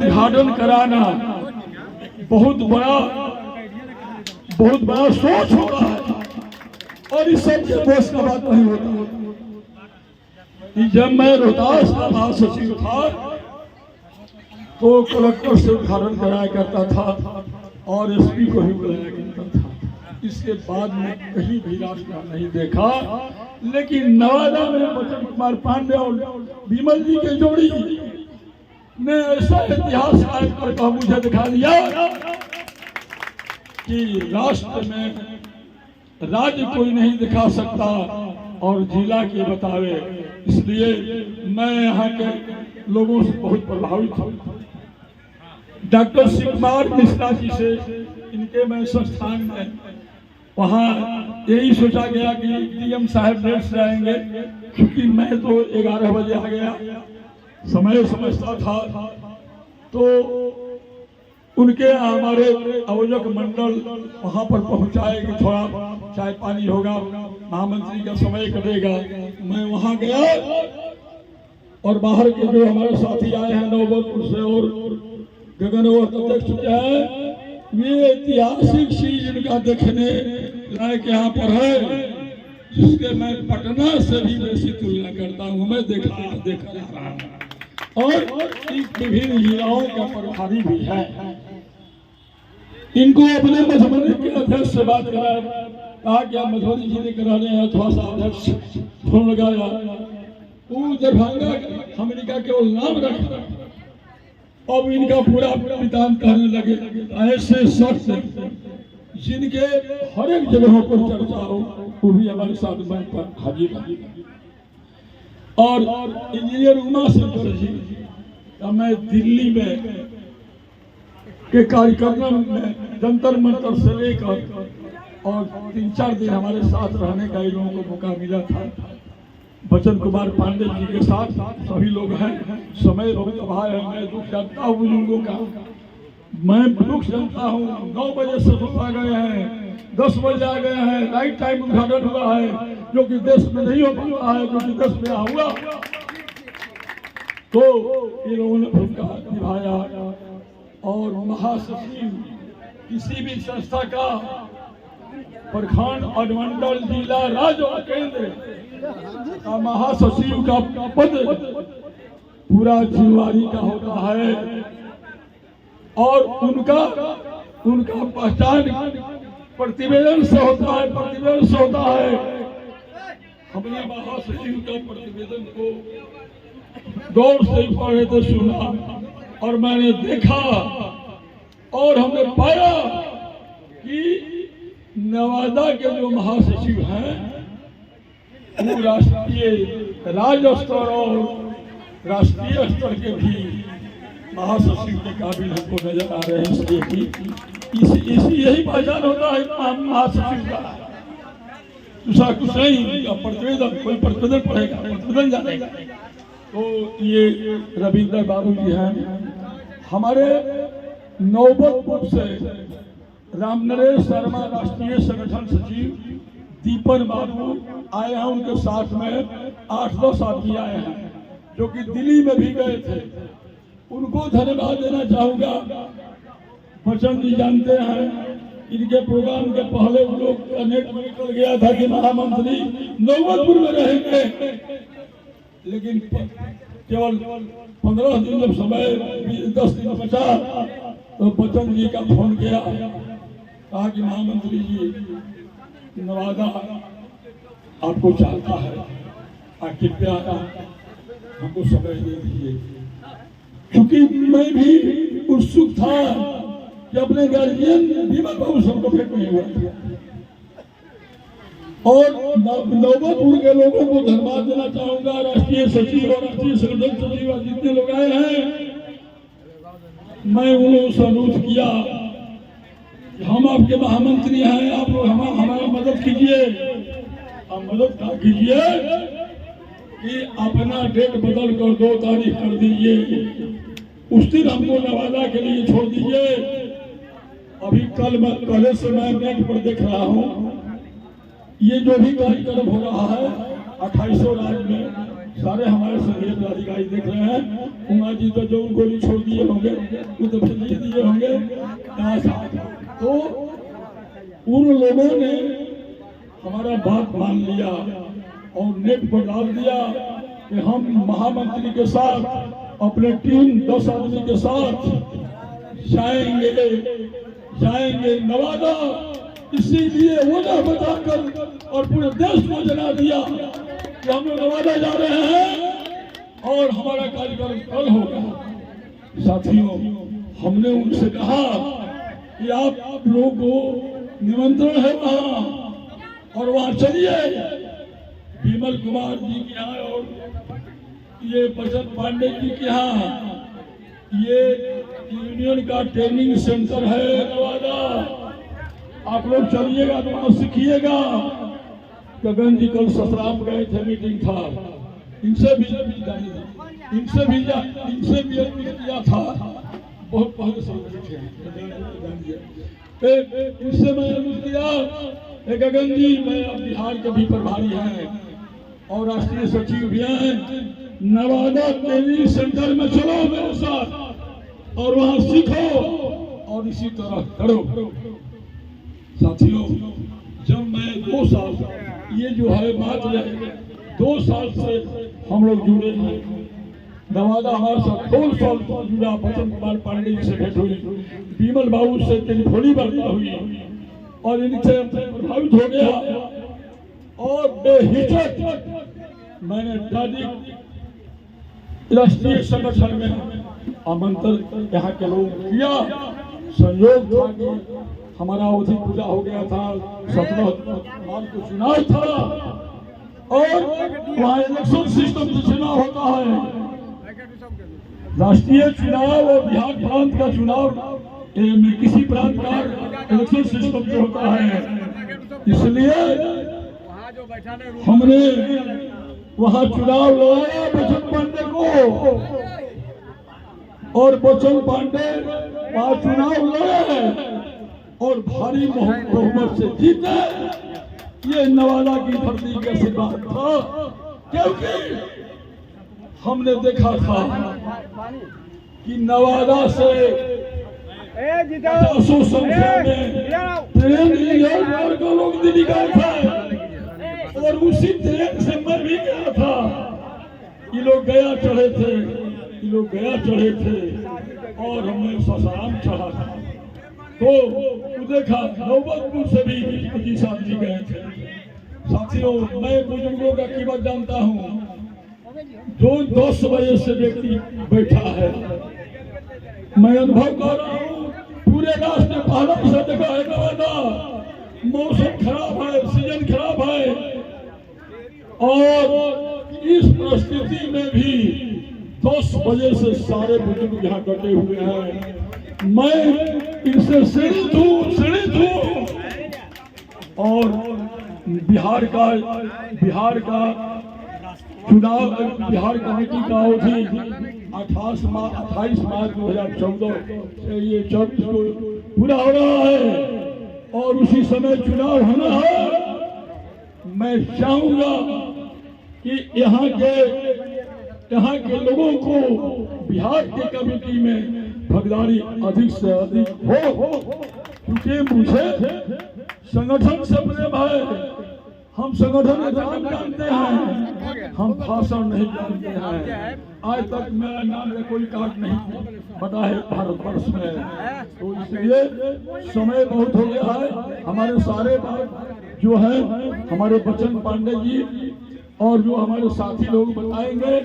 उद्घाटन कराना बहुत बड़ा सोच होता है और इस सब के बस का बात नहीं होता। जब मैं रोहतास का महासचिव था तो कलेक्टर से उद्घाटन कराया करता था और एसपी को ही बुलाया करता था। इसके बाद में कहीं भी रास्ता नहीं देखा, लेकिन नवादा में बचन कुमार पांडे और विमल जी के जोड़ी ने ऐसा इतिहास कायम करके मुझे दिखा दिया कि राष्ट्र में राज्य कोई नहीं दिखा सकता और जिला के बतावे। इसलिए मैं यहाँ के लोगों से बहुत प्रभावित हूँ। डॉक्टर शिव कुमार मिश्रा जी से इनके मैं संस्थान में वहाँ यही सोचा गया कि डीएम साहब लेट से आएंगे, क्योंकि मैं तो 11 बजे आ गया, समय समझता था। तो उनके हमारे आयोजक मंडल वहाँ पर पहुँचाए कि थोड़ा चाय पानी होगा, महामंत्री का समय कटेगा। मैं वहाँ गया और बाहर के जो हमारे साथी आए हैं नौबतपुर से और गगनवर्त देख चुके हैं, ये ऐतिहासिक चीज इनका देखने लायक यहाँ पर है, जिसके मैं पटना से भी बेसी तुलना करता हूँ। मैं देखा रहा हूँ और विभिन्न जिलाओं का प्रभारी भी है। इनको अपने मधुबनी के अध्यक्ष से बात कराया, कहा कि आप मधुबनी जिले के रहने हैं, थोड़ा सा अध्यक्ष फोन लगाया। वो दरभंगा अमेरिका केवल नाम रखा, अब इनका पूरा वृतांत कहने लगे। ऐसे शख्स जिनके हर एक जगहों पर चर्चा हो, वो भी हमारे साथ मंच पर हाजिर है। और इंजीनियर उमा शंकर जी, मैं दिल्ली में के कार्यक्रम में जंतर मंतर से लेकर और 3-4 दिन हमारे साथ रहने का इन लोगों को मौका मिला था। बचन कुमार पांडे जी के साथ सभी लोग हैं। समय बहुत अभाव है, मैं दुख जानता हूँ बुजुर्गों का, मैं दुख जानता हूँ। 9 बजे से सुबह आ गए हैं, 10 बजे आ गए हैं, राइट टाइम उद्घाटन हुआ है, जो कि देश में नहीं हो पाया है, जो कि देश में हुआ। तो ये लोगों ने भूमिका निभाया और महासचिव किसी भी संस्था का प्रखंड, अनुमंडल, जिला, राज्य और केंद्र का महासचिव का पद पूरा जिम्मेदारी का होता है और उनका पहचान प्रतिवेदन से होता है, प्रतिवेदन से होता है। हमने महासचिव का प्रतिवेदन को गौर से पढ़ रहे थे, सुना और मैंने देखा और हमने पाया कि नवादा के जो महासचिव हैं वो राष्ट्रीय, राज्य स्तर और राष्ट्रीय स्तर के भी महासचिव के काबिल हमको नजर आ रहे हैं। इसलिए कि यही पहचान होता है महासचिव का, दूसरा कुछ नहीं का प्रतिवेदन। कोई प्रतिवेदन पढ़ेगा, प्रतिवेदन जानेगा। तो ये रविंद्र बाबू जी हैं। हमारे नौबतपुर से रामनरेश शर्मा राष्ट्रीय संगठन सचिव, दीपन बाबू आए हैं, उनके साथ में 8-10 साथी आए हैं जो कि दिल्ली में भी गए थे। उनको धन्यवाद देना चाहूँगा। बच्चन जी जानते हैं, इनके प्रोग्राम के पहले उन लोग नेट में निकल गया था कि महामंत्री नौबतपुर में रहेंगे, लेकिन केवल 15 दिन जब समय 10 दिन बचा तो बच्चन जी का फोन किया, कहा कि महामंत्री जी नवादा आपको चाहता है, कृपया हमको समय दे दीजिए। क्योंकि मैं भी उत्सुक था कि अपने गार्जियन विमल बाबू सबको भेंट नहीं हुआ और नौबतपुर के लोगों को धन्यवाद देना चाहूंगा। राष्ट्रीय सचिव और राष्ट्रीय संगठन सचिव जितने लोग आए हैं, मैं उन लोगों से अनुरोध किया कि हम आपके महामंत्री हैं, आप लोग हमारा मदद कीजिए। आप मदद क्या कीजिए कि अपना डेट बदल कर 2 तारीख कर दीजिए, उस दिन हमको नवादा के लिए छोड़ दीजिए। अभी पहले से मैं नेट पर देख रहा हूँ, ये जो भी कार्यक्रम हो रहा है 2800 राज्य में सारे हमारे संघीय पदाधिकारी देख रहे हैं। उमा जी तो जो गोली छोड़ दिए होंगे वो तो फिर नहीं दिए होंगे। तो उन लोगों ने हमारा बात मान लिया और नेट पर डाल दिया कि हम महामंत्री के साथ अपने टीम 10 आदमी के साथ जाएंगे नवादा। इसीलिए वजह बताकर और पूरे देश को जना दिया कि हम लोग नवादा जा रहे हैं और हमारा कार्यक्रम कल होगा। साथियों, हमने उनसे कहा कि आप लोगों को निमंत्रण है वहाँ और वहाँ चलिए। विमल कुमार जी के यहाँ और ये बचन पांडे जी के यहाँ ये यूनियन का ट्रेनिंग सेंटर है नवादा। आप लोग चलिएगा तो वहाँ सीखिएगा। गगन जी कल ससराम गए थे, मीटिंग था, इनसे भी किया था। बहुत पहले से इनसे मैं अनुरोध किया, गगन जी मैं अब बिहार के भी प्रभारी हैं और राष्ट्रीय सचिव भी हैं, नवादा ट्रेनिंग सेंटर में चलो मेरे साथ और वहाँ सीखो और इसी तरह करो। साथियों, जब मैं 2 साल, ये जो है मात्र 2 साल से हम लोग जुड़े हैं, नवादा हमारे साथ 2 साल जुड़ा। बचन कुमार पांडे जी से भेंट हुई, विमल बाबू से टेलीफोनी वार्ता हुई और इनसे प्रभावित हो गया और बेहिचक मैंने राष्ट्रीय संगठन में आमंत्रण यहाँ के लोग किया। संयोग था कि हमारा अवधि पूजा हो गया था, 17 मार्च को चुनाव था और वहाँ इलेक्शन सिस्टम से चुनाव होता है। राष्ट्रीय चुनाव और बिहार प्रांत का चुनाव में किसी प्रांत का इलेक्शन सिस्टम से होता है। इसलिए हमने वहाँ चुनाव लड़ाया बचन पांडे को और बचन पांडे वहाँ चुनाव लड़े और भारी बहुमत से जीते। ये नवादा की धरती का सिद्धांत था, क्योंकि हमने देखा था कि नवादा से 50 संख्या में ट्रेन का लोग दिल्ली गए थे और उसी ट्रेन से मैं भी गया था। ये लोग गया चढ़े थे और हमने ससाराम चढ़ा था। तो देखा नौबतपुर से भी 25 आदमी गए थे। साथियों, मैं बुजुर्गों का कीमत जानता हूँ। जो 10 बजे से व्यक्ति बैठा है, मैं अनुभव कर रहा हूँ। पूरे राष्ट्र में पहला से देखा है नवादा, मौसम खराब है, सीजन खराब है और इस परिस्थिति में भी 10 बजे से सारे बुजुर्ग यहाँ डटे हुए हैं। मैं इनसे श्रेणित हूँ और बिहार का चुनाव, बिहार कमेटी का अवधि 28 मार्च 2014 से ये 24 को पूरा हो रहा है और उसी समय चुनाव होना है। मैं चाहूंगा कि यहाँ के लोगों को बिहार की कमेटी में भागीदारी अधिक से अधिक हो, क्योंकि मुझे संगठन से प्रेम है। हम संगठन का नाम जानते हैं, हम भाषण नहीं जानते हैं। आज तक मेरा नाम का कोई कार्ड नहीं बना है भारतवर्ष में। तो इसलिए समय बहुत हो गया है। हमारे सारे बात जो है हमारे बचन पांडे जी और जो हमारे साथी लोग बताएंगे,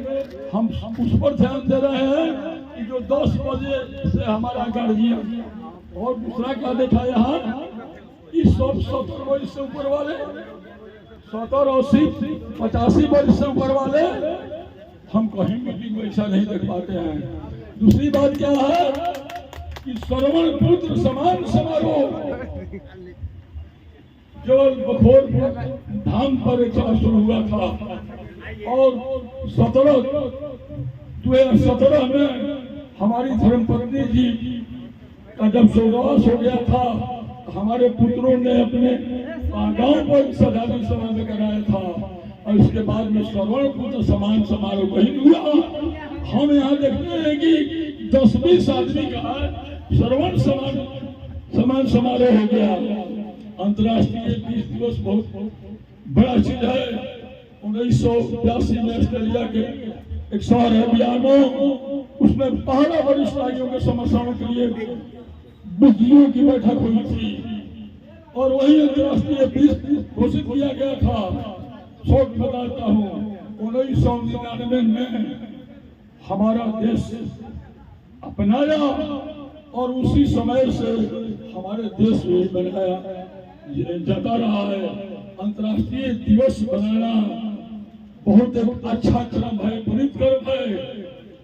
हम उस पर ध्यान दे रहे हैं कि जो 10 बजे से हमारा गार्जियन और दूसरा क्या देखा यहाँ, इस सब 70 वर्ष से ऊपर वाले, 70, 80, 85 वर्ष से ऊपर वाले हम कहीं मीटिंग में ऐसा नहीं देख पाते हैं। दूसरी बात क्या है कि श्रवण पुत्र समान समारोह केवल बखोर धाम पर एक शुरू हुआ था और 2017 में हमारी धर्मपत्नी जी का जब स्वर्गवास हो गया था, हमारे पुत्रों ने अपने गांव पर सजावी सभा में कराया था और इसके बाद में श्रवण पुत्र समान समारोह वही हुआ। हम यहाँ देखते हैं कि 10-20 आदमी का श्रवण समान समारोह हो गया। अंतर्राष्ट्रीय 20 दिवस बहुत बड़ा चीज है। 1982 में ऑस्ट्रेलिया के एक शहर है बियानो, उसमें पहला वरिष्ठ नागरिकों के समस्याओं के लिए बुद्धियों की बैठक हुई थी और वही अंतर्राष्ट्रीय 20 घोषित किया गया था। शोक बताता हूँ 1999 में हमारा देश अपनाया और उसी समय से हमारे देश में बनाया जाता रहा है। अंतर्राष्ट्रीय दिवस बनाना बहुत एक अच्छा क्रम है, पुनीत कर्म है।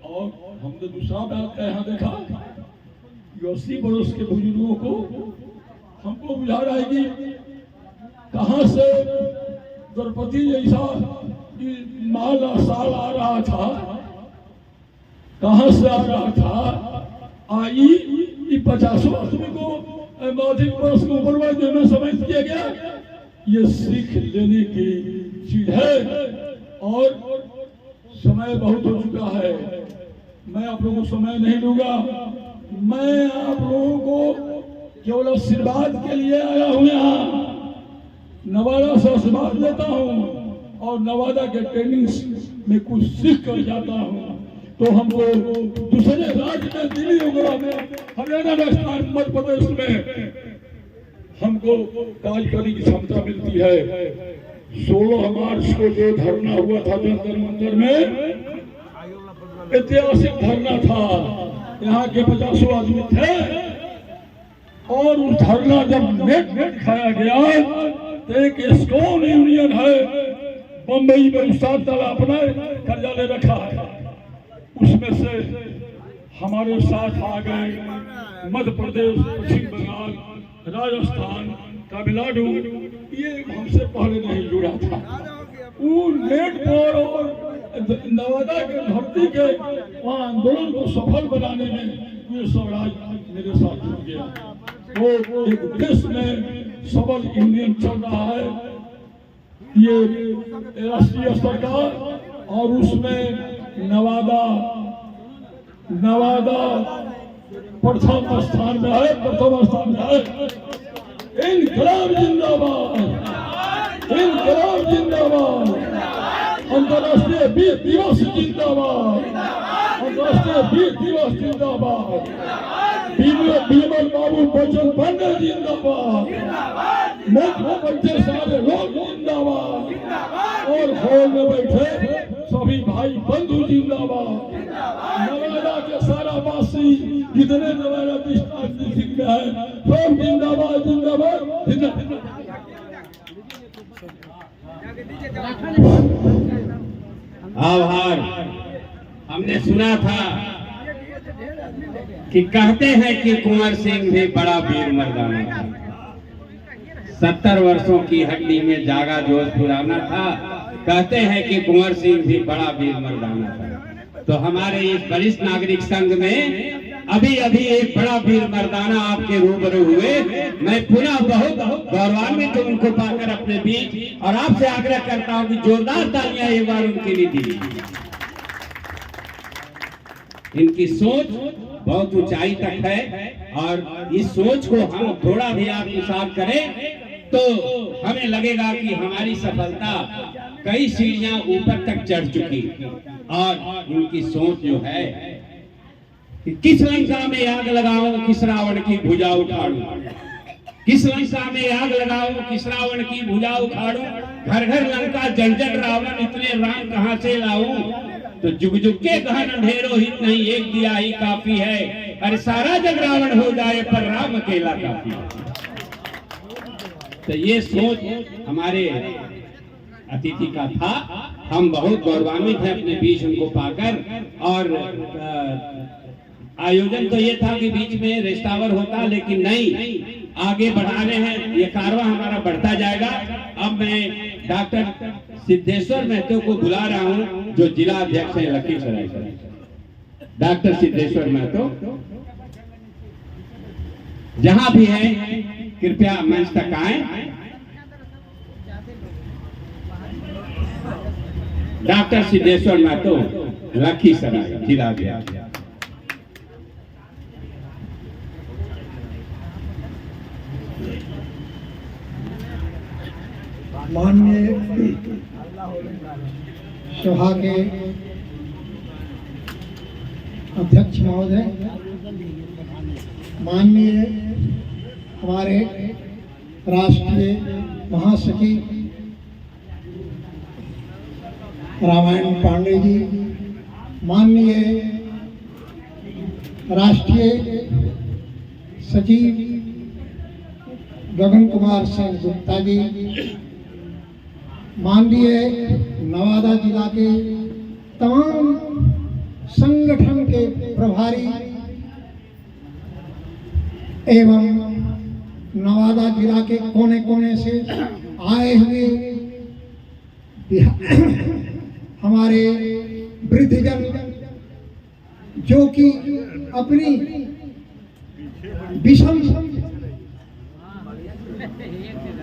और हमने दूसरा बात का यहाँ देखा 80 वर्ष के बुजुर्गों को हमको बुझा रहा है कि कहाँ से द्रौपदी जैसा माल साल आ रहा था, कहाँ से आ रहा था। आई 50 आदमी को अधिक वर्ष को ऊपर वाले में समय किया गया। ये सीख लेने की चीज है और समय बहुत हो चुका है। मैं आप लोगों को समय नहीं दूंगा। मैं आप लोगों को केवल आशीर्वाद के लिए आया हूं। यहाँ नवादा से आशीर्वाद लेता हूँ और नवादा के ट्रेनिंग में कुछ सीख कर जाता हूँ। तो हमको दूसरे राज्य में, दिल्ली वगैरह में, हरियाणा, राजस्थान, मध्य प्रदेश में हमको कार्य करने की क्षमता मिलती है। 16 मार्च को जो धरना हुआ था जंतर मंतर में, ऐतिहासिक धरना था। यहाँ के 50 आदमी थे और उस धरना जब नेट खाया गया तो एक एस्कॉन यूनियन है बम्बई में, उस्ताद ताला अपना कार्यालय रखा है, उसमें से हमारे साथ आ गए मध्य प्रदेश, पश्चिम बंगाल, राजस्थान, तमिलनाडु। ये हमसे पहले नहीं जुड़ा था। वो नेट पर और नवादा के धरती के वहाँ आंदोलन को सफल बनाने में ये स्वराज मेरे साथ जुड़ गया। वो एक देश में सबल यूनियन चल रहा है, ये राष्ट्रीय स्तर का, और उसमें नवादा प्रथम स्थान में है, प्रथम स्थान में है। इनकलाब जिंदाबाद, इनकलाब जिंदाबाद, अंतर्राष्ट्रीय वीर दिवस जिंदाबाद, अंतर्राष्ट्रीय वीर दिवस जिंदाबाद, बीमल बाबू बच्चन पांडे जिंदाबाद, मुख्य बैठे सारे लोग जिंदाबाद, और हॉल में बैठे सभी भाई बंधु जिंदाबाद। नवादा के सारा वासी जितने नवादा डिस्ट्रिक्ट में है सब जिंदाबाद, जिंदाबाद, जिंदाबाद। आभार। हमने सुना था कि कहते हैं कि कुंवर सिंह भी बड़ा वीर मर्दाना था। 70 वर्षों की हड्डी में जागा जोश पुराना था। कहते हैं कि कुंवर सिंह भी बड़ा वीर मर्दाना था। तो हमारे इस वरिष्ठ नागरिक संघ में अभी एक बड़ा वीर मर्दाना आपके रूबरू हुए। मैं पुनः बहुत गौरवान्वित हूं उनको पाकर अपने बीच, और आपसे आग्रह करता हूं कि जोरदार तालियां एक बार उनके लिए दीजिए। इनकी सोच बहुत ऊंचाई तक है और इस सोच को हम थोड़ा भी आत्मसात करें तो हमें लगेगा कि हमारी सफलता कई सीढ़ियां ऊपर तक चढ़ चुकी। और इनकी सोच जो है कि किस लंका में आग लगाऊं, किस रावण की भुजा उखाड़ूं, किस लंका में आग लगाऊं, किस रावण की भुजा उखाड़ूं, घर घर लंका जल जल रावण, इतने राम कहां से लाऊं। तो जुग जुग के गहन अंधेरो हित नहीं, एक दिया ही काफी है। अरे सारा जग रावण हो जाए पर राम अकेला काफी है। तो ये सोच हमारे अतिथि का था। हम बहुत गौरवान्वित हैं अपने बीच उनको पाकर। और आयोजन तो ये था कि बीच में रेस्टावर होता, लेकिन नहीं, आगे बढ़ा रहे हैं। ये कारवां हमारा बढ़ता जाएगा। अब मैं डॉक्टर सिद्धेश्वर महतो को बुला रहा हूं, जो जिला अध्यक्ष है लखीसराय से। डॉक्टर सिद्धेश्वर महतो जहां भी है कृपया मंच तक आए। डॉक्टर सिद्धेश्वर महतो, लखीसराय जिला बिहार। माननीय सभा के अध्यक्ष महोदय, माननीय हमारे राष्ट्रीय महासचिव रामायण पांडे जी, माननीय राष्ट्रीय सचिव गगन कुमार सिंह गुप्ता जी, माननीय नवादा जिला के तमाम संगठन के प्रभारी एवं नवादा जिला के कोने कोने से आए हुए हमारे वृद्धजन, जो कि अपनी विषम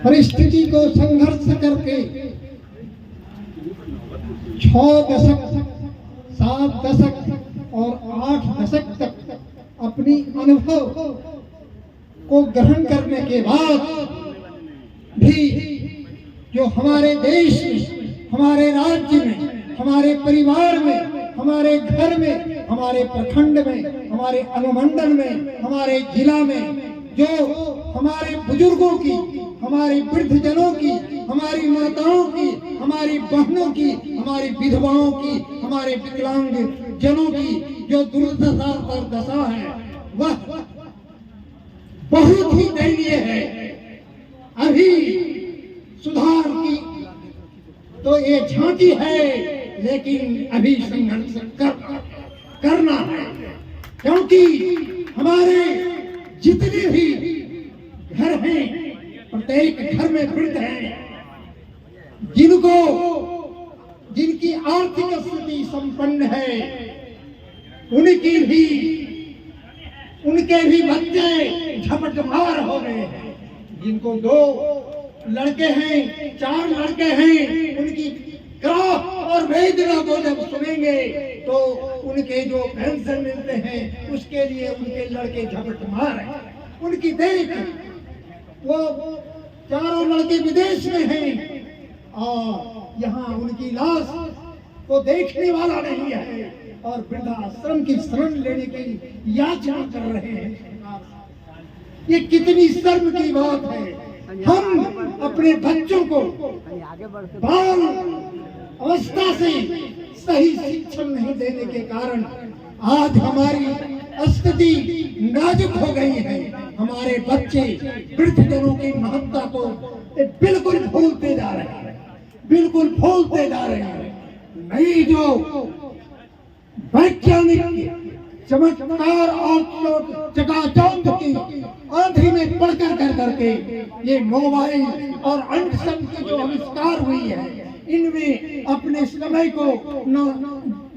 परिस्थिति को संघर्ष करके 6 दशक, 7 दशक और 8 दशक तक अपनी अनुभव को ग्रहण करने के बाद भी जो हमारे देश में, हमारे राज्य में, हमारे परिवार में, हमारे घर में, हमारे प्रखंड में, हमारे अनुमंडल में, हमारे जिला में जो हमारे बुजुर्गों की, हमारे वृद्धजनों की, हमारी माताओं की, हमारी बहनों की, हमारी विधवाओं की, हमारे विकलांग जनों की जो दुर्दशा और दशा है, वह बहुत ही दयनीय है। अभी सुधार की तो ये झांकी है, लेकिन अभी संघर्ष करना है, क्योंकि हमारे जितने भी घर हैं, प्रत्येक घर में वृद्ध हैं, जिनकी आर्थिक स्थिति संपन्न है, उनके भी बच्चे झपटमार हो गए हैं। जिनको 2 लड़के हैं, 4 लड़के हैं, उनकी ग्राफ और वेदना को जब सुनेंगे तो उनके जो पेंशन मिलते हैं उसके लिए उनके लड़के झपटमार हैं। उनकी देख, वो 4 लड़के विदेश में हैं और यहाँ उनकी लाश को देखने वाला नहीं है और वृद्धाश्रम की शरण लेने की याचना कर रहे हैं। ये कितनी शर्म की बात है। हम अपने बच्चों को बाल अवस्था से सही शिक्षण नहीं देने के कारण आज हमारी स्थिति नाजुक हो गई है। हमारे बच्चे वृद्धजनों की महत्ता को बिल्कुल भूलते जा रहे हैं, बिल्कुल भूलते जा रहे हैं। नई जो वैज्ञानिक चमत्कार और चकाचौंध की आंधी में पढ़कर कर करके ये मोबाइल और अंडसन की जो आविष्कार हुई है, इनमें अपने समय को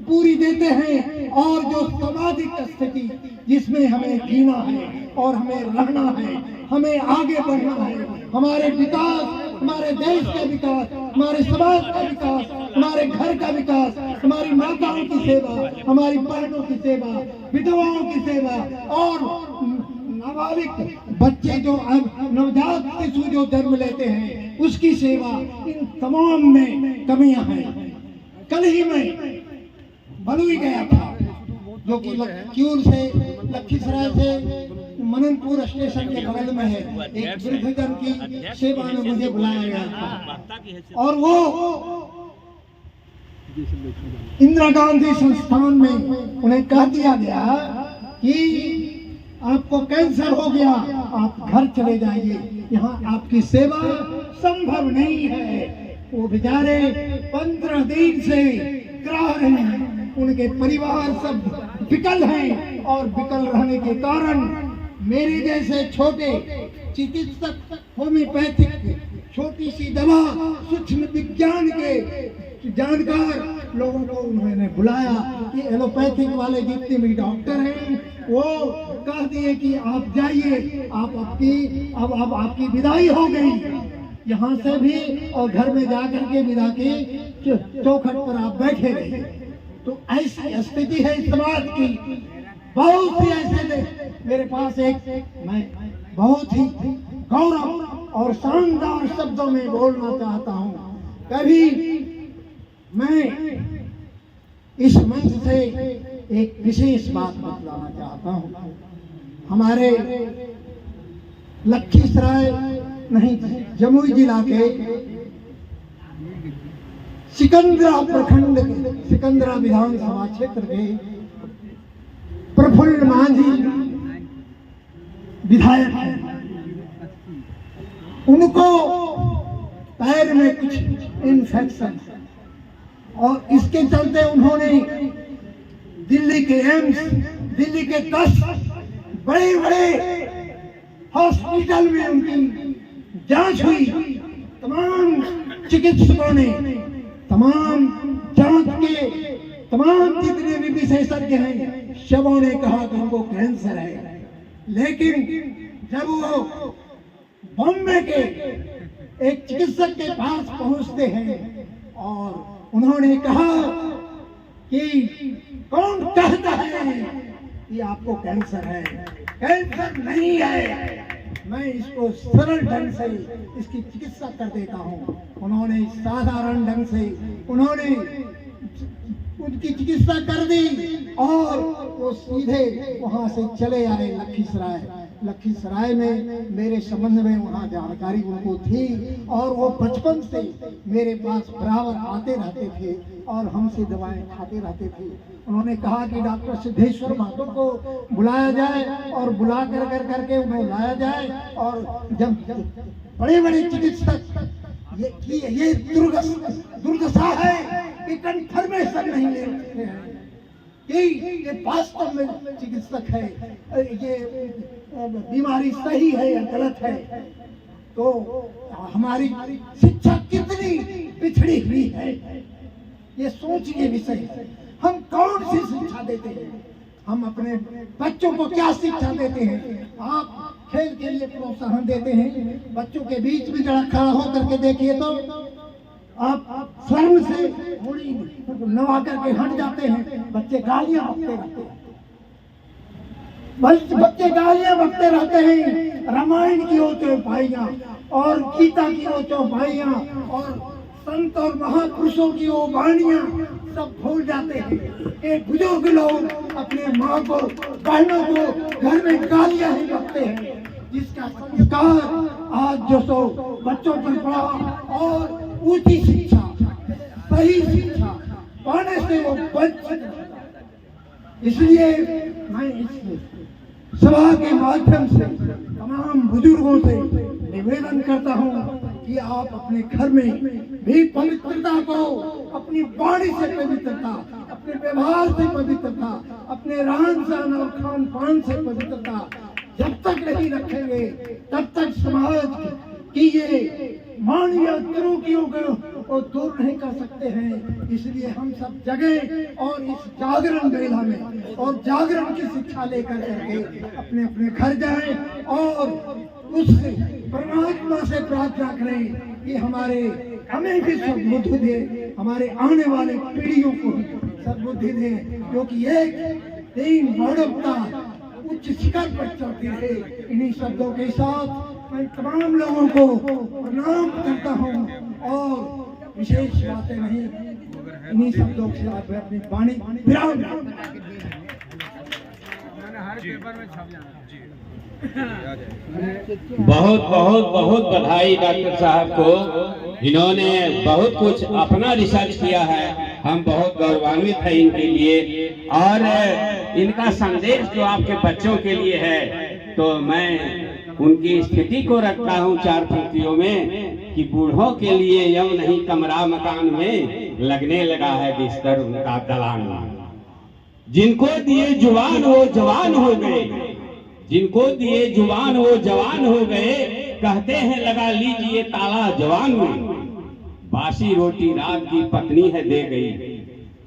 पूरी देते हैं और जो सामाजिक स्थिति जिसमें हमें जीना है और हमें रहना है, हमें आगे बढ़ना है, हमारे विकास, हमारे देश का विकास, हमारे समाज का विकास, हमारे घर का विकास, हमारी माताओं की सेवा, हमारी बहनों की सेवा, विधवाओं की सेवा और नाबालिग बच्चे जो नवजात शिशु जो जन्म लेते हैं उसकी सेवा, इन तमाम में कमियां हैं। कल ही मैं बलुई गया था, जो कि क्यूल से, लखीसराय से मननपुर स्टेशन के बगल में है। एक वृद्धजन की सेवा में मुझे बुलाया गया था और वो इंदिरा गांधी संस्थान में उन्हें कह दिया गया कि आपको कैंसर हो गया, आप घर चले जाइए, यहाँ आपकी सेवा संभव नहीं है। वो बेचारे 15 दिन से ग्राह रहे हैं, उनके परिवार सब विकल हैं और विकल रहने के कारण मेरे जैसे छोटे चिकित्सक, होम्योपैथिक छोटी सी दवा, सूक्ष्म विज्ञान के जानकार लोगों को उन्होंने बुलाया कि एलोपैथिक वाले जितने भी डॉक्टर हैं वो कह दिए कि आप जाइए, अब आपकी विदाई हो गई। यहाँ से भी और घर में जाकर के विदा की चौखट पर आप बैठे रहे। तो ऐसी स्थिति है समाज की। बहुत ही ऐसे मेरे पास एक मैं बहुत ही गौरव और शानदार शब्दों में बोलना चाहता हूँ। कभी मैं इस मंच से एक विशेष बात बतलाना चाहता हूँ। हमारे लखीसराय नहीं, जमुई जिला के सिकंदरा प्रखंड के सिकंदरा विधानसभा क्षेत्र के प्रफुल्ल मांझी विधायक हैं। उनको पैर में कुछ इन्फेक्शन और इसके चलते उन्होंने दिल्ली के एम्स, दिल्ली के 10 बड़े बड़े हॉस्पिटल में उनकी जांच हुई। तमाम चिकित्सकों ने, तमाम जांच के तमाम जितने भी विशेषज्ञ हैं, सबों ने कहा कि उनको कैंसर है। लेकिन जब वो बॉम्बे के एक चिकित्सक के पास पहुंचते हैं और उन्होंने कहा कि कौन कहता है कि आपको कैंसर है? कैंसर नहीं है, मैं इसको सरल ढंग से इसकी चिकित्सा कर देता हूँ। उन्होंने साधारण ढंग से उन्होंने उनकी चिकित्सा कर दी और वो सीधे वहाँ से चले आए लखीसराय। लखीसराय में मेरे संबंध में वहाँ जानकारी उनको थी और वो बचपन से मेरे पास बराबर आते रहते थे और हमसे दवाएं खाते रहते थे। उन्होंने कहा कि डॉक्टर सिद्धेश्वर महतो को बुलाया जाए और बुला कर करके उन्हें लाया जाए। और जब बड़े बड़े चिकित्सक ये दुर्दशा है कि कन्फर्मेशन नहीं ले सकते हैं कि ये वास्तव में चिकित्सक है, ये बीमारी सही है या गलत है। तो हमारी शिक्षा कितनी पिछड़ी हुई है, ये सोचिए विषय। हम कौन सी शिक्षा देते हैं? हम अपने बच्चों को क्या शिक्षा देते हैं? आप खेल के लिए प्रोत्साहन देते हैं, बच्चों के बीच में जरा खड़ा होकर के देखिए तो आप स्वयं से थोड़ी नवा करके हट जाते हैं, बच्चे गालियां बकते रहते हैं। बच्चे गालियां बकते रहते हैं, रामायण की हो चौपाइयां और गीता की हो चौपाइयां और संत और महापुरुषों की वो वाणियां सब भूल जाते हैं। एक बुजुर्ग लोग अपने माँ को, बहनों को घर में गालियां ही बकते हैं, जिसका संस्कार आज जो सो बच्चों पर पड़ा और ऊंची शिक्षा, सही शिक्षा पाने से वो वंचित। इसलिए मैं इस सभा के माध्यम से तमाम बुजुर्गों से निवेदन करता हूँ कि आप अपने घर में भी पवित्रता को, अपनी वाणी से पवित्रता, अपने व्यवहार से पवित्रता, अपने रहन सहन और खान पान से पवित्रता जब तक नहीं रखेंगे तब तक समाज की ये मानवीय त्रुटियों को दूर नहीं कर सकते हैं। इसलिए हम सब जगह और इस जागरण मेला में और जागरण की शिक्षा लेकर करके अपने अपने घर जाएं और उससे परमात्मा से प्रार्थना करें कि हमें भी सद्बुद्धि दे, हमारे आने वाले पीढ़ियों को भी सद्बुद्धि दे, क्योंकि एक दिन मानवता उच्च शिखर पर चढ़ती है। इन्हीं शब्दों के साथ मैं तमाम लोगों को प्रणाम करता हूँ और विशेष बातें नहीं, इन्हीं शब्दों के साथ मैं अपनी वाणी विराम। बहुत बहुत बहुत बधाई डॉक्टर साहब को। इन्होंने बहुत कुछ अपना रिसर्च किया है, हम बहुत गौरवान्वित हैं इनके लिए। और इनका संदेश जो आपके बच्चों के लिए है, तो मैं उनकी स्थिति को रखता हूँ 4 पंक्तियों में कि बूढ़ों के लिए यम नहीं कमरा मकान में, लगने लगा है बिस्तर उनका दलान। जिनको दिए जुबान वो जवान हो गए, जिनको दिए जुबान वो जवान हो गए, कहते हैं लगा लीजिए ताला जवान में। बासी रोटी रात की पत्नी है दे गई,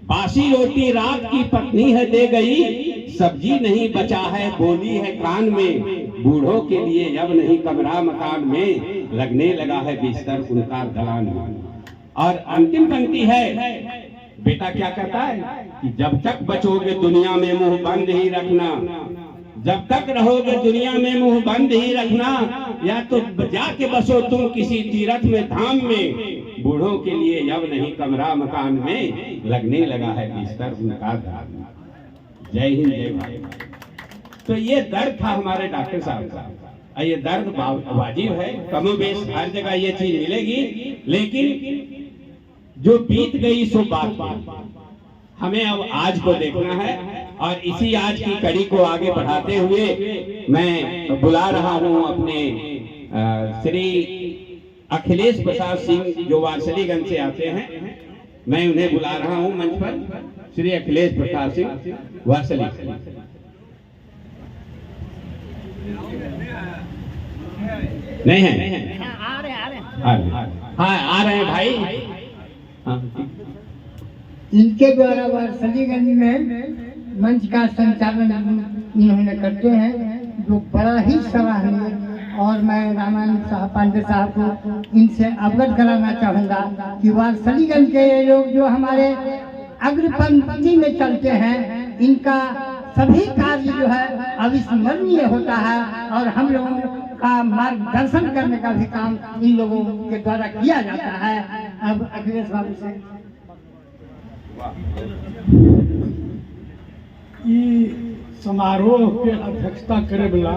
बासी रोटी रात की पत्नी है दे गई, सब्जी नहीं बचा है बोली है कान में। बूढ़ों के लिए अब नहीं कमरा मकान में, लगने लगा है बिस्तर उनका दलान में। और अंतिम पंक्ति है, बेटा क्या कहता है कि जब तक बचोगे दुनिया में मुंह बंद ही रखना, जब तक रहोगे दुनिया में मुंह बंद ही रखना, या तो जाके बसो तुम किसी तीर्थ में धाम में, बूढ़ों के लिए अब नहीं कमरा मकान में, लगने लगा है बिस्तर उनका दलान में। जय हिंद, जय भारत। तो ये दर्द था हमारे डॉक्टर साहब का। ये दर्द वाजिब है, कमोबेश हर जगह ये चीज मिलेगी, लेकिन जो बीत गई सो बात हमें अब आज को देखना है। और इसी आज की कड़ी को आगे बढ़ाते हुए मैं बुला रहा हूं अपने श्री अखिलेश प्रसाद सिंह जो वारसलीगंज से आते हैं, मैं उन्हें बुला रहा हूं मंच पर। श्री अखिलेश प्रसाद सिंह वारसली। नहीं है? आ रहे हैं भाई। हाँ। इनके द्वारा वारसलीगंज में मंच का संचालन इन्होंने करते हैं, जो बड़ा ही सराहनीय। और मैं रामानंद साहब पांडे साहब को इनसे अवगत कराना चाहूँगा कि वारसलीगंज के ये लोग जो हमारे अग्रपंक्ति में चलते हैं, इनका सभी कार्य जो है अविस्मरणीय होता है। और हम लोगों का मार्गदर्शन करने का भी काम इन लोगों के द्वारा किया जाता है। अब अखिलेश बाबू से समारोह के अध्यक्षता करे वाला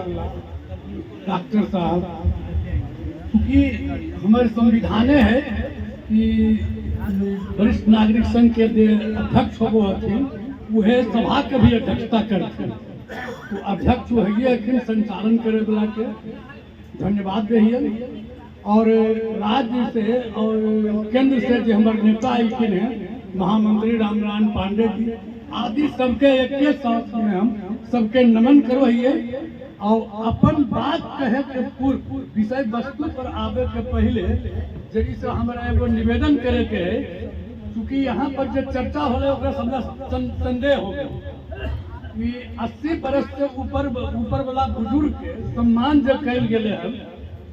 डॉक्टर साहब, क्योंकि हमारे संविधान है कि वरिष्ठ नागरिक संघ के अध्यक्ष हो वह सभा के भी अध्यक्षता करते, तो अध्यक्ष है संचालन करे वाला के धन्यवाद दिए। और राज्य से और केंद्र से जो हमारे नेता आए हैं, महामंत्री रामनारायण पांडे जी आदि सबके एक साथ में हम सबके नमन करो है। और अपन बात कहे के पूर्व विषय वस्तु पर आवे के पहले जैसे हमारा एगो निवेदन करे के है, क्योंकि यहाँ पर जो चर्चा हो संदेह हो गया कि 80 बरस से ऊपर वाला बुजुर्ग के सम्मान जो कल गए है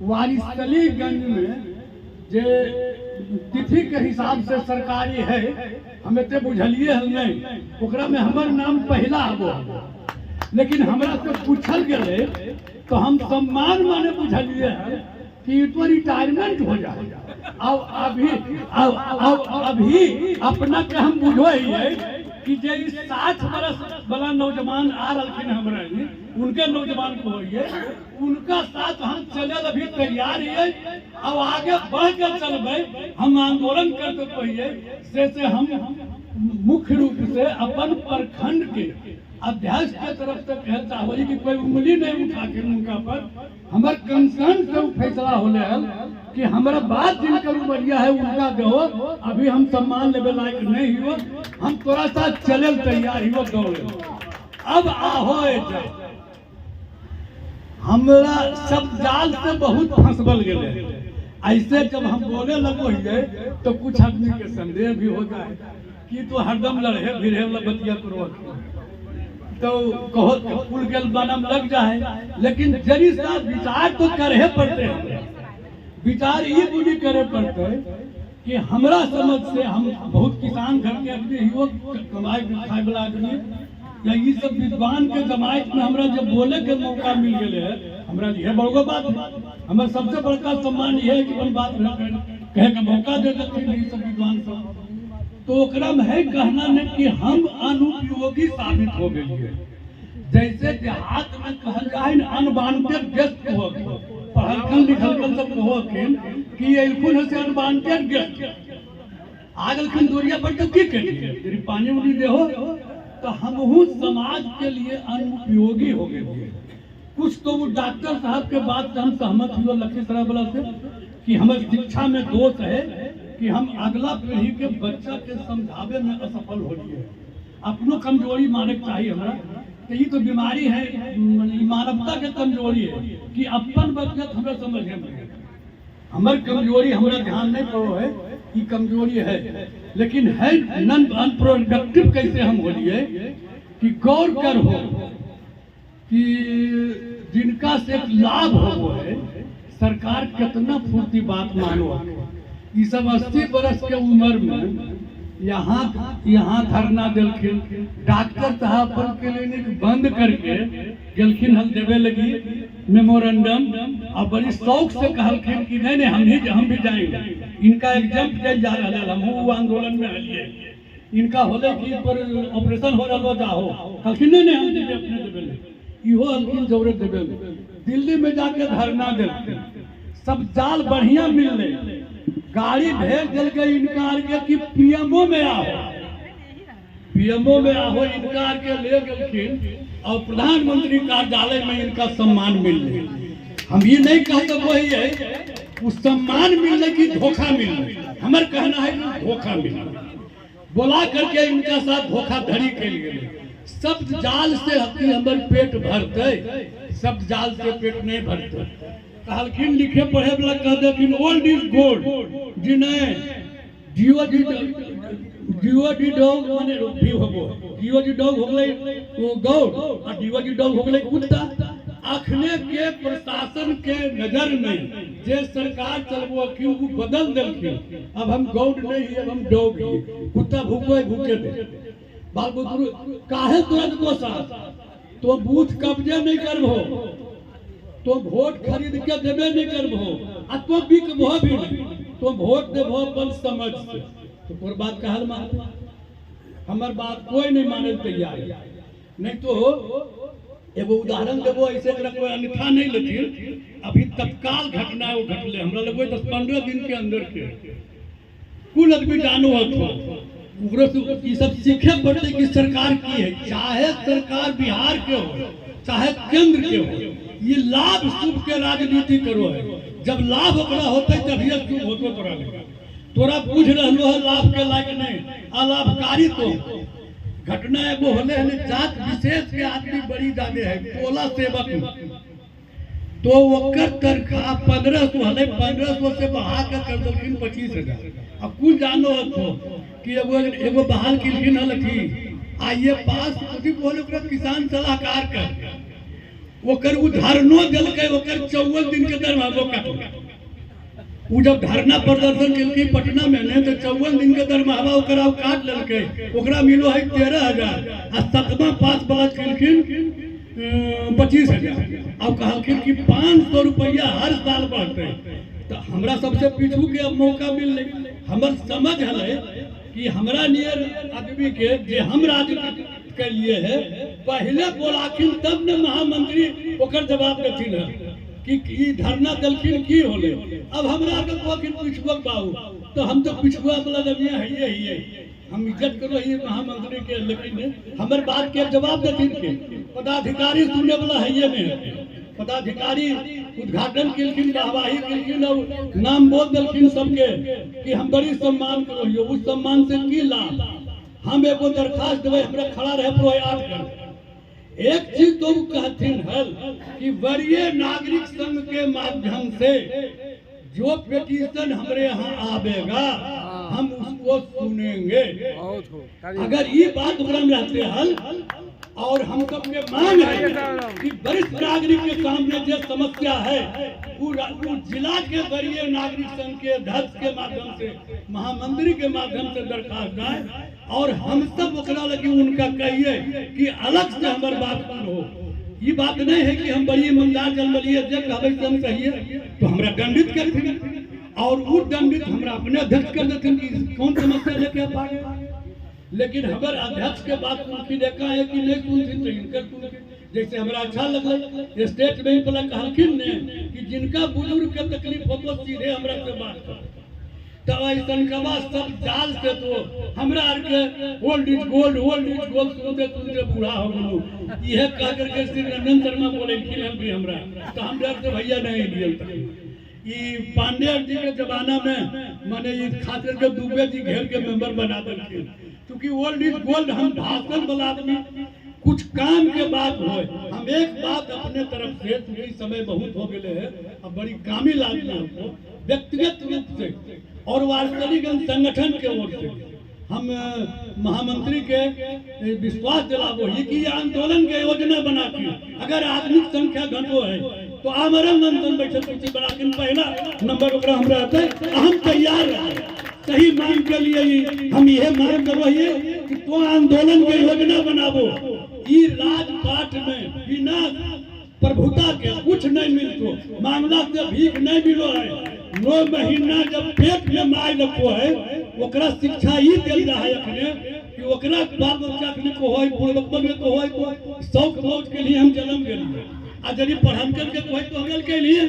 वारिसलीगंज में, जे तिथि के हिसाब से सरकारी है, हमें तो बुझलिए हम नहीं, ओकरा में हमार नाम पहला आगो, लेकिन हमरा से पूछल गए तो हम सम्मान माने बुझलिए है कि तो रिटायरमेंट हो जाए। अब अभी अपना के हम बुझो ही है कि जे 60 बरस वाला नौजवान आ रखिन हमरा, उनके नौजवान को होइए, उनका साथ हम चले अभी तैयार है। अब आगे बढ़ कर चलबे, हम आंदोलन करते पहिए से हम मुख्य रूप से अपन प्रखंड के अध्यक्ष के तरफ से कहता हो कि कोई उंगली नहीं उठा के उनका पर हमारे कंसर्न से फैसला होने है कि हमारा बात जिनकर उमरिया है उनका दो, अभी हम सम्मान लेवे लायक नहीं हो, हम थोड़ा सा चले तैयार हो दौड़े। अब आहो हमरा सब जाल से बहुत फंसबल गए, ऐसे जब हम बोले लगो है तो कुछ आदमी के संदेह भी हो जाए कि तो हरदम लड़े भिड़े वाला बतिया करो, तो कहो पुल के बनम लग जाए। लेकिन जरी सा विचार तो करे पड़ते हैं, विचार ये पूरी करे पड़ते है कि हमरा समझ से हम बहुत किसान घर के आदमी ही कमाई खाए वाला आदमी, या ये सब विद्वान के जमायत में हमरा जब बोले के मौका मिल गए है, हमरा ये बड़ो बात है। हमारा सबसे बड़का सम्मान ये है कि अपन बात कहे का मौका दे देते हैं सब विद्वान सब, तो ओकरा में है कहना नहीं कि हम अनुपयोगी साबित हो गए है। जैसे देहात में कहल जाए अनवांटेड गेस्ट हो, पढ़ल लिखल सब कहो कि एलखुन से अनवांटेड गेस्ट आगलखिन दूरिया पर तो की करिए पानी उनी दे हो, तो हम समाज के लिए अनुपयोगी हो गए। कुछ तो वो डॉक्टर साहब के बात से हम सहमत हुए लखीसराय वाला से कि हमारे शिक्षा में दोष है कि हम अगला पीढ़ी के बच्चा के समझावे में असफल हो रही है। अपनो कमजोरी माने चाहिए हमरा, तो ये तो बीमारी है, मानवता के कमजोरी है कि अपन बच्चा हमें समझे में, हमारी कमजोरी हमारा ध्यान नहीं पड़ो है, ये कमजोरी है। लेकिन है नॉन अनप्रोडक्टिव कैसे हम बोलिए कि गौर कर हो कि जिनका से लाभ हो वो है सरकार कितना फूर्ती बात मानो। ये सब 80 बरस के उम्र में यहाँ धरना दिलखिन, डॉक्टर साहब पर क्लिनिक बंद करके गेलखिन, हम देवे लगी मेमोरेंडम, और बड़ी शौक से कहलखिन कि नहीं हम भी जाएंगे। इनका एग्जाम चल जा रहा है, हम आंदोलन में हलिए, इनका होले कि पर ऑपरेशन हो रहा जाओ, कहलखिन नहीं हम देवे अपने देवे, इहो हलखिन जरूरत देवे। दिल्ली में जाके धरना दिलखिन, सब जाल बढ़िया मिलने, गाड़ी भेज दिल के इनकार के कि पीएमओ में आओ, पीएमओ में आओ, इनकार के ले गलखिन और प्रधानमंत्री कार्यालय में इनका सम्मान मिलने। हम ये नहीं कहते वही है उस सम्मान मिलने की धोखा मिलने, हमारे कहना है कि धोखा मिलने, बोला करके इनका साथ धोखाधड़ी के लिए। सब जाल से हमारे पेट भरते, सब जाल से पेट नहीं भरते। कहलखिन लिखे पढ़े वाला कह देखिन ओल्ड इज गोल्ड, जिन्हें जीओडी डॉग माने भी होबो, जीओडी डॉग हो गए वो गौड़ और जीओडी डॉग हो गए कुत्ता। अखने के प्रशासन के नजर में जे सरकार चलबो कि वो बदल देलखिन, अब हम गौड़ नहीं है, अब हम डॉग है, कुत्ता भूखे भूखे दे बाल बुतरु काहे तुरंत को साथ तो बूथ कब्जे नहीं करबो, तो वोट खरीद के देवे नहीं करबो, आ तो बिकबो भी नहीं, तो वोट देबो अपन समझ से। तो पर बात कहल मान, हमर बात कोई नहीं माने तैयार है। नहीं तो एगो उदाहरण देबो, ऐसे कोई अन्यथा नहीं लेथिन। अभी तत्काल घटना वो घटले, हमरा लगो 10-15 दिन के अंदर के कुल आदमी जानो हो ये सब सीखे पड़ते कि सरकार की है, चाहे सरकार बिहार के हो चाहे केंद्र के हो, ये लाभ शुभ के राजनीति करो है। जब लाभ ओकरा होते तब ये शुभ होतो तोरा लगे, तोरा पूछ रहलो है लाभ के लायक नहीं, अलाभकारी तो घटना है वो होले है जात विशेष के आदमी बड़ी जाने है, टोला सेवक तो ओकर तनख्वाह 1500 हले, 1500 से बढ़ा के कर देलखिन 25,000। अब कुल जानो हो कि एगो बहाल किलखिन हलखी आइए पास खुदी बोले ओकरा किसान सलाहकार कर ओकर उधारनो देलकै, ओकर 54 दिन के दरमाहा काटल। उ जब धरना प्रदर्शन केलकै पटना में ने तो 54 दिन के दरमाहा ओकरा काट लेलकै, ओकरा मिलो है 13,000 आ 7वां पास वाला केलखिन 25,000। अब कहलखिन कि 500 रुपया हर साल बढ़ते, तो हमरा सबसे पीछू के अब मौका मिल रही। हमर समझ है कि हमरा नियर आदमी के जे हम राजनीति के लिए है पहले बोलाखिन तब ने महामंत्री ओकर जवाब देथिन है कि धरना दलखिन की होले। अब हमरा के कोखिन पिछुआ बाबू, तो हम तो पिछुआ वाला दबिया है ये हम इज्जत करो ये महामंत्री के, लेकिन हमर बात के जवाब देथिन के पदाधिकारी सुनने वाला है ये में पदाधिकारी उद्घाटन केलखिन, वाहवाही केलखिन और नाम बोल देलखिन सबके कि हम बड़ी सम्मान करो। उस सम्मान से की लाभ, हम एगो दरखास्त देवे हमरा खड़ा रहे प्रयास कर। एक चीज तो कहथिन हल कि वरीय नागरिक संघ के माध्यम से जो पिटीशन हमरे यहाँ आवेगा हम उसको सुनेंगे। अगर ये बात में रहते हल और हम सबके मांग है कि वरिष्ठ नागरिक के सामने जो समस्या है वो जिला के वरीय नागरिक संघ के अध्यक्ष के माध्यम से महामंत्री के माध्यम से दरखास्त आए और हम सब ओकरा लगी उनका कहिए कि अलग से हमारे बात हो। ये बात नहीं है कि हम बड़ी ईमानदार जनबलिए जब हम कहिए तो हमरा दंडित करते और वो दंडित हमरा अपने अध्यक्ष कर देते कि कौन समस्या लेके आप आ गए। लेकिन हमारे अध्यक्ष के बात उनकी देखा है कि नहीं सुनती तो इनकर सुनती। जैसे हमरा अच्छा लगल स्टेट बैंक वाला कहलखिन ने कि जिनका बुजुर्ग के तकलीफ हो तो सीधे हमरा से बात कर, तो ऐसा कबा सब जाल से तो हमरा के ओल्ड इज गोल्ड सुनते सुनते बूढ़ा हो गलू। यह कह करके श्री रंजन शर्मा बोले भी हमरा तो हम डर से भैया नहीं दियल। ये पांडे जी के जमाना में माने ये खातिर के दुबे जी घेर के मेंबर बना देलखिन, क्योंकि ओल्ड इज गोल्ड हम भाषण वाला आदमी कुछ काम के बात हो। हम एक बात अपने तरफ से, क्योंकि समय बहुत हो गए है, अब बड़ी कामिल आदमी हमको व्यक्तिगत रूप से और वास्तविक संगठन के ओर से हम महामंत्री के विश्वास दिलाबो ही कि ये आंदोलन के योजना बना के अगर आदमी संख्या घटो है तो आमरण अनशन बैठक कुछ बना के पहला नंबर ओकरा हम रहते हम तैयार रहे सही मांग के लिए ही हम यह मांग कर रही है कि तो आंदोलन के योजना बनाबो ई राजपाट में बिना प्रभुता के कुछ नहीं मिलतो मामला से भीख नहीं मिलो है 9 महीना जब पेट में माय रखो है ओकरा शिक्षा ही दिल रहा है अखने कि ओकरा बाल बच्चा अखने को होय बुढ़ापा में को होय को शौक मौज के लिए हम जन्म गेलिए आ यदि पढ़न करके कोई तो हम के लिए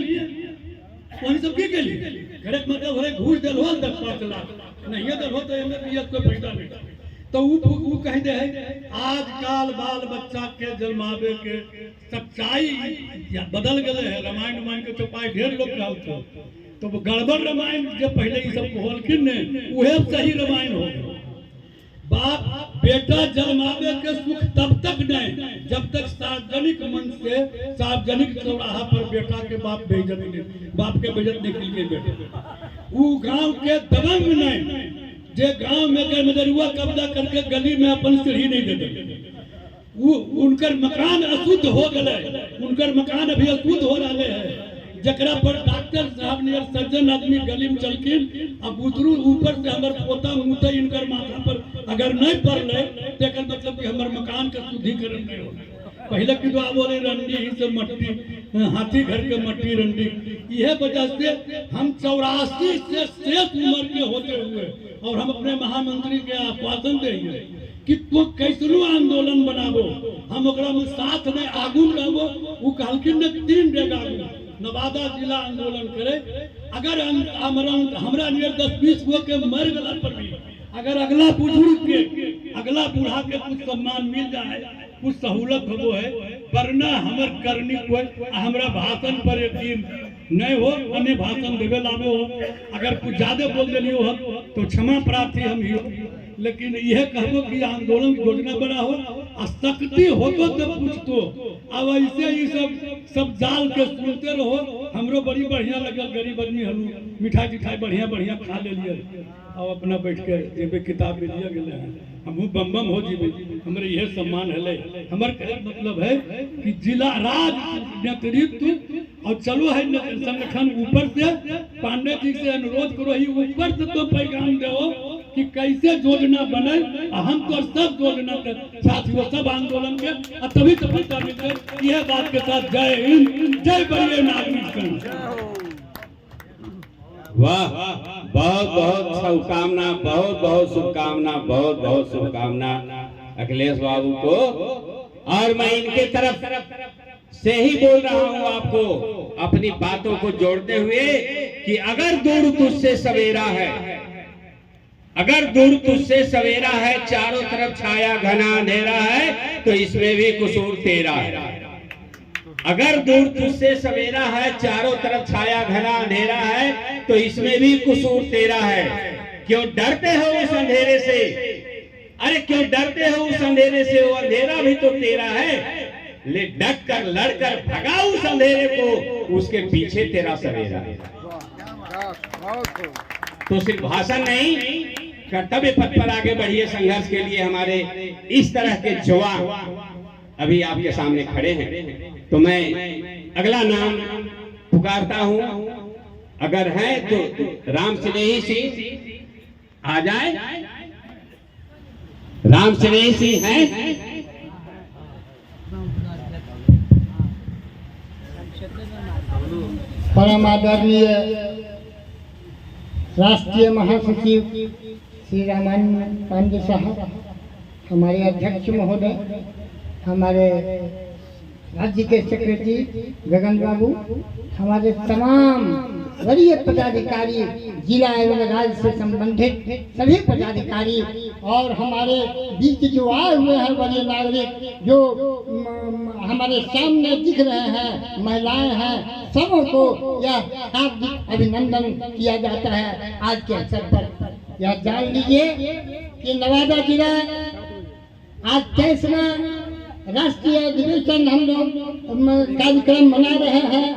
वही सब के लिए करे मतलब है घूस दल हो 10-5 लाख नहीं दल हो तो एमबीबीएस को फायदा नहीं तो वो कह दे है आजकल बाल बच्चा के जन्मावे के सच्चाई या बदल गए है रामायण के चौपाई ढेर लोग कहते तो वो गड़बड़ रामायण जो पहले ही सब कहलखिन ने वह सही रामायण हो बाप बेटा जन्मावे के सुख तब तक नहीं जब तक सार्वजनिक मंच से सार्वजनिक चौराहा पर बेटा के बाप के बेइज्जत निकल के बेटे वो गांव के दबंग नहीं जे गांव में के मदरुआ कब्जा करके गली में अपन सीढ़ी नहीं देते वो उनकर मकान अशुद्ध हो गए उनकर मकान अभी अशुद्ध हो रहे हैं जकरा पर डॉक्टर साहब ने सर्जन आदमी गली में चलकिन अब उतरू ऊपर से हमर पोता मुते इनकर माथा पर अगर नहीं पड़ले तेकर मतलब कि हमर मकान का शुद्धिकरण नहीं हो पहले की तो बोले रंडी ही से मट्टी हाथी घर के मट्टी रंडी यह वजह से हम 84 से शेष उम्र के होते हुए और हम अपने महामंत्री के आश्वासन देंगे कि तू कैसनो आंदोलन बनाबो हम ओकरा में साथ में आगू रहबो वो कहलखिन ने 3 डेग आगू नवादा जिला आंदोलन करे अगर हमरा नियर 10-20 गो के मर गला पर भी अगर अगला बुजुर्ग के अगला बूढ़ा के कुछ सम्मान मिल जाए कुछ सहूलत हो है वरना हमर करनी कोई हमरा भाषण पर यकीन नहीं हो अन्य भाषण देवे लावे हो अगर कुछ ज्यादा बोल देलियो हो तो क्षमा प्रार्थी हम ही लेकिन यह कहबो कि आंदोलन की योजना बना हो शक्ति हो तो तब कुछ तो अब ऐसे ही सब जाल के सुनते रहो हमरो बड़ी बढ़िया लगल गरीब आदमी हलू मिठाई तिठाई बढ़िया खा ले लिए और अपना बैठ के जेबे किताब में लिया गए हैं हम बम हो जीवे हमरे यह सम्मान है हमर कहने मतलब है कि जिला राज नेतृत्व और चलो है संगठन ऊपर से पांडे जी से अनुरोध करो ही ऊपर से तो पैगाम दो कि कैसे योजना बने हम तो सब योजना के साथियों सब आंदोलन के तभी तो पता मिलते यह बात के साथ जय हिंद जय बड़े नागरिक वाह बहुत बहुत शुभकामना बहुत शुभकामना अखिलेश बाबू को और मैं इनके तरफ से ही बोल रहा हूं आपको अपनी बातों को जोड़ते हुए कि अगर दूर तुझसे सवेरा है अगर दूर तुझसे सवेरा है चारों तरफ छाया घना अंधेरा है तो इसमें भी कसूर तेरा है अगर दूर तुझसे सवेरा है चारों तरफ छाया घना अंधेरा है तो इसमें भी कसूर तेरा है क्यों डरते हो उस अंधेरे से अरे क्यों डरते हो उस अंधेरे से वो अंधेरा भी तो तेरा है ले डट कर लड़कर भगा उस अंधेरे को उसके पीछे तेरा सवेरा है तो सिर्फ भाषण नहीं कर्तव्य पथ पर आगे बढ़िए संघर्ष के लिए हमारे इस तरह के जवान अभी आपके सामने खड़े हैं तो मैं अगला नाम पुकारता हूं अगर है तो राम स्नेही सिंह आ जाए राम स्नेही सिंह हैं परम आदरणीय राष्ट्रीय महासचिव श्री रामायण पांडे साहब हमारे अध्यक्ष महोदय हमारे राज्य के सेक्रेटरी गगन बाबू हमारे तमाम वरीय पदाधिकारी जिला एवं राज्य से संबंधित सभी पदाधिकारी और हमारे बीच जो आए हुए हैं वरीय नागरिक जो हमारे सामने दिख रहे हैं महिलाएं हैं सबों को यह हार्दिक अभिनंदन किया जाता है आज के अवसर पर यह जान लीजिए कि नवादा जिला आज 23वां राष्ट्रीय अधिवेशन हम लोग कार्यक्रम मना रहे हैं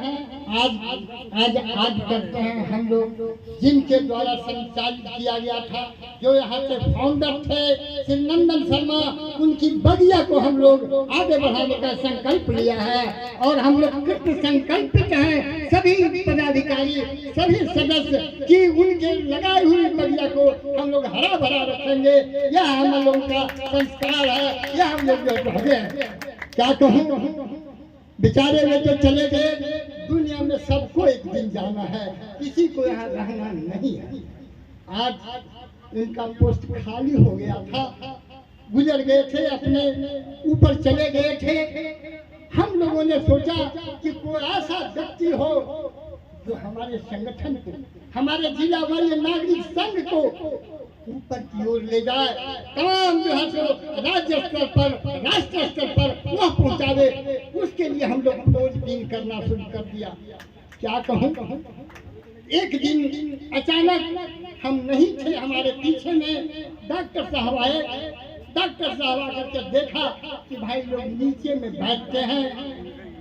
आज करते हैं हम लोग, जिनके द्वारा संचालित किया गया था, जो यहाँ के फाउंडर थे श्री नंदन शर्मा, उनकी बगिया को हम लोग आगे बढ़ाने का संकल्प लिया है और हम लोग कृत संकल्पित हैं, सभी पदाधिकारी, सभी सदस्य, कि उनके लगाई हुई बगिया को हम लोग हरा भरा रखेंगे। यह हम लोगों का संस्कार है, यह हम लोग जो हैं। क्या कहूँ, बेचारे वे तो चले गए, दुनिया में सबको एक दिन जाना है, किसी को यहाँ रहना नहीं है। आज उनका पोस्ट खाली हो गया था, गुजर गए थे, अपने ऊपर चले गए थे। हम लोगों ने सोचा कि कोई ऐसा व्यक्ति हो जो हमारे संगठन को, हमारे जिला वाले नागरिक संघ को ऊपर की ओर ले जाए, तमाम जो है सो राज्य स्तर पर, राष्ट्रीय स्तर पर वह पहुंचावे। उसके लिए हम लोग खोजबीन करना शुरू कर दिया। क्या कहूँ, एक दिन अचानक, हम नहीं थे, हमारे पीछे में डॉक्टर साहब आए। डॉक्टर साहब आकर के देखा कि भाई लोग नीचे में बैठते हैं,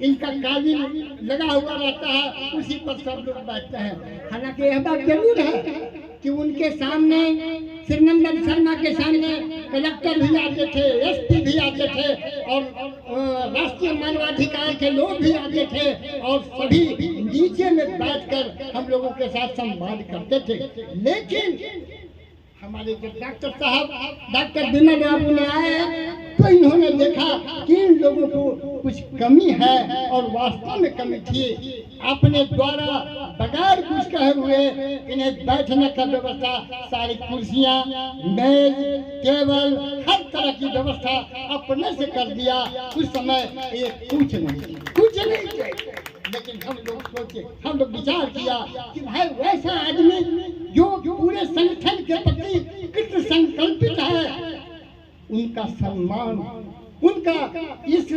इनका कालीन लगा हुआ रहता है, उसी पर सब लोग बैठते हैं। हालांकि यह बात जरूर है कि उनके सामने, श्री नंदन शर्मा के सामने कलेक्टर भी आते थे, एसपी भी आते थे और राष्ट्रीय मानवाधिकार के लोग भी आते थे और सभी नीचे में बैठकर हम लोगों के साथ संवाद करते थे। लेकिन हमारे जो डॉक्टर साहब, डॉक्टर विमल बाबू ने आए तो इन्होंने देखा कि इन लोगों को कुछ कमी है और वास्तव में कमी थी। अपने द्वारा बगैर कुछ कहे हुए इन्हें बैठने का व्यवस्था, सारी कुर्सियां, मेज, टेबल, हर तरह की व्यवस्था अपने से कर दिया। उस समय ये कुछ नहीं थे। लेकिन हम लोग सोचे, हम लोग विचार किया कि भाई वैसा आदमी जो पूरे संगठन के प्रति कृत संकल्पित है, उनका सम्मान, उनका इस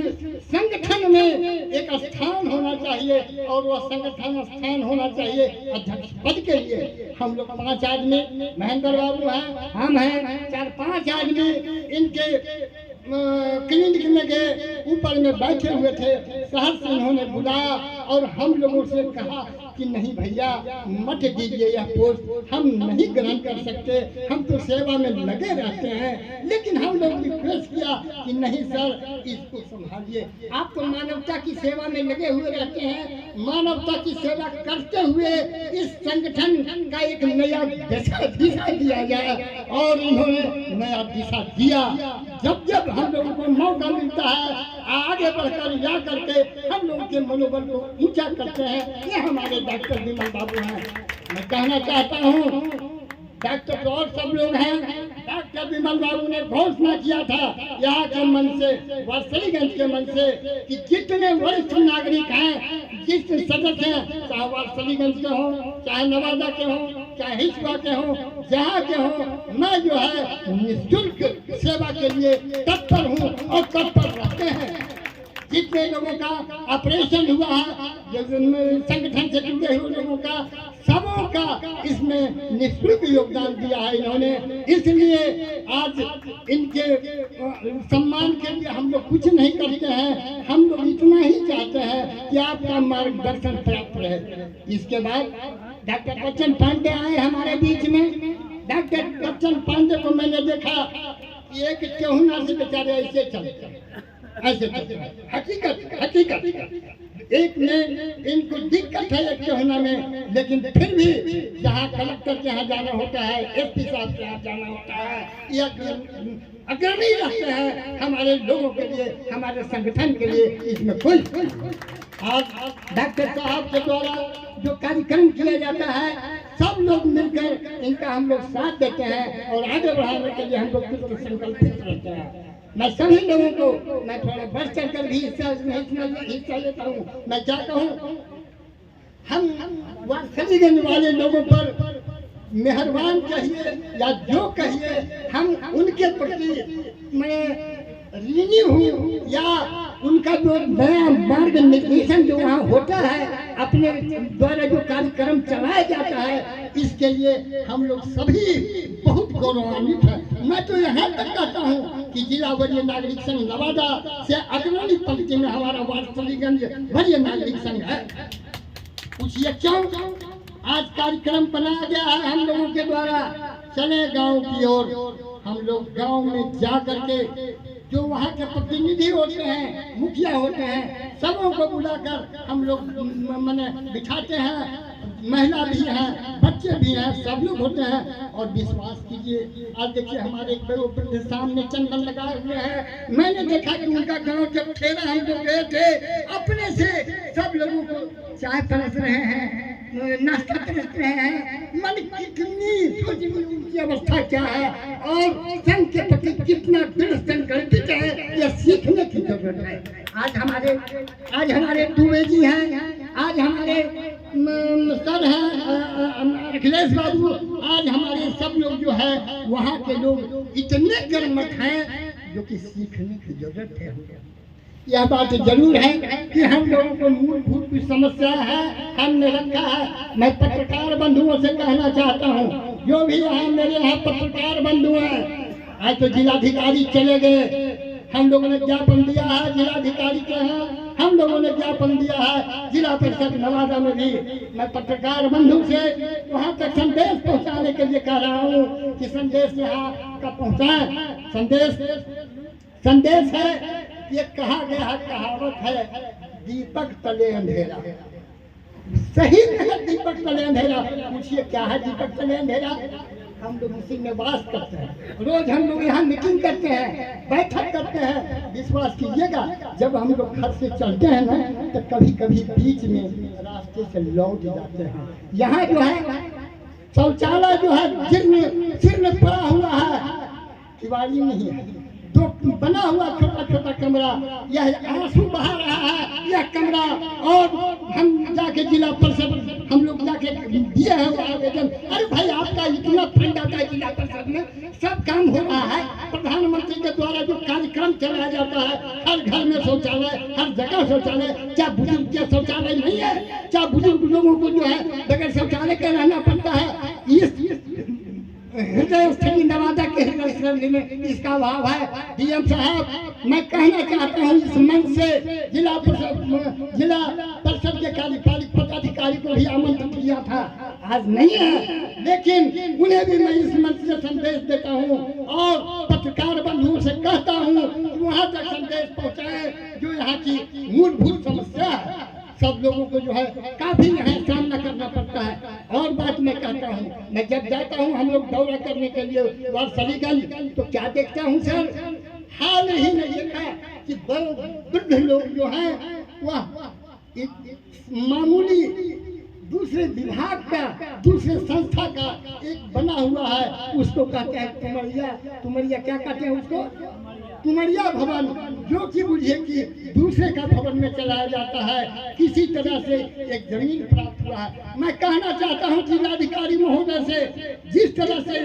संगठन में एक स्थान होना चाहिए और वह संगठन स्थान होना चाहिए अध्यक्ष पद के लिए। हम लोग 5 आदमी, महेंद्र बाबू हैं, हम हैं, 4-5 आदमी इनके क्लिनिक में गए, ऊपर में बैठे हुए थे। शहर से इन्होंने बुलाया और हम लोगों से कहा कि नहीं भैया, मत दीजिए यह पोस्ट, हम नहीं ग्रहण कर सकते, हम तो सेवा में लगे रहते हैं। लेकिन हम लोग रिक्वेस्ट किया कि नहीं सर, इसको संभालिए, आप तो मानवता की सेवा में लगे हुए रहते हैं, मानवता की सेवा करते हुए इस संगठन का एक नया दिशा दिया जाए। और इन्होंने नया दिशा दिया। जब जब हम लोगों को मौका मिलता है, आगे बढ़कर जा करके हम लोगों के मनोबल को ऊंचा करते हैं। ये हमारे डॉक्टर विमल बाबू हैं। मैं कहना चाहता हूँ, डॉक्टर और सब लोग हैं, डॉक्टर विमल बाबू ने घोषणा किया था यहाँ के मन से, वारसलीगंज के मन से, कि जितने वरिष्ठ नागरिक हैं, जिस सदस्य हैं, चाहे वारसलीगंज के हों, चाहे नवादा के हों, चाहे हिसुआ के हों, जहाँ के हों, मैं जो है निःशुल्क सेवा के लिए तत्पर हूँ और तत्पर रहते हैं। जितने लोगों का ऑपरेशन हुआ है, संगठन से जुड़े हुए लोगों का, सबों का इसमें निःशुल्क योगदान दिया है इन्होंने। इसलिए आज इनके सम्मान के लिए हम लोग कुछ नहीं करते हैं, हम लोग इतना ही चाहते हैं कि आपका मार्गदर्शन प्राप्त रहे। इसके बाद डॉक्टर बच्चन पांडे आए हमारे बीच में। डॉक्टर बच्चन पांडे को मैंने देखा कि एक चौहना से बेचारे ऐसे चलते हैं, ऐसे हकीकत एक में इनको दिक्कत है एक चौहना में, लेकिन फिर भी जहाँ कलेक्टर के यहाँ जाना होता है, एसपी साहब के यहाँ जाना होता है, यह अग्रणी रखते हैं हमारे लोगों के लिए, हमारे संगठन के लिए। इसमें कोई आज डॉक्टर साहब के द्वारा जो कार्यक्रम किया जाता है, सब लोग मिलकर इनका हम लोग साथ देते हैं और आगे बढ़ाने के लिए हम लोग कुछ संकल्पित रहते हैं। मैं सभी लोगों को, मैं थोड़ा बढ़ चढ़कर भी हिस्सा लेता हूँ। मैं क्या कहूँ, हम वारसलीगंज वाले लोगों पर मेहरबान कहिए या जो कहिए, हम उनके प्रति मैं ऋणी हूँ, या उनका जो नया मार्ग निर्देशन जो वहाँ होता है, अपने द्वारा जो कार्यक्रम चलाया जाता है, इसके लिए हम लोग सभी बहुत गौरवान्वित हैं। मैं तो यहाँ तक कहता हूँ कि जिला वरीय नागरिक संघ नवादा से अग्रणी पंक्ति में हमारा वारसलीगंज वरीय नागरिक संघ है। पूछिए क्यों आज कार्यक्रम बनाया गया है हम लोगों के द्वारा। चले गांव की ओर, हम लोग गांव में जा करके जो वहाँ के प्रतिनिधि होते हैं, मुखिया होते हैं, सबों को बुलाकर हम लोग मैंने बिठाते हैं। महिला भी हैं, बच्चे भी हैं, सब लोग होते हैं। और विश्वास कीजिए, आज देखिए हमारे बड़े सामने चंदन लगाए हुए हैं। मैंने देखा कि उनका गांव जब ठेला हम लोग गए थे, अपने से सब लोगों को चाय परस रहे हैं, नाश्ता परस रहे हैं। मन कितनी सोचिए उनकी अवस्था क्या है और संघ के प्रति कितना दृढ़ संकल्पित है, यह सीखने की जरूरत है। आज हमारे दुबे जी हैं, आज हमारे सर हैं अखिलेश बाबू, आज हमारे सब लोग जो है वहाँ के लोग इतने कर्मठ हैं जो कि सीखने की जरूरत है। यह बात जरूर है कि हम लोगों को मूलभूत कुछ समस्या है, हमने रखा है। मैं पत्रकार बंधुओं से कहना चाहता हूँ, जो भी यहाँ मेरे यहाँ पत्रकार बंधु हैं, आज तो जिलाधिकारी चले गए, हम लोगों ने ज्ञापन दिया है जिलाधिकारी के यहाँ, हम लोगों ने ज्ञापन दिया है जिला परिषद नवादा में भी। मैं पत्रकार बंधु से वहाँ तक संदेश पहुँचाने के लिए कह रहा हूँ कि संदेश यहाँ का पहुँचाए। संदेश है, ये कहा गया है, कहावत है, दीपक तले अंधेरा। सही है, दीपक तले अंधेरा। पूछिए क्या है दीपक तले अंधेरा? हम लोग इसी में वास करते हैं, रोज हम लोग यहाँ मीटिंग करते हैं, बैठक करते हैं। विश्वास कीजिएगा, जब हम लोग घर से चलते हैं ना, तो कभी कभी बीच में रास्ते से लौट जाते हैं। यहाँ जो है शौचालय जो है सिर में पड़ा हुआ है, दिवाली नहीं है, तो बना हुआ छोटा छोटा कमरा, यह आंसू बहा रहा है यह कमरा। और हम जाके जिला परिषद हम लोग जाके दिए हैं आवेदन। अरे भाई आपका इतना फंड आता है जिला परिषद में, सब काम हो रहा है, प्रधानमंत्री के द्वारा जो कार्यक्रम चलाया जाता है, हर घर में शौचालय, हर जगह शौचालय। क्या बुजुर्ग के शौचालय नहीं है? क्या बुजुर्ग लोगों को जो है बगैर शौचालय के रहना पड़ता है? हृदय स्थली नवादा के हृदय स्थली में इसका अभाव है। डीएम साहब, मैं कहना चाहता हूँ इस मंच से जिला परिषद के कार्यपालिक पदाधिकारी को भी आमंत्रण किया था, आज नहीं है, लेकिन उन्हें भी मैं इस मंच से संदेश देता हूँ और पत्रकार बंधुओं से कहता हूँ कि वहाँ तक संदेश पहुँचाए जो यहाँ की मूलभूत समस्या है। सब लोगों को जो है काफी यहाँ सामना करना पड़ता है। और बात मैं कहता हूँ, मैं जब जाता हूँ हम लोग दौरा करने के लिए वारसलीगंज, तो क्या देखता हूँ सर, हाल ही में देखा कि वृद्ध लोग जो हैं वह मामूली दूसरे विभाग का, दूसरे संस्था का एक बना हुआ है, उसको कहते हैं तुमरिया क्या कहते हैं उसको, तुमरिया भवन, जो कि बुझिए कि दूसरे का भवन में चलाया जाता है। किसी तरह से एक जमीन प्राप्त हुआ है। मैं कहना चाहता हूँ जिलाधिकारी महोदय से, जिस तरह से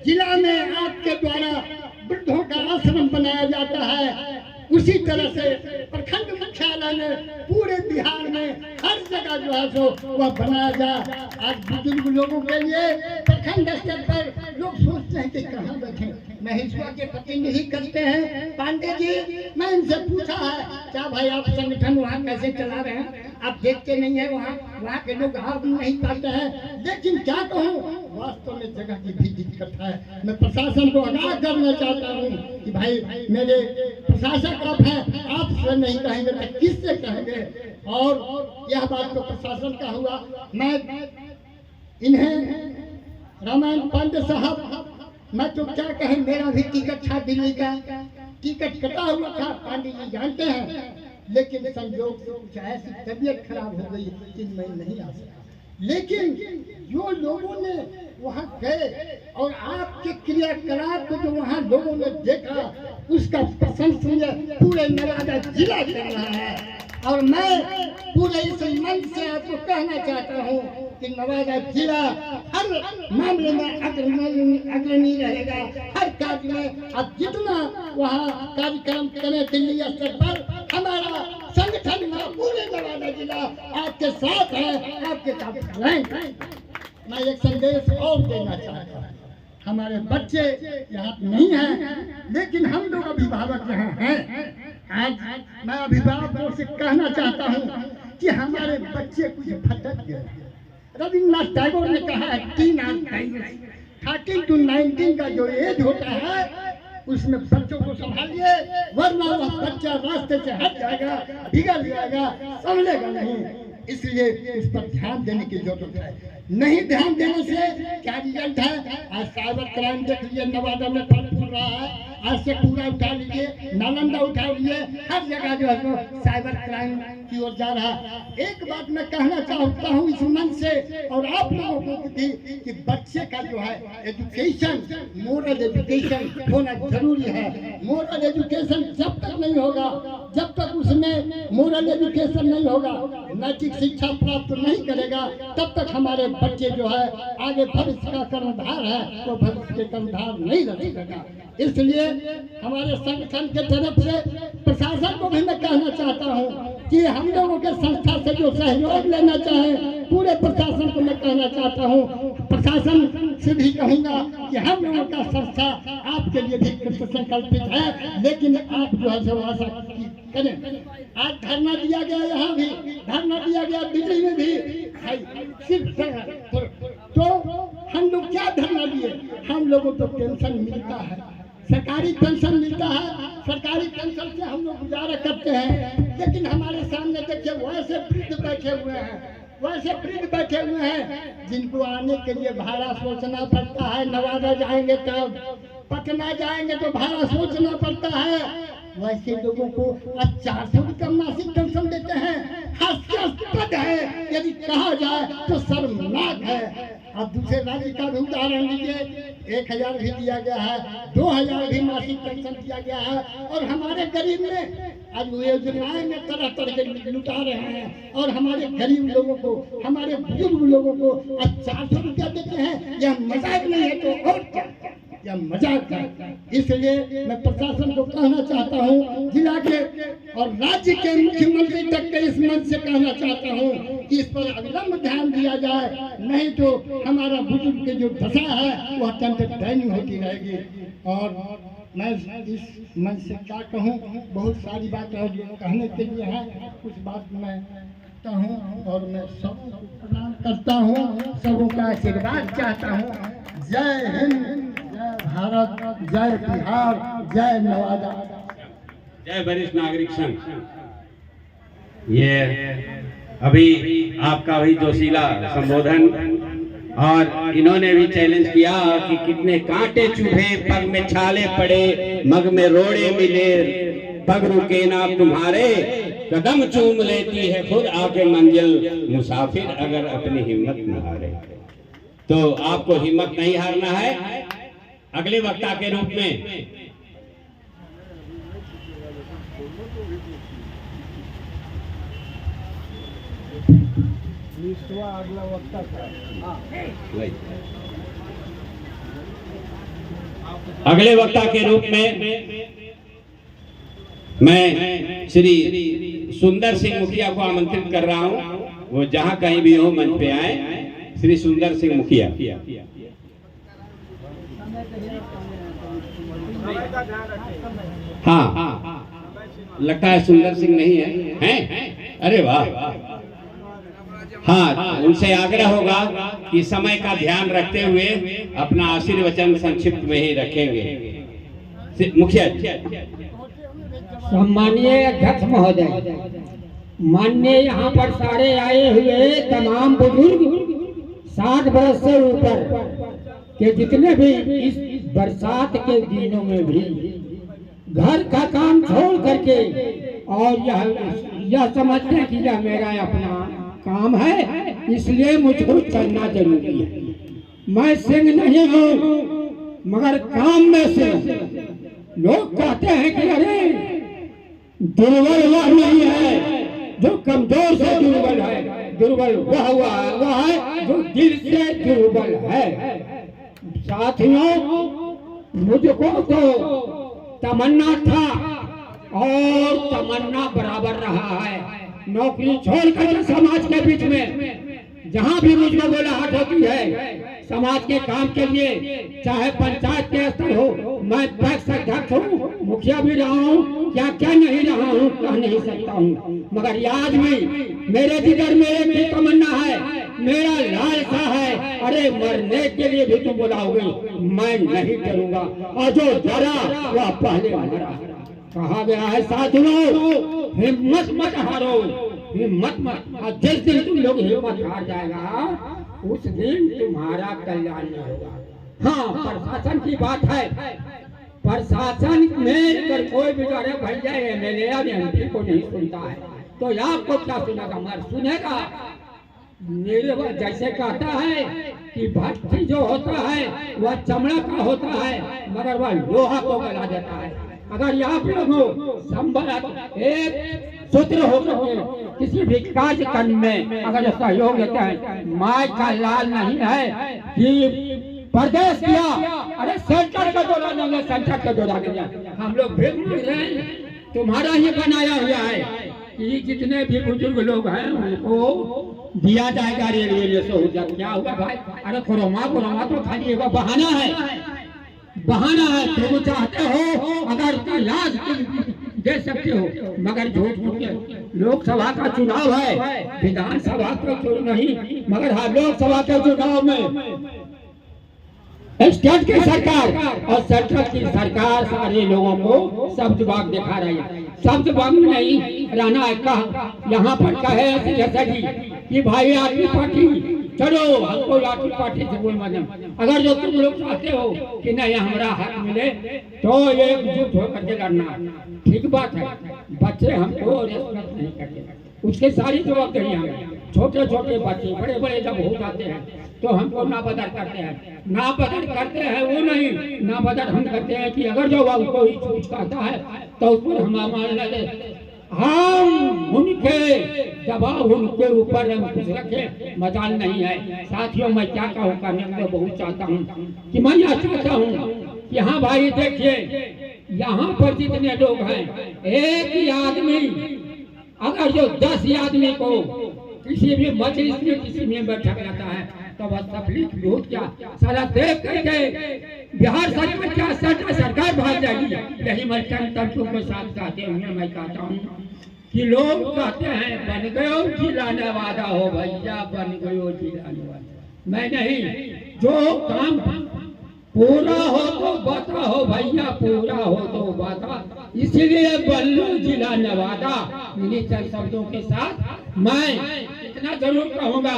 जिला में आपके द्वारा वृद्धों का आश्रम बनाया जाता है, उसी तरह से प्रखंड मुख्यालय में पूरे बिहार में हर जगह जो है सो वह बनाया जाए। आज बुजुर्ग लोगों के लिए प्रखंड स्तर पर लोग सोचते हैं कि कहाँ बैठे। महेश्वर के प्रतिनिधि करते हैं पांडे जी, मैं इनसे पूछा है क्या भाई आप संगठन वहाँ कैसे चला रहे हैं, आप देखते नहीं है वहाँ के लोग आ नहीं पाते हैं। लेकिन क्या कहूँ, वास्तव में जगह की भी दिक्कत है। मैं प्रशासन को आगाह करना चाहता हूँ कि भाई मेरे प्रशासक आप हैं, आपसे नहीं कहेंगे तो किससे कहेंगे। और यह बात तो प्रशासन का हुआ। मैं इन्हें रामायण पांडे साहब, मैं तो क्या कहें, मेरा भी टिकट था दिल्ली का, टिकट कटा हुआ था, पांडे जी जानते हैं, लेकिन संयोग से कुछ ऐसी तबीयत खराब हो गई कि मैं नहीं आ सका। लेकिन जो लोगों ने वहाँ गए और आपके क्रियाकलाप को जो वहाँ लोगों ने देखा, उसका प्रशंसनीय पूरे नवादा जिला कर रहा है। और मैं पूरे इस मंच से आपको कहना चाहता हूँ कि नवादा जिला हर मामले में अग्रणी रहेगा। हर कार्य में आप जितना वहाँ कार्यक्रम करें दिल्ली स्तर पर, हमारा संगठन में पूरे नवादा जिला आपके साथ है, आपके साथ रहेंगे। मैं एक संदेश और देना चाहता हूँ, हमारे बच्चे यहाँ नहीं हैं, लेकिन हम लोग अभिभावक यहाँ हैं। आज मैं अभिभावकों से कहना चाहता हूँ कि हमारे बच्चे कुछ भटक गए। रविन्द्रनाथ टैगोर ने कहा है 13 to 19 का जो एज होता है उसमें बच्चों को संभालिए, वरना वह बच्चा रास्ते से हट जाएगा, बिगड़ जाएगा, संभलेगा नहीं। इसलिए इस पर ध्यान देने की जरूरत है। नहीं ध्यान देने से क्या रिजल्ट है? आज साइबर क्राइम देख लीजिए, नवादा में फल फूल रहा है। आज से पूरा उठा लीजिए, नालंदा उठा लीजिए, हर जगह जो है तो साइबर क्राइम की ओर जा रहा है। एक बात मैं कहना चाहता हूँ इस मंच से और आप लोगों को भी कि बच्चे का जो है एजुकेशन, मोरल एजुकेशन होना जरूरी है। मोरल एजुकेशन जब तक नहीं होगा, जब तक उसमें मोरल एजुकेशन नहीं होगा, नैतिक शिक्षा प्राप्त नहीं करेगा, तब तक हमारे बच्चे जो है आगे भविष्य का कर्णधार है तो भविष्य के कर्णधार नहीं रह सकेगा। इसलिए हमारे संगठन के तरफ से प्रशासन को भी मैं कहना चाहता हूँ कि हम लोगों के संस्था से जो सहयोग लेना चाहें, पूरे प्रशासन को मैं कहना चाहता हूँ, प्रशासन से भी कहूँगा कि हम लोगों का संस्था आपके लिए भी कृत संकल्पित है, लेकिन आप जो है जो आशा करें। आज धरना दिया गया, यहाँ भी धरना दिया गया, दिल्ली में भी सिर्फ तो हम लोग क्या धरना दिए? हम लोगों को पेंशन मिलता है, सरकारी पेंशन मिलता है, सरकारी पेंशन से हम लोग गुजारा करते हैं। लेकिन हमारे सामने देखिए वैसे वृद्ध बैठे हुए हैं, जिनको आने के लिए भाड़ा सोचना पड़ता है। नवादा जाएंगे तो, पटना जाएंगे तो भाड़ा सोचना पड़ता है। वैसे लोगों को 400 रुपये मासिक पेंशन देते हैं। हास्यास्पद है, यदि कहा जाए तो शर्मनाक है। अब दूसरे राज्य का भी उदाहरण लीजिए, 1000 भी दिया गया है, 2000 भी मासिक पेंशन दिया गया है, और हमारे गरीब में आज योजनाएं में तरह तरह के लुटा रहे हैं और हमारे गरीब लोगों को, हमारे बुजुर्ग लोगों को 400 रुपया देते हैं। यह मजाक नहीं है तो और क्या, यह मजाक है। इसलिए मैं प्रशासन को कहना चाहता हूँ, जिला के और राज्य के मुख्यमंत्री तक के इस मंच से कहना चाहता हूँ कि इस पर अविलंब ध्यान दिया जाए, नहीं तो हमारा बुजुर्ग की जो दशा है वो अत्यंत दयनीय होती रहेगी। और मैं इस मंच से क्या कहूँ, बहुत सारी बात है जो कहने के लिए है, कुछ बात मैं कहता हूँ और मैं सबको प्रणाम करता हूँ, सबों का आशीर्वाद चाहता हूँ। जय हिंद, जय भारत, जय बिहार, जय नवादा, जय वरिष्ठ नागरिक संघ। ये अभी आपका भी जोशीला संबोधन, और इन्होंने भी चैलेंज किया कि कितने कांटे चुभे, पग में छाले पड़े, मग में रोड़े मिले, पग रुके ना तुम्हारे, कदम चूम लेती है खुद आके मंजिल, मुसाफिर अगर अपनी हिम्मत न हारे। तो आपको हिम्मत नहीं हारना है। अगले वक्ता के रूप में अगला वक्ता अगले वक्ता के रूप में मैं श्री सुंदर सिंह मुखिया को आमंत्रित कर रहा हूं। वो जहां कहीं भी हो मंच पे आए। श्री सुंदर सिंह मुखिया। हाँ, लगता है सुंदर सिंह नहीं है, हैं? अरे वाह। हाँ, उनसे आग्रह होगा कि समय का ध्यान रखते हुए अपना आशीर्वचन संक्षिप्त में ही रखेंगे। मुखिया जी। सम्मानीय अध्यक्ष महोदय, माननीय यहाँ पर सारे आए हुए तमाम बुजुर्ग, 60 वर्ष से ऊपर के जितने भी इस बरसात के दिनों में भी घर का काम छोड़ करके और यह समझते हैं कि यह मेरा अपना काम है, इसलिए मुझको चलना जरूरी है। मैं सिंह नहीं हूँ मगर काम में सिंह। लोग कहते हैं कि अरे दुर्बल वह नहीं है जो कमजोर से दुर्बल है, दुर्बल वह है जो दिल से दुर्बल है। साथियों, मुझको तो तमन्ना था और तमन्ना बराबर रहा है। नौकरी छोड़कर समाज के बीच में जहाँ भी मुझको बोला हाथ होती है, समाज के काम के लिए, चाहे पंचायत के स्तर हो, मैं पैक्स अध्यक्ष हूँ, मुखिया भी रहा हूँ, क्या क्या नहीं रहा हूँ कह नहीं सकता हूँ, मगर आज भी मेरे जिगर में एक ही तमन्ना है, मेरा लालसा है, अरे मरने के लिए भी तुम बुलाओगे मैं नहीं डरूंगा, और जो डरा वह पहले मरा। कहा गया है साथियों, हिम्मत मत हारो, हिम्मत मत, और जिस दिन तुम लोग हिम्मत हार जाएगा उस दिन तुम्हारा कल्याण नहीं होगा। हाँ, प्रशासन की बात है, प्रशासन में अगर कोई भी अरे भैया एमएलए या एमपी को नहीं सुनता है तो आपको क्या सुनेगा, मर सुनेगा। मेरे जैसे कहता है कि भट्टी जो होता है वह चमड़ा का होता है मगर वह लोहा को गला देता है। अगर आप लोगों संभल एक सूत्र होकर किसी भी कार्यक्रम में अगर सहयोग देते हैं, माय का लाल नहीं है कि प्रदेश किया, अरे सेंटर का दौरा नहीं, सेंटर का दौरा किया, हम लोग भी तुम्हारा ही बनाया हुआ है कि जितने भी बुजुर्ग लोग हैं उनको दिया जाएगा रेलवे से। हो जाए क्या हुआ भाई, अरे कोरोना तो खाली एक बहाना है, बहाना है। तुम चाहते हो अगर इलाज दे सकते हो मगर झूठ मूठ। लोकसभा का चुनाव है, विधानसभा का चुनाव नहीं, मगर हाँ लोकसभा के चुनाव में स्टेट की सरकार और सेंट्रल की सरकार सारे लोगों को सब जवाब दिखा रही है। सब जवाब नहीं रहना है, कहा यहाँ पर कहे जैसा कि भाई आपकी पार्टी चलो, हमको आपकी पार्टी से कोई मतलब, अगर जो तुम लोग चाहते हो कि नहीं हमारा हक मिले तो एकजुट होकर के लड़ना, ठीक बात है। बच्चे हमको रेस्पेक्ट नहीं करते, उसके सारी जवाबदारी हमें। छोटे छोटे बच्चे बड़े बड़े जब हो जाते हैं तो हमको ना बदर करते हैं, ना बदर करते हैं वो नहीं, ना बदर हम करते हैं कि अगर जो बाबू कोई चूज करता है तो उस पर हम मान लगे, हम उनके दबाव उनके ऊपर हम कुछ रखे मजाल नहीं है। साथियों मैं क्या कहूँ, करने को बहुत चाहता हूँ कि मैं यह चाहता हूँ कि हाँ भाई देखिए यहाँ पर जितने लोग हैं, एक ही आदमी अगर जो 10 आदमी को किसी भी मजलिस में किसी में बैठा रहता है तो बस तकलीफ बहुत क्या सारा देख करके बिहार सरकार क्या सरकार भाग जाएगी। यही मैं तंत्रों के साथ कहते हुए मैं कहता हूँ कि लोग कहते हैं बन गयो जिला नवादा हो भैया, बन गयो जिला नवादा। मैं नहीं, जो काम पूरा हो तो बता हो भैया, पूरा हो तो बता, इसलिए बल्लू जिला नवादा। इन्हीं चंद शब्दों के साथ मैं इतना जरूर कहूँगा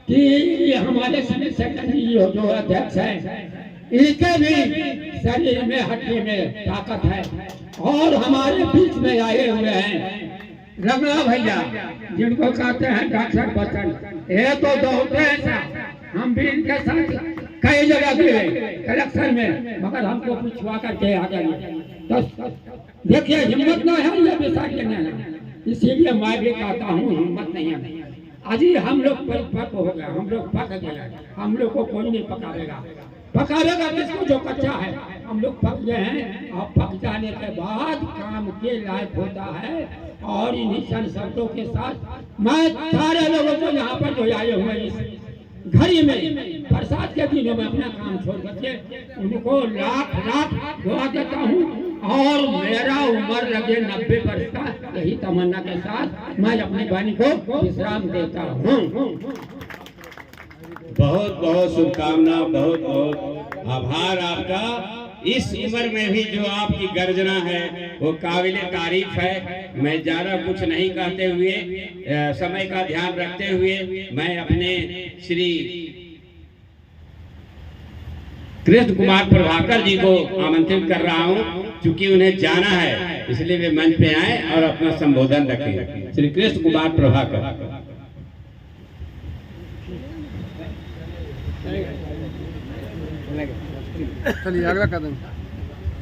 कि हमारे सेक्रेटरी जो अध्यक्ष है इनके भी शरीर में हड्डी में ताकत है और हमारे बीच में आए हुए हैं रमला भैया जिनको कहते हैं डॉक्टर बच्चन, ये तो दौड़ते हैं, हम भी इनके साथ कई जगह गए कलेक्शन में मगर हमको पिछवा करके आ गए। तो देखिए हिम्मत ना है ये विचार करने है, इसीलिए मैं भी कहता हूँ हिम्मत नहीं है। आज ही हम लोग परिपक्व हो गए, हम लोग पक गए, हम लोग को कोई नहीं पकावेगा, पकावेगा किसको जो कच्चा है। हम लोग पक गए हैं और पक जाने के बाद काम के लायक होता है। और इन्हीं सन शब्दों के साथ मैं सारे लोगों को यहाँ पर जो आए हुए इस घड़ी में बरसात के दिनों में अपना काम छोड़ करके उनको लाख लाख दुआ देता हूँ और मेरा उम्र लगे 90 वर्ष का, यही तमन्ना के साथ मैं अपनी वाणी को विश्राम देता हूँ। बहुत बहुत शुभकामना, बहुत बहुत आभार आपका। इस उम्र में भी जो आपकी गर्जना है वो काबिले तारीफ है। मैं ज़्यादा कुछ नहीं कहते हुए, समय का ध्यान रखते हुए मैं अपने श्री कृष्ण कुमार प्रभाकर जी को आमंत्रित कर रहा हूं, क्योंकि उन्हें जाना है इसलिए वे मंच पे आए और अपना संबोधन रखें। श्री कृष्ण कुमार प्रभाकर। चलिए अगला कदम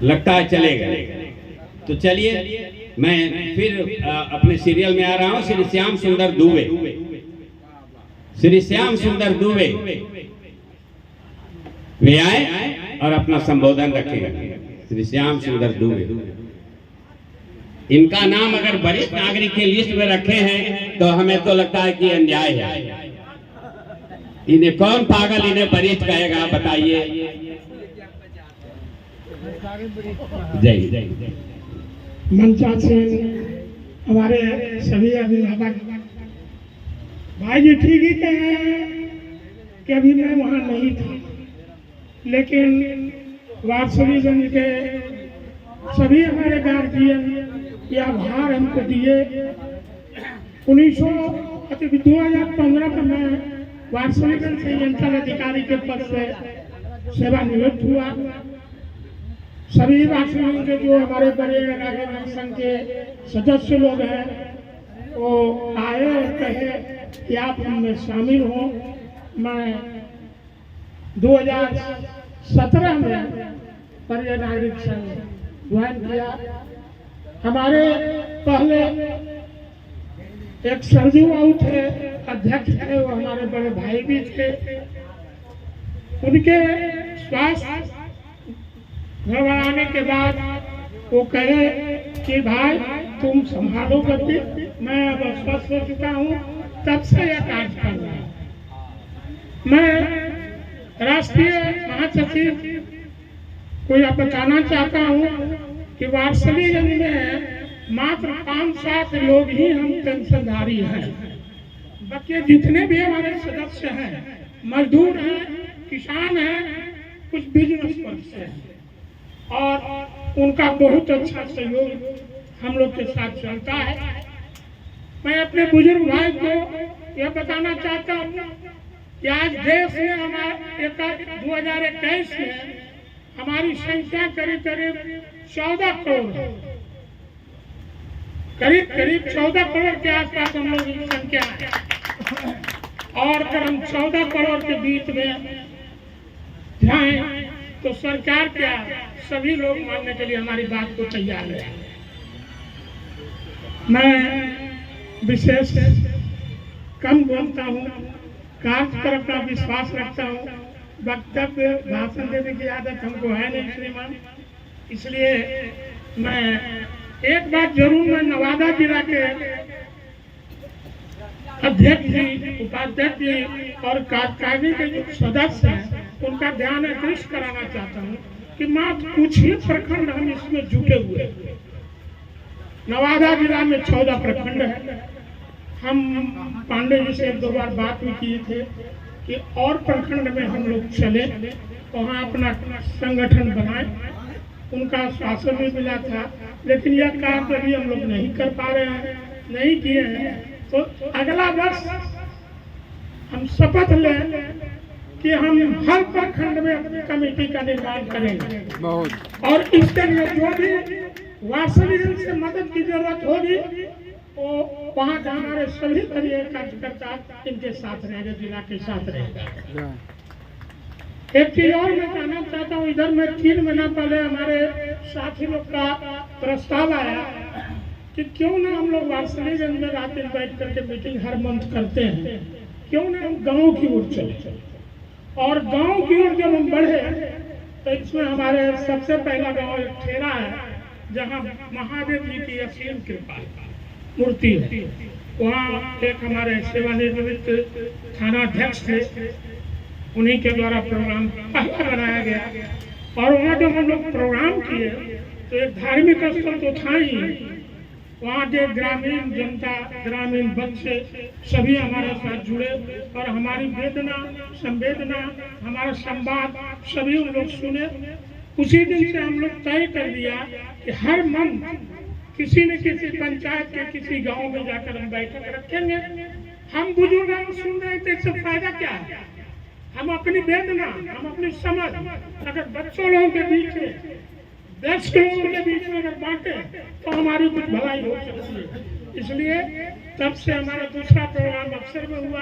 लगता है चलेगा, तो चलिए मैं फिर अपने सीरियल में आ रहा हूं। श्री श्याम सुंदर दुबे, श्री श्याम सुंदर दुबे वे आए और अपना संबोधन रखें। श्री श्याम सुंदर दुबे, इनका नाम अगर वरिष्ठ नागरिक के लिस्ट में रखे हैं तो हमें तो लगता है कि अन्याय है। इन्हें कौन पागल, इन्हें वरिष्ठ कहेगा, आप बताइए। जय जय मंचात से हमारे सभी अभिभावक भाई जी ठीक ही कहे हैं कि अभी मैं वहाँ नहीं था, लेकिन वार्षिकगंज के सभी हमारे गार्जियन या आभार हमको दिए। 2015 में मैं वार्षिकगंज से अंचल अधिकारी के पद से सेवानिवृत्त हुआ। सभी वार्षिकगंज के जो हमारे बड़े नागरिक संघ के सदस्य लोग हैं वो आए और कहे कि आप उनमें शामिल हों। मैं 2017 में बड़े नागरिक संघ ज्वाइन किया। हमारे पहले एक सरजू बाबू थे, अध्यक्ष थे, वो हमारे बड़े भाई भी थे। उनके स्वास्थ्य घबराने के बाद वो कहे कि भाई तुम संभालो गति, मैं अब स्वस्थ हो चुका हूँ, तब से यह कार्य कर रहा हूँ। मैं राष्ट्रीय महासचिव को यह बताना चाहता हूँ कि वार्षिकगंज में मात्र 5-7 लोग ही हम पेंशनधारी हैं। बाकी जितने भी हमारे सदस्य हैं मजदूर हैं, किसान हैं, कुछ बिजनेस पर से हैं और उनका बहुत अच्छा सहयोग हम लोग के साथ चलता है। मैं अपने बुजुर्ग भाई को यह बताना चाहता हूँ कि आज देश में हमारे 2021 में हमारी संख्या करीब 14 करोड़ है। करीब 14 करोड़ के आसपास हम लोग की संख्या है। और अगर हम 14 करोड़ के बीच में जाएं तो सरकार क्या सभी लोग मानने के लिए हमारी बात को तैयार है। मैं विशेष कम बोलता हूँ, कार्य पर अपना विश्वास रखता हूँ। वक्तव्य भाषण देने की आदत हमको है नहीं श्रीमान, इसलिए मैं एक बात जरूर मैं नवादा जिला के अध्यक्ष जी, उपाध्यक्ष जी और कार्यकारिणी के जो सदस्य हैं उनका ध्यान आकृष्ट कराना चाहता हूँ कि मात्र कुछ ही प्रखंड हम इसमें जुटे हुए हैं। नवादा जिला में 14 प्रखंड है। हम पांडे जी से 1-2 बार बात भी किए थे कि और प्रखंड में हम लोग चले, वहाँ अपना संगठन बनाए। उनका आश्वासन भी मिला था, लेकिन यह काम अभी हम लोग नहीं कर पा रहे हैं, नहीं किए हैं। तो अगला वर्ष हम शपथ लें कि हम हर प्रखंड में अपनी कमेटी का निर्माण करेंगे और इसके लिए जो भी वार्षिकगंज से मदद की जरूरत होगी वो वहाँ का हमारे सभी वरीय कार्यकर्ता इनके साथ रहेंगे, जिला के साथ रहेगा। एक चीज और मैं कहना चाहता हूँ, इधर में 3 महीना पहले हमारे साथी लोग का प्रस्ताव आया कि क्यों ना हम लोग वार्षिकगंज में रात दिन बैठ करके मीटिंग हर मंथ करते हैं, क्यों ना हम गाँव की ओर चले। और गांव की ओर जब हम बढ़े तो इसमें हमारे सबसे पहला गांव एक ठेरा है जहां महादेव जी की असीम कृपा मूर्ति है। वहाँ एक हमारे सेवानिवृत्त थानाध्यक्ष थे, उन्हीं के द्वारा प्रोग्राम पहला बनाया गया। और वहाँ जब हम लोग प्रोग्राम किए तो एक धार्मिक स्थल तो था ही, वहाँ के ग्रामीण जनता, ग्रामीण बच्चे सभी हमारे साथ जुड़े और हमारी वेदना, संवेदना, हमारा संवाद सभी उन लोग सुने। उसी दिन से हम लोग तय कर दिया कि हर मंथ किसी न किसी पंचायत के किसी गांव में जाकर हम बैठक रखेंगे। हम बुजुर्ग हम सुन रहे थे, इससे फायदा क्या है? हम अपनी वेदना, हम अपनी समझ अगर बच्चों लोगों के बीच में, 10 लोगों के बीच में अगर बांटे तो हमारी कुछ भलाई हो सकती है। इसलिए तब से हमारा दूसरा प्रोग्राम अक्सर में हुआ।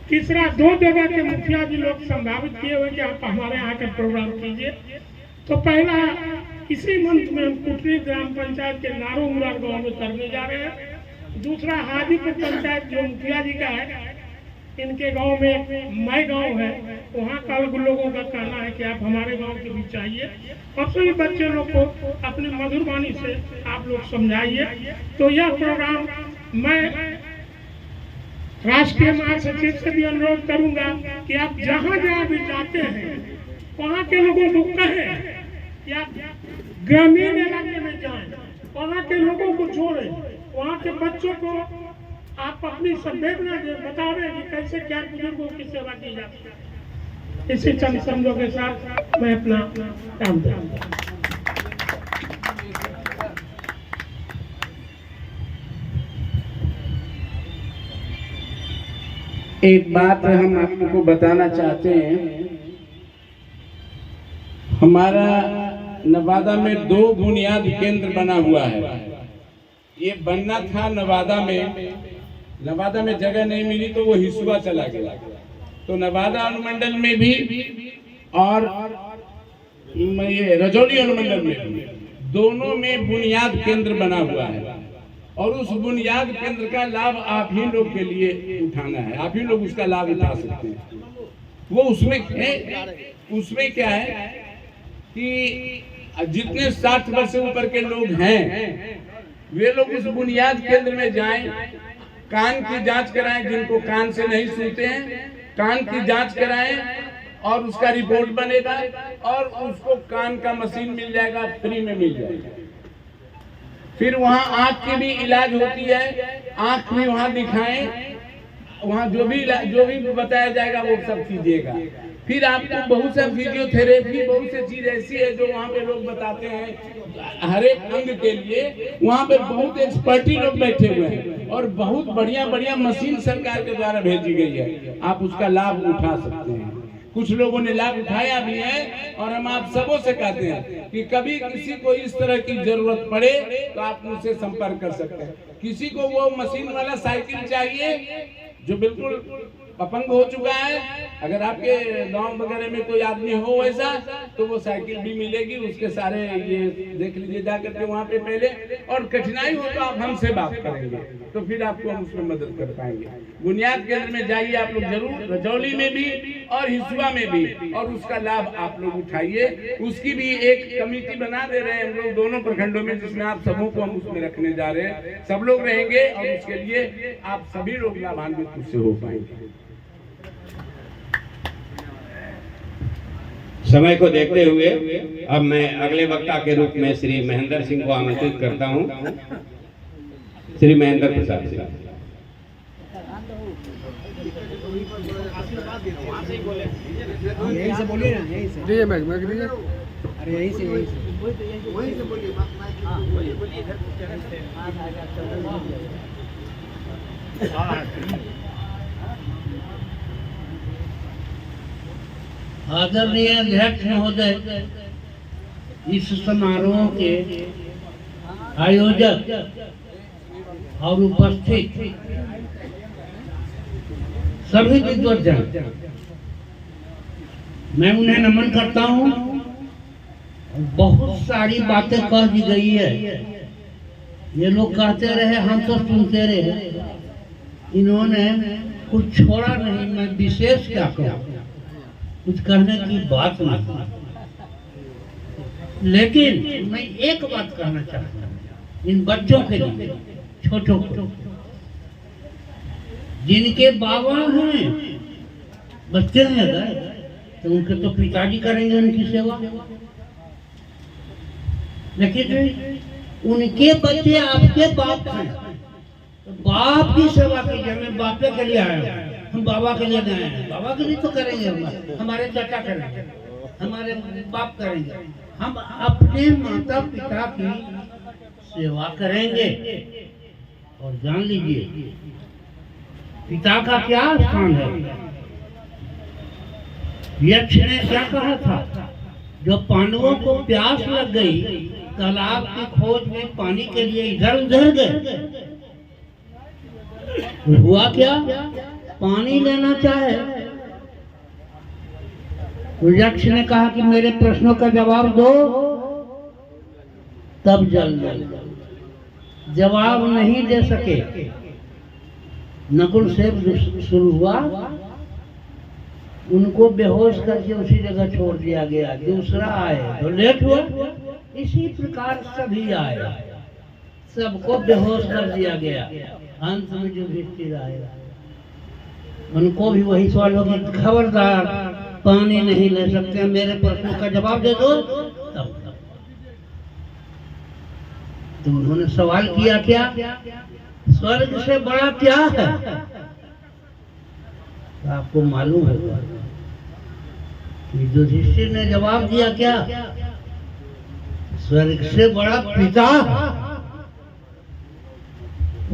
तीसरा 2 जगह के मुखिया जी लोग संभावित किए हुए कि आप हमारे यहाँ का प्रोग्राम कीजिए। तो पहला इसी मंथ में हम कुटरी ग्राम पंचायत के नारोमुरा गाँव में करने जा रहे हैं। दूसरा हाजीपुर पंचायत जो मुखिया जी का है, इनके गांव में मैं गांव है, वहाँ का लोगों का कहना है कि आप हमारे गांव के बीच आइए और सभी बच्चे लोग को अपनी मधुर वाणी से आप लोग समझाइए। तो यह प्रोग्राम मैं राष्ट्रीय महासचिव से भी अनुरोध करूंगा कि आप जहां जहां भी जाते हैं वहां के लोगों को कहें कि आप ग्रामीण इलाके में जाएं, वहां के लोगों को जोड़ें, वहां के बच्चों को आप अपनी संवेदना बतावें कि कैसे क्या बुजुर्गों की सेवा की जाती है। इसी चंद शब्दों के साथ मैं अपना काम करूंगा। एक बात हम आपको बताना चाहते हैं, हमारा नवादा में 2 बुनियाद केंद्र बना हुआ है। ये बनना था नवादा में जगह नहीं मिली तो वो हिसुआ चला गया। तो नवादा अनुमंडल में भी और ये रजौली अनुमंडल में भी, दोनों में बुनियाद केंद्र बना हुआ है और उस बुनियाद केंद्र का लाभ आप ही लोग के लिए उठाना है, आप ही लोग उसका लाभ उठा सकते हैं। वो उसमें क्या है कि जितने 60 वर्ष से ऊपर के लोग हैं वे लोग उस बुनियाद केंद्र में जाएं, कान की जांच कराएं, जिनको कान से नहीं सुनते हैं कान की जांच कराएं और उसका रिपोर्ट बनेगा और उसको कान का मशीन मिल जाएगा, फ्री में मिल जाएगा। फिर वहाँ आँख की भी इलाज होती है, आँख भी वहाँ दिखाएं, वहाँ जो भी बताया जाएगा वो सब कीजिएगा। फिर आपको बहुत सा फिजियोथेरेपी, बहुत सी चीज ऐसी है जो वहाँ पे लोग बताते हैं हर एक अंग के लिए। वहाँ पे बहुत एक्सपर्टी लोग बैठे हुए हैं और बहुत बढ़िया मशीन सरकार के द्वारा भेजी गई है, आप उसका लाभ उठा सकते हैं। कुछ लोगों ने लाभ उठाया भी है और हम आप सबों से कहते हैं कि कभी किसी को इस तरह की जरूरत पड़े तो आप मुझसे संपर्क कर सकते हैं। किसी को वो मशीन वाला साइकिल चाहिए जो बिल्कुल अपंग हो चुका है, अगर आपके गांव वगैरह में कोई आदमी हो वैसा तो वो साइकिल भी मिलेगी, उसके सारे ये देख लीजिए जा करके वहाँ पे पहले। और कठिनाई हो तो आप हमसे बात करेंगे तो फिर आपको हम उसमें मदद कर पाएंगे। बुनियाद केंद्र में जाइए आप लोग जरूर, रजौली में भी और हिसुआ में भी, और उसका लाभ आप लोग उठाइए। उसकी भी एक कमेटी बना दे रहे हैं हम लोग दोनों प्रखंडों में, जिसमें आप सबों को हम उसमें रखने जा रहे हैं। सब लोग रहेंगे और उसके लिए आप सभी लोग लाभान्वित उससे हो पाएंगे। समय को देखते हुए अब मैं अगले वक्ता के रूप में श्री महेंद्र सिंह को आमंत्रित करता हूं। श्री महेंद्र प्रसाद सिंह। यहीं से बोलिए ना, यहीं से दीजिए मैक दीजिए। अरे यहीं से बोलिए। आदरणीय अध्यक्ष महोदय, इस समारोह के आयोजक और उपस्थित सभी विद्वज्जन, मैं उन्हें नमन करता हूं। बहुत सारी बातें कह दी गई है, ये लोग कहते रहे हम तो सुनते रहे, इन्होंने कुछ छोड़ा नहीं। मैं विशेष क्या कहूं, कुछ कहने की बात नहीं, लेकिन मैं एक बात कहना चाहता हूँ इन बच्चों के लिए, छोटों को, जिनके बाबा हैं, बच्चे हैं अगर तो उनके तो पिताजी करेंगे उनकी सेवा, लेकिन उनके बच्चे आपके बाप हैं, तो बाप की सेवा कीजिए। मैं बापे के लिए आया हूँ, हम बाबा के लिए आए हैं, बाबा के लिए तो करेंगे, हमारे चाचा करेंगे, हमारे बाप करेंगे, हम अपने माता पिता की सेवा करेंगे। और जान लीजिए पिता का क्या स्थान है। यक्ष ने क्या कहा था, जो पांडवों को प्यास लग गई, तालाब की खोज में पानी के लिए इधर उधर गए, हुआ क्या, पानी लेना चाहे तो यक्ष ने कहा कि मेरे प्रश्नों का जवाब दो, तब जल गए। जवाब नहीं दे सके, नकुल से शुरू हुआ, उनको बेहोश करके उसी जगह छोड़ दिया गया। दूसरा आए तो लेट हुआ, इसी प्रकार सभी आए, सबको बेहोश कर दिया गया। अंत में युधिष्ठिर आया, उनको भी वही सवाल होगा, खबरदार पानी नहीं ले सकते, मेरे प्रश्न का जवाब दे दो। तो उन्होंने सवाल किया, क्या स्वर्ग से बड़ा क्या है? तो आपको मालूम होगा कि युधिष्ठिर ने जवाब दिया, क्या स्वर्ग से बड़ा पिता।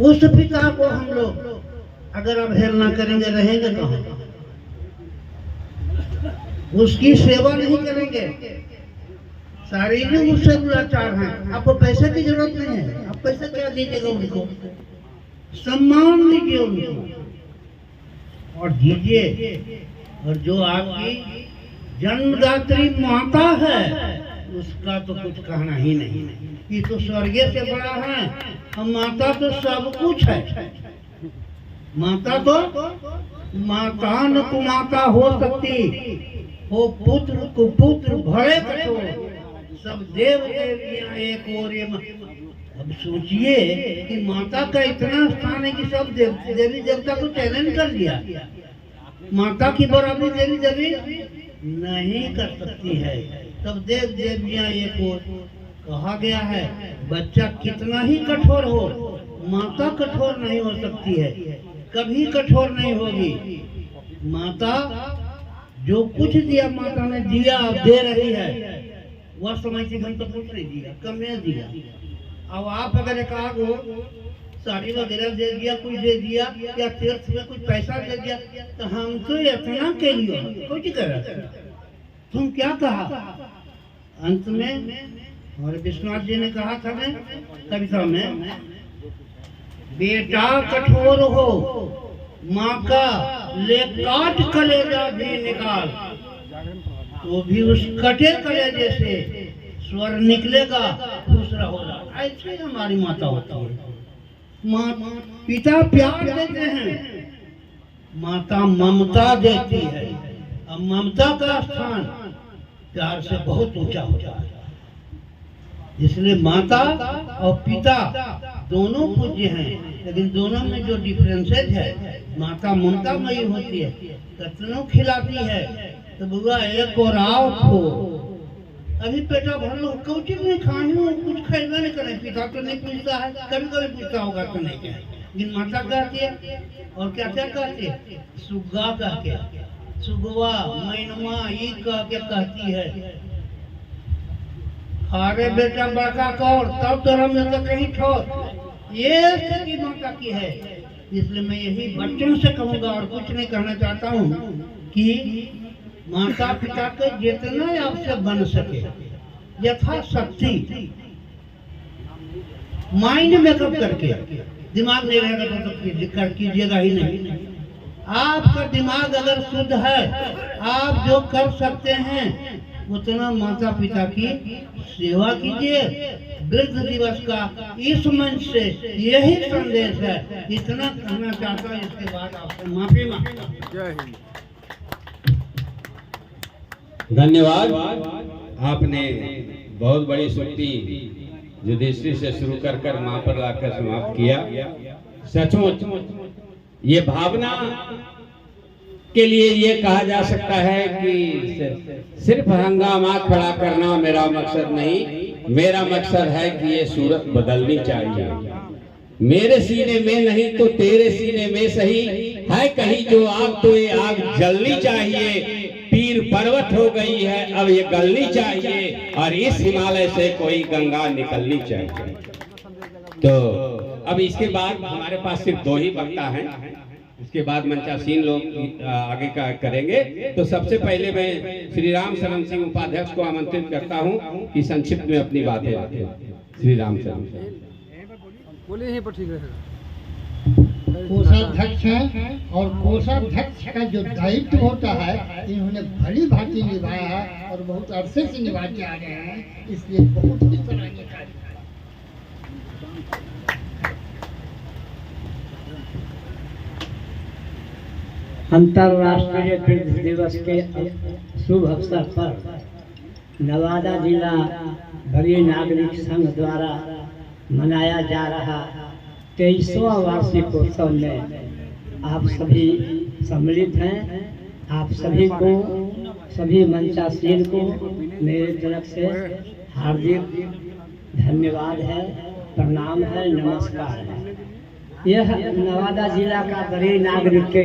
उस पिता को हम लोग अगर अवहेलना करेंगे, रहेंगे कहाँ? उसकी सेवा नहीं करेंगे, शारीरिक उससे दुराचार है। आपको पैसे की जरूरत नहीं है, आप पैसे क्या दीजिएगा उनको? सम्मान दीजिए उनको और दीजिए। और जो आपकी जन्मदात्री माता है उसका तो कुछ कहना ही नहीं। ये तो स्वर्गीय से बड़ा है। हम माता तो सब कुछ है। माता तो माता न कुमाता हो सकती हो, पुत्र कुपुत्र भरे कठोर, सब देव देवियां एक और। अब सोचिए कि माता का इतना स्थान है कि सब देवी देवता को चैलेंज कर दिया। माता की बराबरी देवी देवी नहीं कर सकती है, तब देव देवियां एक और कहा गया है। बच्चा कितना ही कठोर हो, माता कठोर नहीं हो सकती है, कभी कठोर नहीं होगी। माता जो कुछ दिया माता ने दिया, दे रही है। वह समय से हम तो कुछ नहीं दिया, कम नहीं दिया। अब आप अगर एक साड़ी वगैरह दे दिया, कुछ दे दिया, या तीर्थ में कुछ पैसा दे दिया, तो हम तो इतना के लिए कुछ कर तुम क्या कहा? अंत में और विश्वनाथ जी ने कहा था मैं कविता में, बेटा कठोर हो माँ का ले काट कलेजा भी निकाल, तो भी उस कटे कलेजे से स्वर निकलेगा, खुश रहोगा। ऐसे हमारी माता होती है। माँ पिता प्यार देते हैं, माता ममता देती है। अब ममता का स्थान प्यार से बहुत ऊंचा होता है। इसलिए माता और पिता दोनों पूज्य हैं, लेकिन दोनों में जो डिफरेंसेज है, माता ममतामयी होती है, कतनों खिलाती है, तो बुआ एक और आओ खो। अभी पेटा भर लो, कुछ नहीं खाए हो, कुछ खाएगा नहीं करें। पिता तो नहीं पूछता है, कभी कभी पूछता होगा तो नहीं क्या, लेकिन माता कहती है। और क्या क्या कहती है? सुग्गा कह के, सुगवा मैनमा ये कह के कहती है, अरे बेटा बड़का कौर, तब तो में तो कहीं ठोर। ये स्थिति माता की है। इसलिए मैं यही बच्चों से कहूँगा और कुछ नहीं कहना चाहता हूँ कि माता पिता के जितना आपसे बन सके यथाशक्ति माइंड मेकअप करके, दिमाग नहीं रहेगा तो कीजिएगा ही नहीं। आपका दिमाग अगर शुद्ध है, आप जो कर सकते हैं उतना माता पिता की सेवा कीजिए। वृद्ध दिवस का इस मंच से यही संदेश है। इतना कहना चाहता हूँ, इसके बाद आपसे माफी मांगता। धन्यवाद। आपने बहुत बड़ी सूक्ति युधिष्ठिर से शुरू कर कर मां पर लाकर समाप्त किया। सचमुच ये भावना के लिए ये कहा जा सकता है कि सिर्फ हंगामा खड़ा करना मेरा मकसद नहीं, मेरा मकसद है कि ये सूरत बदलनी चाहिए। मेरे सीने में नहीं तो तेरे सीने में सही है कहीं जो आग, तो ये आग जलनी चाहिए। पीर पर्वत हो गई है, अब ये गलनी चाहिए, और इस हिमालय से कोई गंगा निकलनी चाहिए। तो अब इसके बाद हमारे पास सिर्फ दो ही वक्ता हैं, इसके बाद मंचासीन लोग आगे का करेंगे। तो सबसे पहले मैं श्री राम शरण सिंह उपाध्यक्ष को आमंत्रित करता हूं कि संक्षिप्त में अपनी बातें रखें। श्री राम शरण बोलिए, यहीं पर ठीक रहेगा। कोषाध्यक्ष है और कोषाध्यक्ष का जो दायित्व होता है इन्होंने भली भांति निभाया है और बहुत अरसे से निभाते आ रहे हैं, इसलिए बहुत ही सराहनीय कार्य है। अंतर्राष्ट्रीय वृद्ध दिवस के शुभ अवसर पर नवादा जिला वरीय नागरिक संघ द्वारा मनाया जा रहा 23वां वार्षिकोत्सव में आप सभी सम्मिलित हैं। आप सभी को, सभी मंचासीन को मेरे तरफ से हार्दिक धन्यवाद है, प्रणाम है, नमस्कार है। यह नवादा जिला का बड़े नागरिक के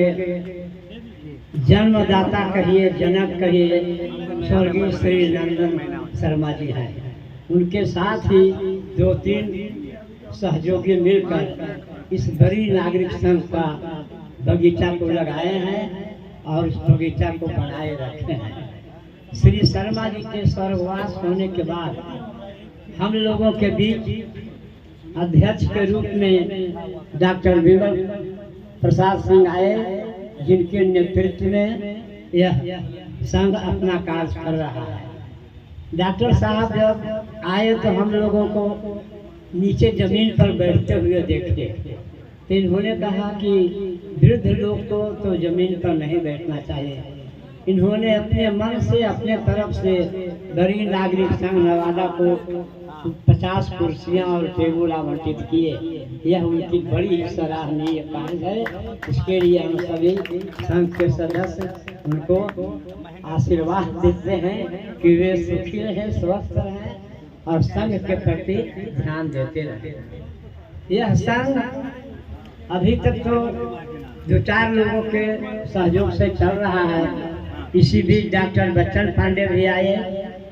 जन्मदाता कहिए, जनक कहिए, स्वर्गीय श्री नंदन शर्मा जी हैं। उनके साथ ही 2-3 सहयोगी मिलकर इस बड़ी नागरिक संघ का बगीचा को लगाए हैं और इस बगीचा को बनाए रखे हैं। श्री शर्मा जी के स्वर्गवास होने के बाद हम लोगों के बीच अध्यक्ष के रूप में डॉक्टर विमल प्रसाद सिंह आए, जिनके नेतृत्व में यह संघ अपना कार्य कर रहा है। डॉक्टर साहब जब आए तो हम लोगों को नीचे जमीन पर बैठते हुए देखे, तो इन्होंने कहा कि वृद्ध लोग को तो जमीन पर नहीं बैठना चाहिए। इन्होंने अपने मन से, अपने तरफ से बड़ी नागरिक संघ नवादा को 50 कुर्सियां और टेबल आवंटित किए। यह उनकी बड़ी सराहनीय कार्य है। इसके लिए हम सभी संघ के सदस्य उनको आशीर्वाद देते हैं कि वे सुखी रहें, स्वस्थ रहें और संघ के प्रति ध्यान देते रहें। यह संघ अभी तक तो 2-4 लोगों के सहयोग से चल रहा है। इसी बीच डॉक्टर बच्चन पांडे भी आए,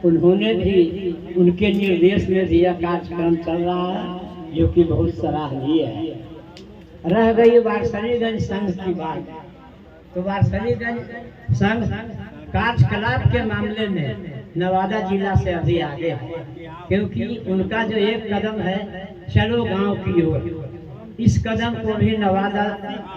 उन्होंने भी, उनके निर्देश में भी यह कार्यक्रम चल रहा है, जो कि बहुत सराहनीय है। रह गई वारसलीगंज संघ की बात, तो वारसलीगंज संघ कार्यकलाप के मामले में नवादा जिला से अभी आगे है, क्योंकि उनका जो एक कदम है चलो गांव की ओर, इस कदम को भी नवादा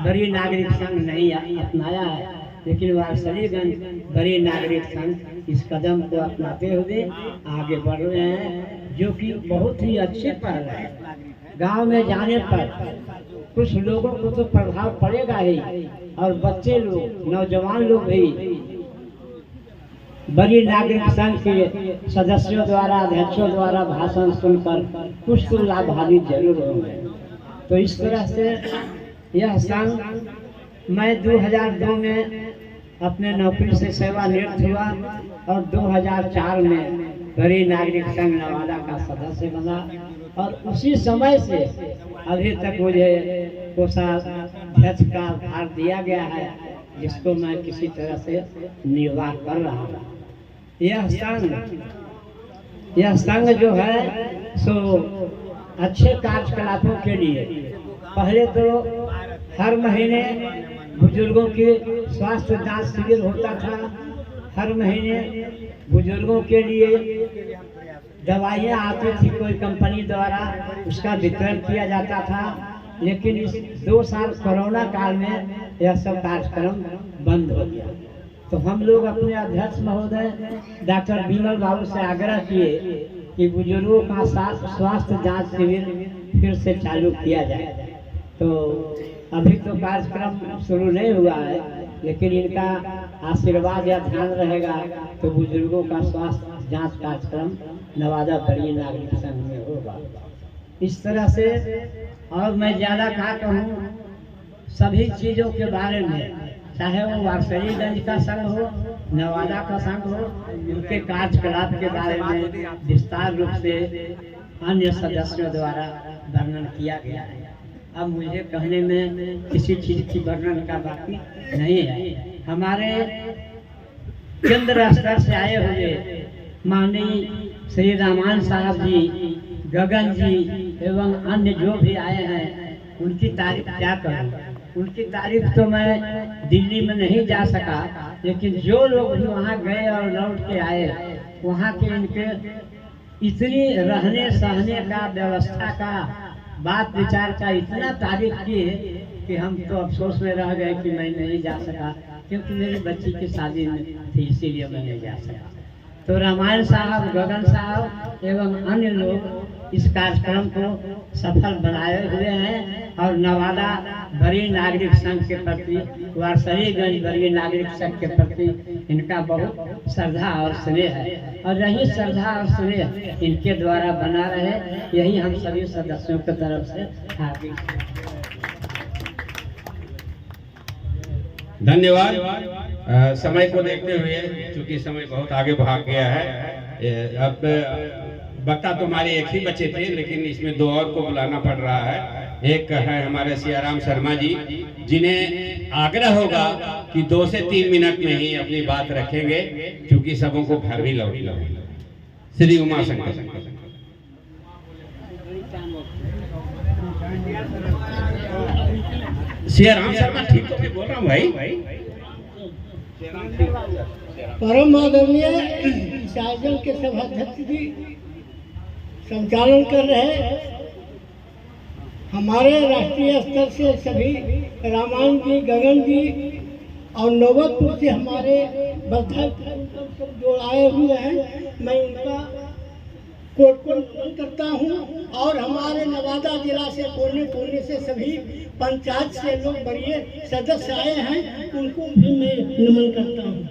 बड़ी नागरिक संघ नहीं अपनाया है, लेकिन वारसलीगंज बड़ी नागरिक संघ इस कदम को अपनाते हुए आगे बढ़ रहे हैं, जो कि बहुत ही अच्छे पहल है। गांव में जाने पर कुछ लोगों को तो प्रभाव पड़ेगा ही, और बच्चे लोग, नौजवान लोग भी बड़ी नागरिक संघ के सदस्यों द्वारा, अध्यक्षों द्वारा भाषण सुनकर कुछ तो लाभान्वित जरूर होंगे। तो इस तरह से यह संघ, मैं 2002 में अपने नौकरी से सेवानिवृत्त हुआ और 2004 में बड़ी नागरिक संघ नवादा का सदस्य बना, और उसी समय से अभी तक मुझे कोषाध्यक्ष का भार दिया गया है, जिसको मैं किसी तरह से निर्वाह कर रहा हूँ। यह संघ जो है सो अच्छे कार्यकलापों के लिए, पहले तो हर महीने बुजुर्गों के स्वास्थ्य जांच शिविर होता था, हर महीने बुजुर्गों के लिए दवाइयाँ आती थी कोई कंपनी द्वारा, उसका वितरण किया जाता था। लेकिन इस 2 साल कोरोना काल में यह सब कार्यक्रम बंद हो गया, तो हम लोग अपने अध्यक्ष महोदय डॉक्टर विमल बाबू से आग्रह किए कि बुजुर्गों का स्वास्थ्य जांच शिविर फिर से चालू किया जाए। तो अभी तो कार्यक्रम शुरू नहीं हुआ है, लेकिन इनका आशीर्वाद या ध्यान रहेगा तो बुजुर्गों का स्वास्थ्य जांच कार्यक्रम नवादा बड़ी नागरिक संघ में होगा। इस तरह से, और मैं ज़्यादा क्या कहूँ, सभी चीज़ों के बारे में, चाहे वो वारसलीगंज का संघ हो, नवादा का संघ हो, उनके कार्यकलाप के बारे में विस्तार रूप से अन्य सदस्यों द्वारा वर्णन किया गया है। अब मुझे कहने में किसी चीज़ की वर्णन का बाकी नहीं है। हमारे केंद्र स्तर से आए हुए माननीय श्री रामान साहब जी, गगन जी एवं अन्य जो भी आए हैं, उनकी तारीफ क्या करूं। उनकी तारीफ तो मैं दिल्ली में नहीं जा सका, लेकिन जो लोग भी वहाँ गए और लौट के आए, वहाँ के इनके इतनी रहने सहने का, व्यवस्था का, बात विचार का इतना तारीफ किए कि हम तो अफसोस में रह गए कि मैं नहीं जा सका, क्योंकि मेरी बच्ची की शादी थी, इसीलिए मैं नहीं जा सका। तो रामायण साहब, गगन साहब एवं अन्य लोग इस कार्यक्रम को सफल बनाए हुए हैं, और नवादा बड़ी नागरिक संघ के प्रति, वारसलीगंज बड़ी नागरिक संघ के प्रति इनका बहुत श्रद्धा और स्नेह है, और यही श्रद्धा और स्नेह इनके द्वारा बना रहे, यही हम सभी सदस्यों की तरफ से हार्दिक धन्यवाद। समय को देखते हुए, चूंकि समय बहुत आगे भाग गया है, अब वक्ता तो हमारे एक ही बचे थे, लेकिन इसमें दो और को बुलाना पड़ रहा है। एक है हमारे सियाराम शर्मा जी, जिन्हें आग्रह होगा कि 2 से 3 मिनट में ही अपनी बात रखेंगे, क्योंकि सबों को घर भी लौटी। श्री उमाशंकर। सियाराम शर्मा, ठीक तो मैं बोल रहा हूँ भाई? परम आदरणीय शासन के सभाध्यक्ष जी संचालन कर रहे हैं। हमारे राष्ट्रीय स्तर से सभी रामायण जी, गगन जी और नौबतपुर से हमारे बधाई जो आए हुए हैं, मैं उनका कोट करता हूँ। और हमारे नवादा जिला से कोने कोने से सभी पंचायत से लोग बड़े सदस्य आए हैं, उनको भी मैं नमन करता हूँ।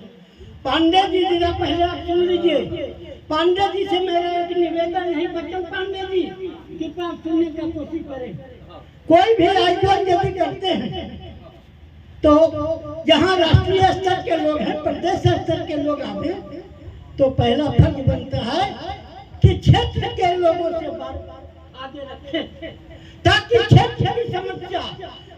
पांडे जी जरा पहले आप सुन लीजिए। पांडे जी से मेरा एक निवेदन है, बच्चन पांडे जी कृपया आप सुनने का कोशिश करें। कोई भी आयोजन यदि करते हैं तो जहाँ राष्ट्रीय स्तर के लोग हैं, प्रदेश स्तर के लोग आवे, तो पहला फर्ज बनता है कि क्षेत्र के लोगों से बात आगे रखें, ताकि क्षेत्र की समस्या,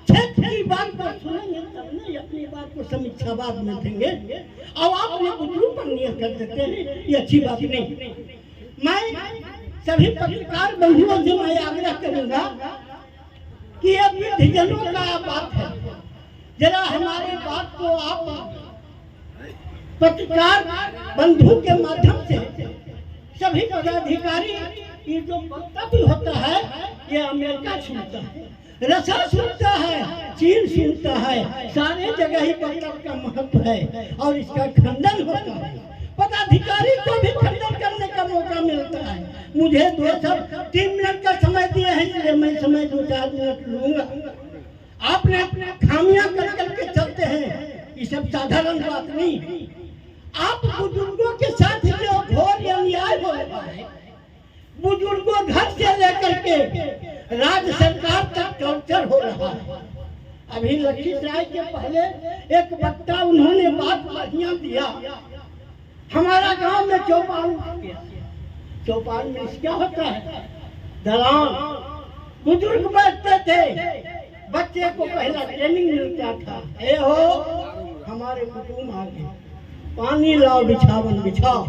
क्षेत्र की बात पर सुनेंगे तब नहीं अपनी बात को समीक्षावाद में देंगे। अब आप ये बुजुर्ग पर नियत कर सकते हैं, ये अच्छी बात नहीं। मैं सभी पत्रकार बंधुओं से मैं आग्रह करूंगा कि ये वृद्धजनों का बात है, जरा हमारे बात को आप पत्रकार बंधु के माध्यम से सभी पदाधिकारी, ये जो वक्तव्य होता है ये अमेरिका सुनता है, रशिया सुनता है, चीन सुनता है, सारे जगह ही वक्तव्य का महत्व है और इसका खंडन होता है। पदाधिकारी को भी खंडन करने का मौका मिलता है। मुझे 2-3 मिनट का समय दिए हैं, इसलिए मैं समय 2-4 मिनट लूंगा। आपने खामियां कर करके चलते हैं, ये सब साधारण बात नहीं। आप बुजुर्गों के साथ जो घोर अन्याय हो रहा है, बुजुर्गों घर से लेकर के राज्य सरकार तक टॉर्चर हो रहा है। अभी लखीसराय के पहले एक वक्ता उन्होंने बात बढ़िया दिया। हमारा गांव में चौपाल गया, चौपाल में क्या होता है, दलान, बुजुर्ग बैठते थे, बच्चे को पहला ट्रेनिंग मिलता था, ए हो हमारे कुटुंब आ गए, पानी लाओ, बिछावन बिछाओ।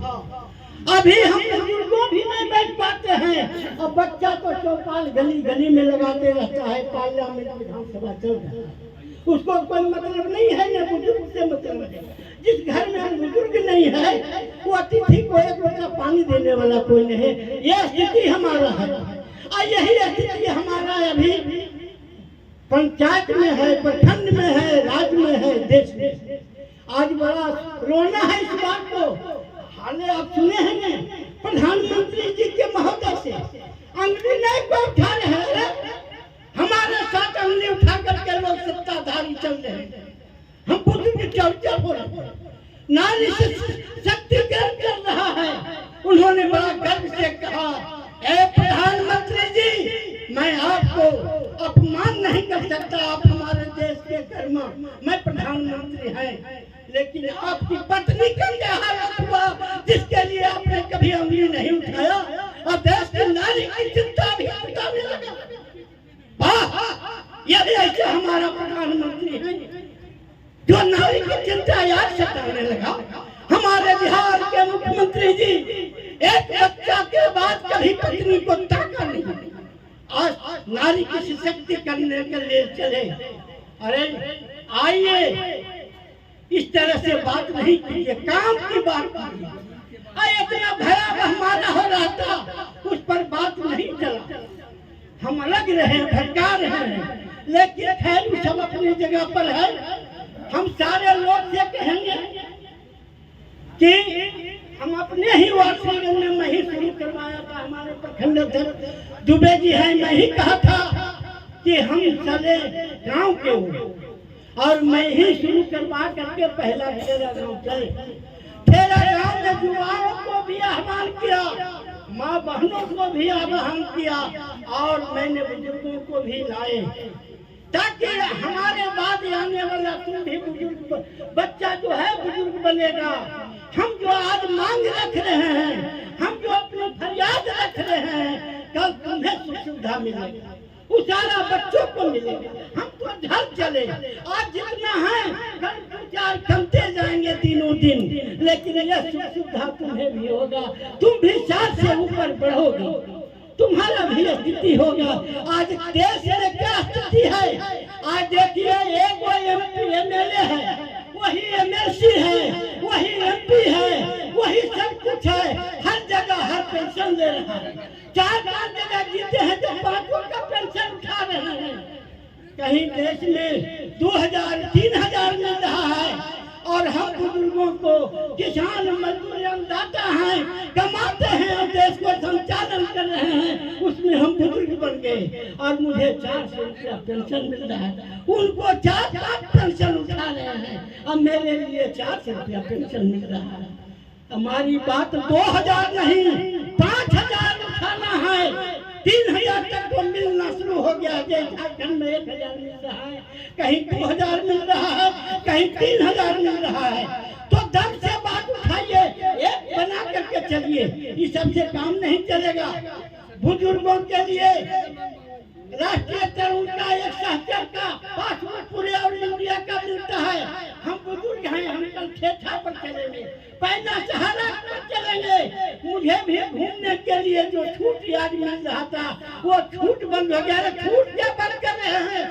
अभी हम बुजुर्गों भी नहीं बैठ पाते हैं और बच्चा तो चौपाल गली गली में लगाते रहता है। पार्लियामेंट विधानसभा चल रहा है, उसको कोई मतलब नहीं है, न बुजुर्ग से मतलब है। जिस घर में बुजुर्ग नहीं है वो अतिथि को एक लोटा पानी देने वाला कोई नहीं है। यह स्थिति हमारा है और यही स्थिति हमारा अभी पंचायत में है, प्रखंड में है, राज्य में है, देश में। आज बड़ा रोना है इस बात को। हाले आप सुने हैं प्रधानमंत्री जी के महोदय से अंगुली नहीं को उठा रहे हैं, हमारे साथ अंगुली उठा करके लोग सत्ताधारी चल रहे हैं। हम बुजुर्ग चर्चा हो रहे हैं, नारी शक्तिकरण कर रहा है। उन्होंने बड़ा गर्व से कहा, ए प्रधानमंत्री जी, मैं आपको अपमान नहीं कर सकता, आप हमारे देश के कर्मा, मैं प्रधानमंत्री है, लेकिन आपकी पत्नी का क्या हालत हुआ जिसके लिए आपने कभी अंगुली नहीं उठाया और देश की नारी की चिंता भी उठाने लगा। यदि ऐसा हमारा प्रधानमंत्री है जो नारी की चिंता याद सताने लगा। हमारे बिहार के मुख्यमंत्री जी एक बच्चा के बाद कभी पत्नी को ताका नहीं, आज नारी की सशक्तिकरण के लिए चले। अरे आइए, इस तरह से बात नहीं कीजिए, काम की बात कीजिए। इतना भयावह मारा हो रहा था, उस पर बात नहीं चला। हम अलग रहे, भटका रहे हैं, लेकिन खैर सब अपनी जगह पर है। हम सारे लोग से कहेंगे कि हम अपने ही वार्षिक में मैं ही शुरू करवाया था। हमारे प्रखंड अध्यक्ष दुबे जी हैं, मैं ही कहा था कि हम सारे गांव के हो और मैं ही शुरू करवा करके पहला खेरा गांव चले। खेरा गांव में युवाओं को भी आह्वान किया, माँ बहनों को भी आह्वान किया और मैंने बुजुर्गों को भी लाए। ताकि हमारे बाद आने वाला तुम भी बुजुर्ग बच्चा जो है बुजुर्ग बनेगा। हम जो आज मांग रख रहे हैं, हम जो अपनी फरियाद रख रहे हैं, कल तुम्हें सुख सुविधा मिलेगा, उस सारा बच्चों को मिलेगा। हम तो ढल चले, आज जितना है कल 2-4 कमते जाएंगे दिनों दिन, लेकिन यह सुख सुविधा तुम्हें भी होगा। तुम भी 4 से ऊपर बढ़ोगे, तुम्हारा भी स्थिति होगा। आज देश में क्या स्थिति है, आज देखिए एक वो MP MLA है, वही MLC है, वही MP है, वही सब कुछ है, हर जगह हर पेंशन ले रहा है। 4-5 जगह जीते हैं तो 5 का पेंशन उठा रहे हैं। कहीं देश में 2000-3000 मिल रहा है और हम बुजुर्गों को, किसान मजदूर अन्नदाता हैं, कमाते हैं और देश को संचालन कर रहे हैं, उसमें हम बुजुर्ग बन गए और मुझे 400 रुपया पेंशन मिल रहा है, उनको 4-5 पेंशन उठा रहे हैं, अब मेरे लिए 400 रुपया पेंशन मिल रहा है। हमारी बात 2000 नहीं 5000 उठाना है, 3000 तक तो मिलना शुरू हो गया। झारखंड में 1000 मिल रहा है, कहीं 2000 मिल रहा है, कहीं 3000 मिल रहा है। तो दम से बात उठाइए, एक बना करके चलिए, इस सबसे काम नहीं चलेगा। बुजुर्गों के लिए राष्ट्रीय तरुण का एक सहचर का पासपोर्ट पूरे और इंडिया का मिलता है। हम बुजुर्ग हैं, हम कल ठेठा पर चलेंगे, पैना सहारा पर चलेंगे। मुझे भी घूमने के लिए जो छूट आज मिल रहा था वो छूट बंद हो गया। छूट क्या बंद कर रहे हैं,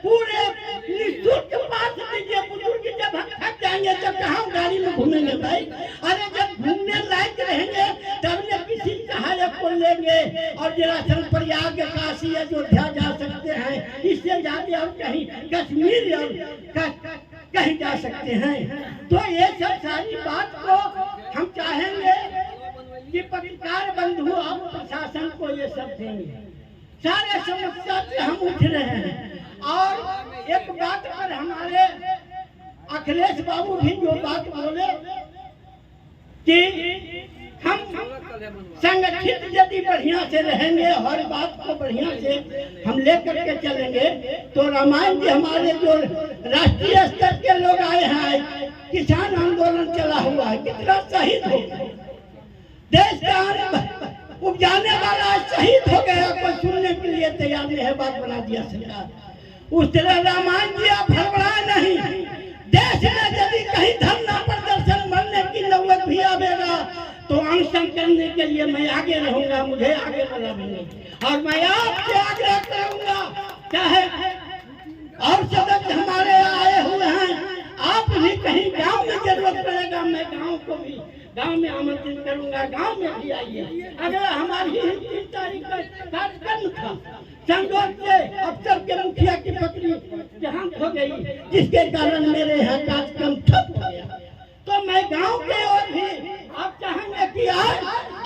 पूरे निःशुल्क पास दीजिए। बुजुर्ग जब हम थक जाएंगे तो कहाँ गाड़ी में घूमेंगे भाई? अरे जब घूमने लायक रहेंगे तब न किसी सहायक को लेंगे और जरासन प्रयाग काशी अयोध्या जा सकते हैं, इससे ज्यादा और कहीं कश्मीर और कहीं जा सकते हैं। तो ये सब सारी बात को हम चाहेंगे कि पत्रकार बंधु और प्रशासन को ये सब देंगे। सारे समस्या से हम उठ रहे हैं और एक बात पर हमारे अखिलेश बाबू भी जो बात बोले कि हम संगठित यदि बढ़िया से रहेंगे, हर बात को बढ़िया से हम लेकर के चलेंगे तो रामायण जी हमारे जो राष्ट्रीय स्तर के लोग आए हैं, किसान आंदोलन चला हुआ है, कितना शहीद हो गए, देश का उपजाने वाला शहीद हो गया, कोई सुनने के लिए तैयार नहीं है, बात बना दिया सरकार। उस तरह रामायण जी आप हड़बड़ाए नहीं, देश में यदि कहीं धरना प्रदर्शन बनने की नौबत भी आवेगा तो अनशन करने के लिए मैं आगे रहूंगा, मुझे आगे बढ़ाएंगे। और मैं आपसे आग्रह करूंगा, चाहे और सदस्य हमारे आए हुए हैं, आप भी कहीं गांव में जरूरत पड़ेगा, मैं गांव को भी गांव में आमंत्रित करूंगा, गांव में भी आइए। अगर हमारी 3 तारीख का कार्यक्रम था, संजोग से अफसर के मुखिया की पत्नी देहांत हो गई, जिसके कारण मेरे यहाँ कार्यक्रम ठप हो गया, तो मैं गांव के और भी आप चाहेंगे कि आए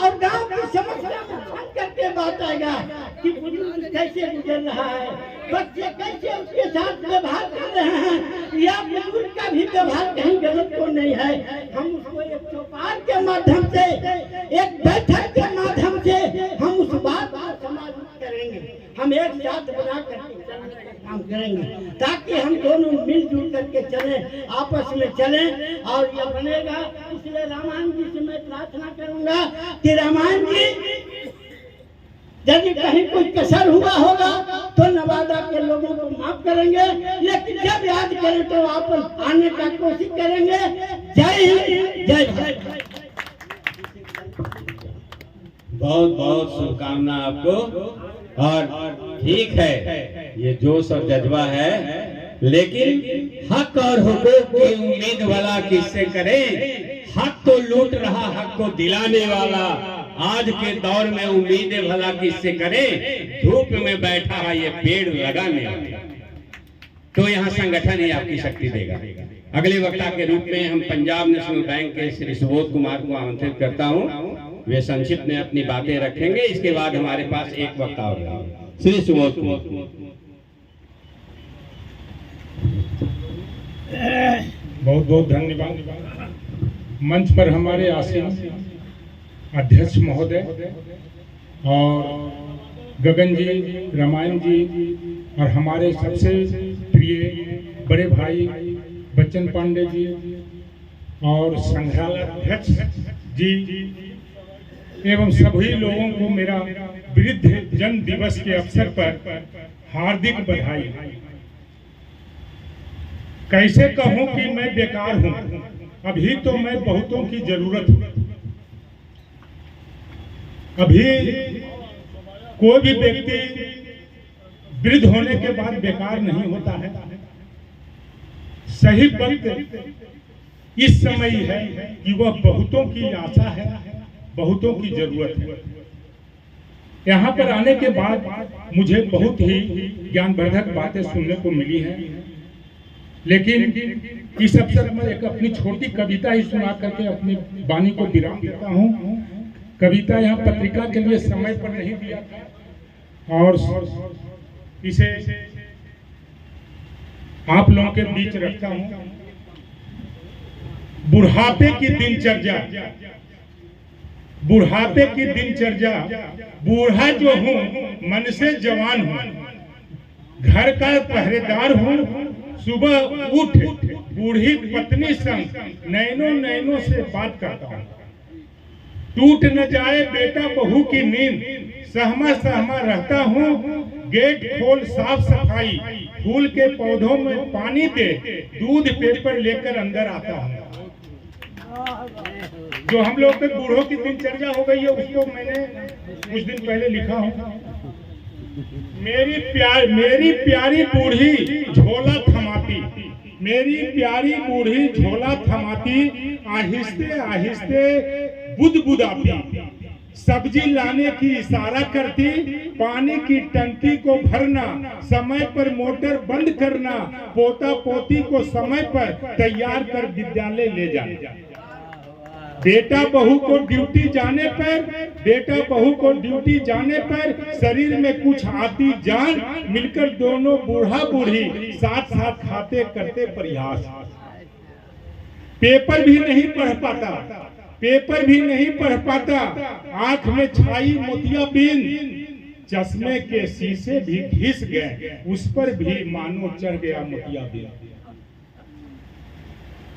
और गांव की समस्या को सुन करके बात आएगा कि बुजुर्ग कैसे गुजर रहा है, बच्चे कैसे उसके साथ व्यवहार कर रहे हैं, या बुजुर्ग का भी व्यवहार कहीं गलत तो नहीं है। हम उसको एक चौपाल के माध्यम से, एक बैठक के माध्यम से हम उस बात को समाधान करेंगे, हम एक साथ बना करके चलने का काम करेंगे, ताकि हम दोनों मिलजुल करके चलें, आपस में चलें और यह बनेगा। इसलिए रामायण जी से मैं प्रार्थना करूंगा कि रामायण जी यदि कहीं कोई कसर हुआ होगा तो नवादा के लोगों को माफ करेंगे, लेकिन जब याद करें तो आप आने का कोशिश करेंगे। जय हिंद, जय भारत। बहुत बहुत शुभकामना आपको। और ठीक है, ये जोश और जज्बा है, लेकिन हक और हुकूक की उम्मीद वाला किससे करें? हक तो लूट रहा, हक को दिलाने वाला आज के दौर में उम्मीदें भला किससे करें? धूप में बैठा है ये पेड़ लगाने वाला। तो यहाँ संगठन ही आपकी शक्ति देगा। अगले वक्ता के रूप में हम पंजाब नेशनल बैंक के श्री सुबोध कुमार को आमंत्रित करता हूँ, वे संक्षिप्त में अपनी बातें रखेंगे। इसके बाद हमारे पास एक वक्ता और श्री सुबोध कुमार। बहुत बहुत धन्यवाद। मंच पर हमारे आसीन अध्यक्ष महोदय और गगन जी, रामायण जी और हमारे सबसे प्रिय बड़े भाई बच्चन पांडे जी और संग्रहालय अध्यक्ष जी एवं सभी लोगों को मेरा वृद्ध जन्म दिवस के अवसर पर हार्दिक बधाई। कैसे कहूं कि मैं बेकार हूं, अभी तो मैं बहुतों की जरूरत हूं। अभी कोई भी व्यक्ति वृद्ध होने के बाद बेकार नहीं होता है। सही वक्त इस समय है कि वह बहुतों की आशा है, बहुतों की जरूरत है। यहाँ पर आने के बाद मुझे बहुत ही ज्ञानवर्धक बातें सुनने को मिली हैं, लेकिन इस अवसर में एक अपनी छोटी कविता ही सुना करके अपनी वाणी को विराम देता हूँ। कविता यहाँ पत्रिका के लिए समय पर नहीं दिया था और इसे आप लोगों के बीच रखता हूँ। बुढ़ापे की दिनचर्या, बुढ़ापे की दिनचर्या। बूढ़ा जो हूँ मन से जवान हूँ, घर का पहरेदार हूँ। सुबह उठ बूढ़ी पत्नी संग नैनों नैनों से बात करता हूँ। टूट न जाए बेटा बहू की नींद, सहमा सहमा रहता हूँ। गेट खोल साफ सफाई, फूल के पौधों में पानी दे, दूध पेपर लेकर अंदर आता हूँ। जो हम लोग पे बूढ़ों की दिनचर्या हो गई है उसको मैंने कुछ दिन पहले लिखा हूँ। मेरी प्यारी बूढ़ी झोला थमाती, मेरी प्यारी बूढ़ी झोला थमाती, आहिस्ते आहिस्ते बुदबुदाती। सब्जी लाने की इशारा करती, पानी की टंकी को भरना, समय पर मोटर बंद करना, पोता पोती को समय पर तैयार कर विद्यालय ले जाना। बेटा बहू को ड्यूटी जाने पर, बेटा बहू को ड्यूटी जाने पर शरीर में कुछ आती जान, मिलकर दोनों बूढ़ा बूढ़ी साथ साथ खाते करते प्रयास। पेपर भी नहीं पढ़ पाता, पेपर भी नहीं पढ़ पाता, आंख में छाई मोतियाबिंद, चश्मे के शीशे भी घिस गए, उस पर भी मानो चढ़ गया मोतियाबिंद।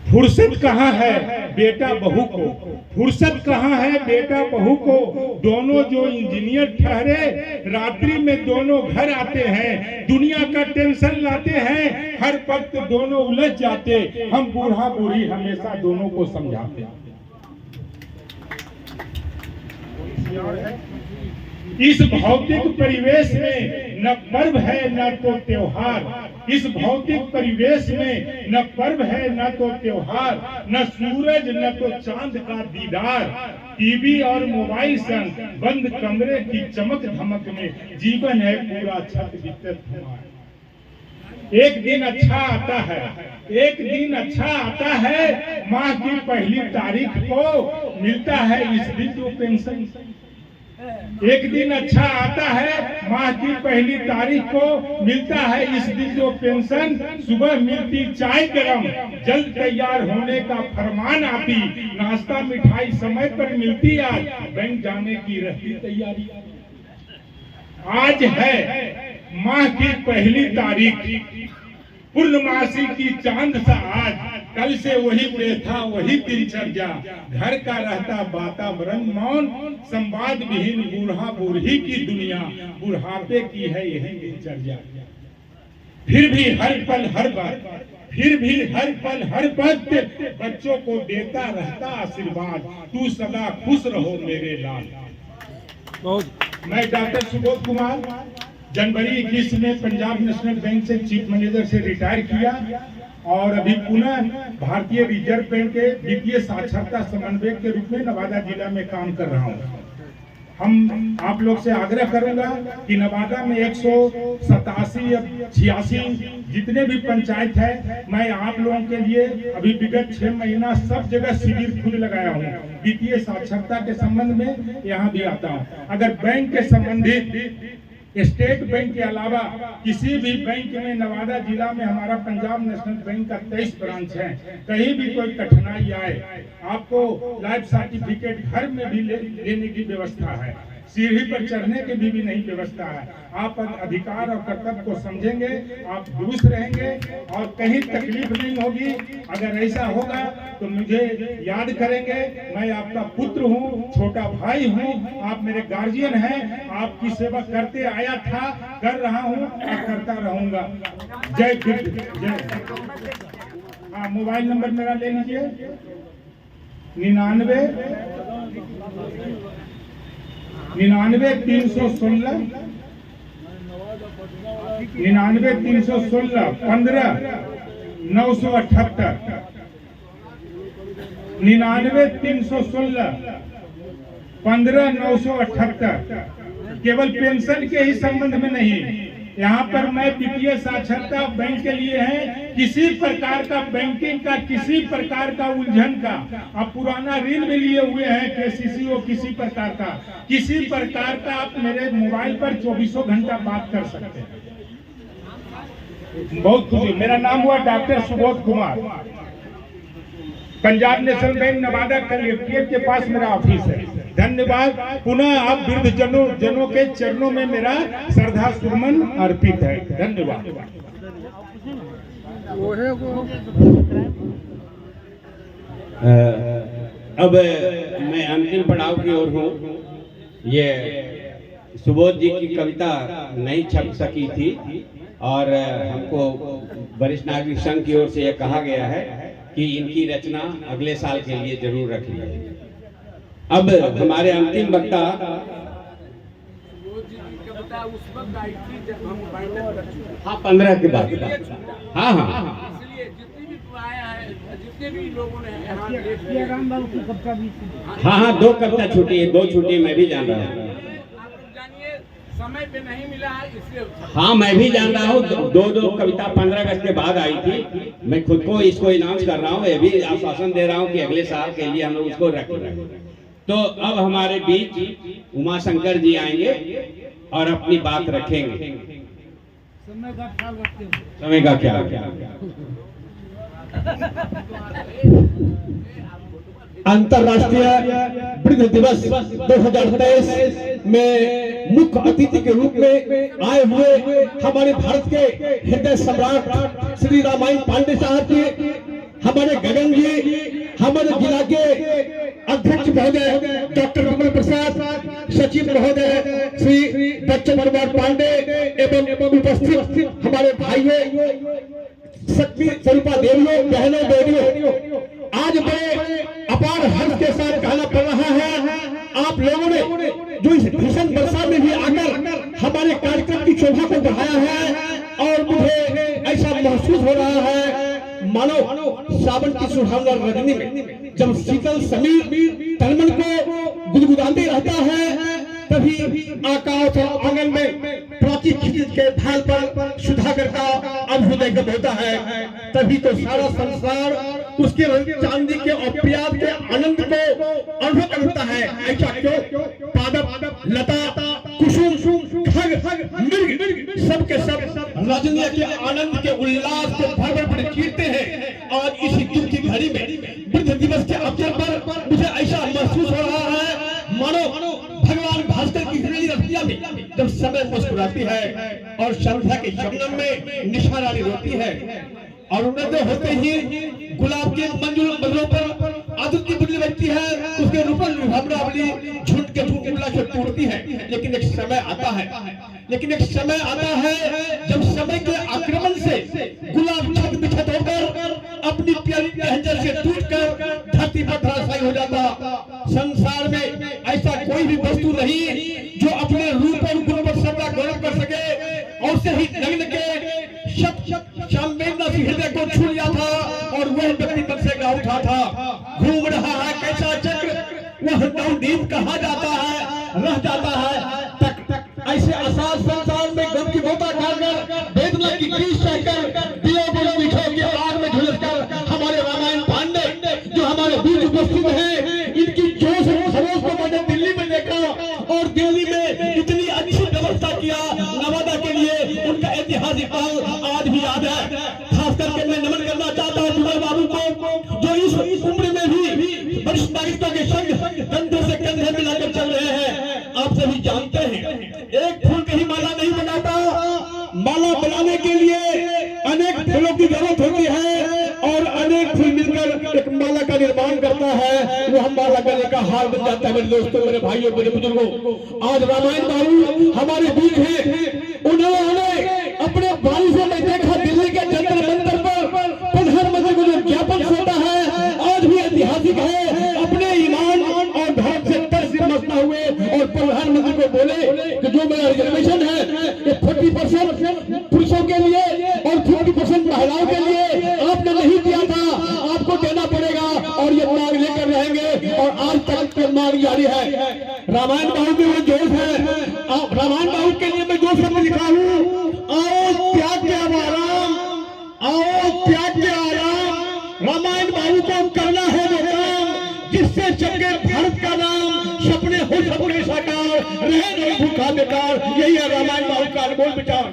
फुर्सत कहाँ है बेटा बहू को, फुर्सत कहाँ है बेटा बहू को। दोनों जो इंजीनियर ठहरे, रात्रि में दोनों घर आते हैं, दुनिया का टेंशन लाते हैं, हर वक्त दोनों उलझ जाते, हम बूढ़ा बूढ़ी हमेशा दोनों को समझाते। इस भौतिक परिवेश में न पर्व है न तो त्योहार, इस भौतिक परिवेश में न पर्व है न तो त्योहार, न सूरज न तो चांद का दीदार। टीवी और मोबाइल संग बंद कमरे की चमक धमक में जीवन है पूरा छत बिस्तर हमारा। एक दिन अच्छा आता है, एक दिन अच्छा आता है, माह की पहली तारीख को मिलता है इस दिन जो पेंशन। एक दिन अच्छा आता है, माह की पहली तारीख को मिलता है इस दिन जो पेंशन। सुबह मिलती चाय गरम, जल्द तैयार होने का फरमान आती, नाश्ता मिठाई समय पर मिलती, आज बैंक जाने की रहती तैयारी। आज है माह की पहली तारीख, पूर्णमासी की चांद सा आज, कल से वही प्रथा वही दिनचर्या, घर का रहता वातावरण मौन, संवाद विहीन बूढ़ा बूढ़ी की दुनिया, बुढ़ापे की है यही दिनचर्या। फिर भी हर पल हर बात, फिर भी हर पल हर वक्त बच्चों को देता रहता आशीर्वाद, तू सदा खुश रहो मेरे लाल। मैं डॉक्टर सुबोध कुमार जनवरी 21 में पंजाब नेशनल बैंक से चीफ मैनेजर से रिटायर किया और अभी पुनः भारतीय रिजर्व बैंक के वित्तीय साक्षरता समन्वयक के रूप में नवादा जिला में काम कर रहा हूँ। हम आप लोग से आग्रह करूंगा कि नवादा में 187 या 86 जितने भी पंचायत है, मैं आप लोगों के लिए अभी विगत 6 महीना सब जगह शिविर खुद लगाया हूँ। वित्तीय साक्षरता के संबंध में यहाँ भी आता हूँ। अगर बैंक के संबंधित स्टेट बैंक के अलावा किसी भी बैंक में नवादा जिला में हमारा पंजाब नेशनल बैंक का 23 ब्रांच है, कहीं भी कोई कठिनाई आए, आपको लाइफ सर्टिफिकेट घर में भी लेने की व्यवस्था है। सीढ़ी पर चढ़ने की भी नहीं व्यवस्था है। आप अधिकार और कर्तव्य को समझेंगे, आप दुरुस्त रहेंगे और कहीं तकलीफ नहीं होगी। अगर ऐसा होगा तो मुझे याद करेंगे। मैं आपका पुत्र हूँ, छोटा भाई हूँ, आप मेरे गार्जियन हैं। आपकी सेवा करते आया था, कर रहा हूँ और करता रहूंगा। जय भीम, जय। हाँ, मोबाइल नंबर मेरा ले लीजिए, 99 316 15 978 99 316 15 978। केवल पेंशन के ही संबंध में नहीं, यहाँ पर मैं वित्तीय साक्षरता बैंक के लिए है। किसी प्रकार का बैंकिंग का, किसी प्रकार का उलझन का, आप पुराना ऋण भी लिए हुए हैं, केसीसी हो, किसी प्रकार का आप मेरे मोबाइल पर 24 घंटा बात कर सकते हैं। बहुत खुशी। मेरा नाम हुआ doctor Subodh Kumar, Punjab national bank Nawada collectorate के पास मेरा ऑफिस है। धन्यवाद। पुनः आप वृद्ध जनों के चरणों में मेरा श्रद्धा सुमन अर्पित है। धन्यवाद। अब मैं अंतिम पड़ाव की ओर हूँ। ये सुबोध जी की कविता नहीं छप सकी थी और हमको वरिष्ठ नागरिक संघ की ओर से यह कहा गया है कि इनकी रचना अगले साल के लिए जरूर रखी जाए। अब हमारे अंतिम वक्ता हाँ 15 के बाद हाँ हाँ 2 कविता छूटी है, 2 छुट्टी मैं भी जान रहा हूँ। समय पे नहीं मिला है इसलिए। हाँ मैं भी जान रहा हूँ। 2 कविता 15 अगस्त के बाद आई थी। मैं खुद को इसको अनाउंस कर रहा हूँ, ये भी आश्वासन दे रहा हूँ कि अगले साल के लिए हम लोग उसको रखेंगे। तो अब हमारे बीच उमा शंकर जी आएंगे और अपनी बात रखेंगे। समय का क्या अंतर्राष्ट्रीय वृद्ध दिवस 2023 में मुख्य अतिथि के रूप में आए हुए हमारे भारत के हृदय सम्राट श्री रामायण पांडे साहब जी, हमारे गगन जी, हमारे जिला के अध्यक्ष महोदय डॉक्टर विमल प्रसाद, सचिव महोदय श्री बच्चन कुमार पांडे एवं उपस्थित हमारे भाइयों, शक्ति स्वरूपा देवियों, बहनों, बेटियों, आज बड़े अपार हर्ष के साथ कहना पड़ रहा है आप लोगों ने जो इस भीषण वर्षा में भी आकर हमारे कार्यक्रम की शोभा को बढ़ाया है और मुझे ऐसा महसूस हो रहा है मानो सावन की सुहावना रजनी में जब शीतल समीर तनमन को गुदगुदाते रहता है, तभी आकाश और आंगन में प्राचीन क्षितिज के ढाल पर सुधाकर का अभ्युदय होता है। तभी तो सारा संसार उसके रंग चांदी के और प्याज के आनंद को अनुभव करता है। ऐसा क्यों? पादप, लता, कुसुम, खग, मृग सबके सब रजनी के आनंद के उल्लास को भर चीरते हैं। और इसी दुख की घड़ी में वृद्ध दिवस के अवसर पर मुझे ऐसा महसूस हो रहा है मानो भगवान भास्कर की हृदय रतिया में जब समय मुस्कुराती है और संध्या के शबनम में निशारानी रोती है और उन्नत होते ही गुलाब के मंजुल बदलों पर आदत की बुद्धि लगती है, उसके रूपन विभावनावली झुंड के झुंडला से टूटती है। लेकिन एक समय आता है जब समय के आक्रमण से गुलाब छत बिछत होकर अपनी प्यारी पहंजर से टूटकर धरती पर धराशायी हो जाता। संसार में ऐसा कोई भी वस्तु नहीं जो अपने रूप और गुण पर सबका गौरव कर सके और से ही नग्न के संवेदना से हृदय को छू लिया था और वह व्यक्ति मन से गा उठा था। घूम रहा है कैसा चक्र वह नवदीप कहा जाता है, रह जाता है तक ऐसे असाध संसार में गम की मोटा खाकर वेदना की कीच सहकर दियो बुल बिछो के आग में झुलसकर हमारे रामायण पांडे जो हमारे बीच उपस्थित हैं, इनकी जोश और खरोश को मैंने दिल्ली में देखा और दिल्ली में इतनी अच्छी व्यवस्था किया नवादा के लिए। उनका ऐतिहासिक पल आज भी याद है। खास करके मैं नमन करना चाहता हूँ विमल बाबू को जो इस उम्र में भी वरिष्ठ नागरिकों के संग कंधे से कंधे मिलाकर चल रहे हैं। आप सभी निर्माण करता है वो हमारा गले का हार बन जाता है। मेरे दोस्तों, मेरे भाइयों, मेरे बुजुर्गों, आज रामायण बाबू हमारे बीच हैं। उन्होंने अपने बारी से मैं देखा दिल्ली के जंतर मंतर पर प्रधानमंत्री को जो ज्ञापन सौंपा है आज भी ऐतिहासिक है। अपने ईमान और धर्म से तरस मसना हुए और प्रधानमंत्री को बोले कि जो मेरा रिजर्वेशन है ये 40% पुरुषों के लिए और 50% महिलाओं के लिए आपने नहीं दिया था, आपको देना पड़ेगा और ये मांग लेकर रहेंगे और आज तक की मांग जारी है। रामायण बाबू में वो जोश है। रामायण बाबू के लिए मैं जो शब्द लिखा हूँ, आओ त्याग के आराम, आओ त्याग के आराम। रामायण बाबू को करना है वो काम जिससे चमके भारत का नाम, सपने हो सपने साकार, रहे नहीं भूखा बेकार। यही है रामायण बाबू का अनमोल विचार।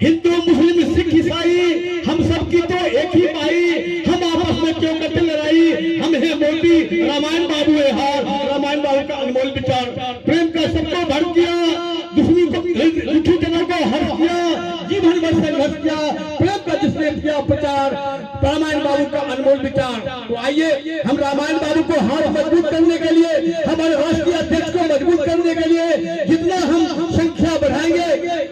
हिंदू, मुस्लिम, सिख, ईसाई हम सबकी तो एक ही माई, हम आपस में क्यों करते लड़ाई, हम है मोदी, रामायण बाबू है हार। रामायण बाबू का अनमोल विचार प्रेम का सबको भर दिया, दुश्मनी को दुखी जनों को हर्ष दिया, जीवन भर संघर्ष किया, प्रेम का जिसने किया प्रचार, रामायण बाबू का अनमोल विचार। तो आइए हम रामायण बाबू को हार मजबूत करने के लिए, हमारे राष्ट्रीय अध्यक्ष को मजबूत करने के लिए जितना हम संख्या बढ़ाएंगे,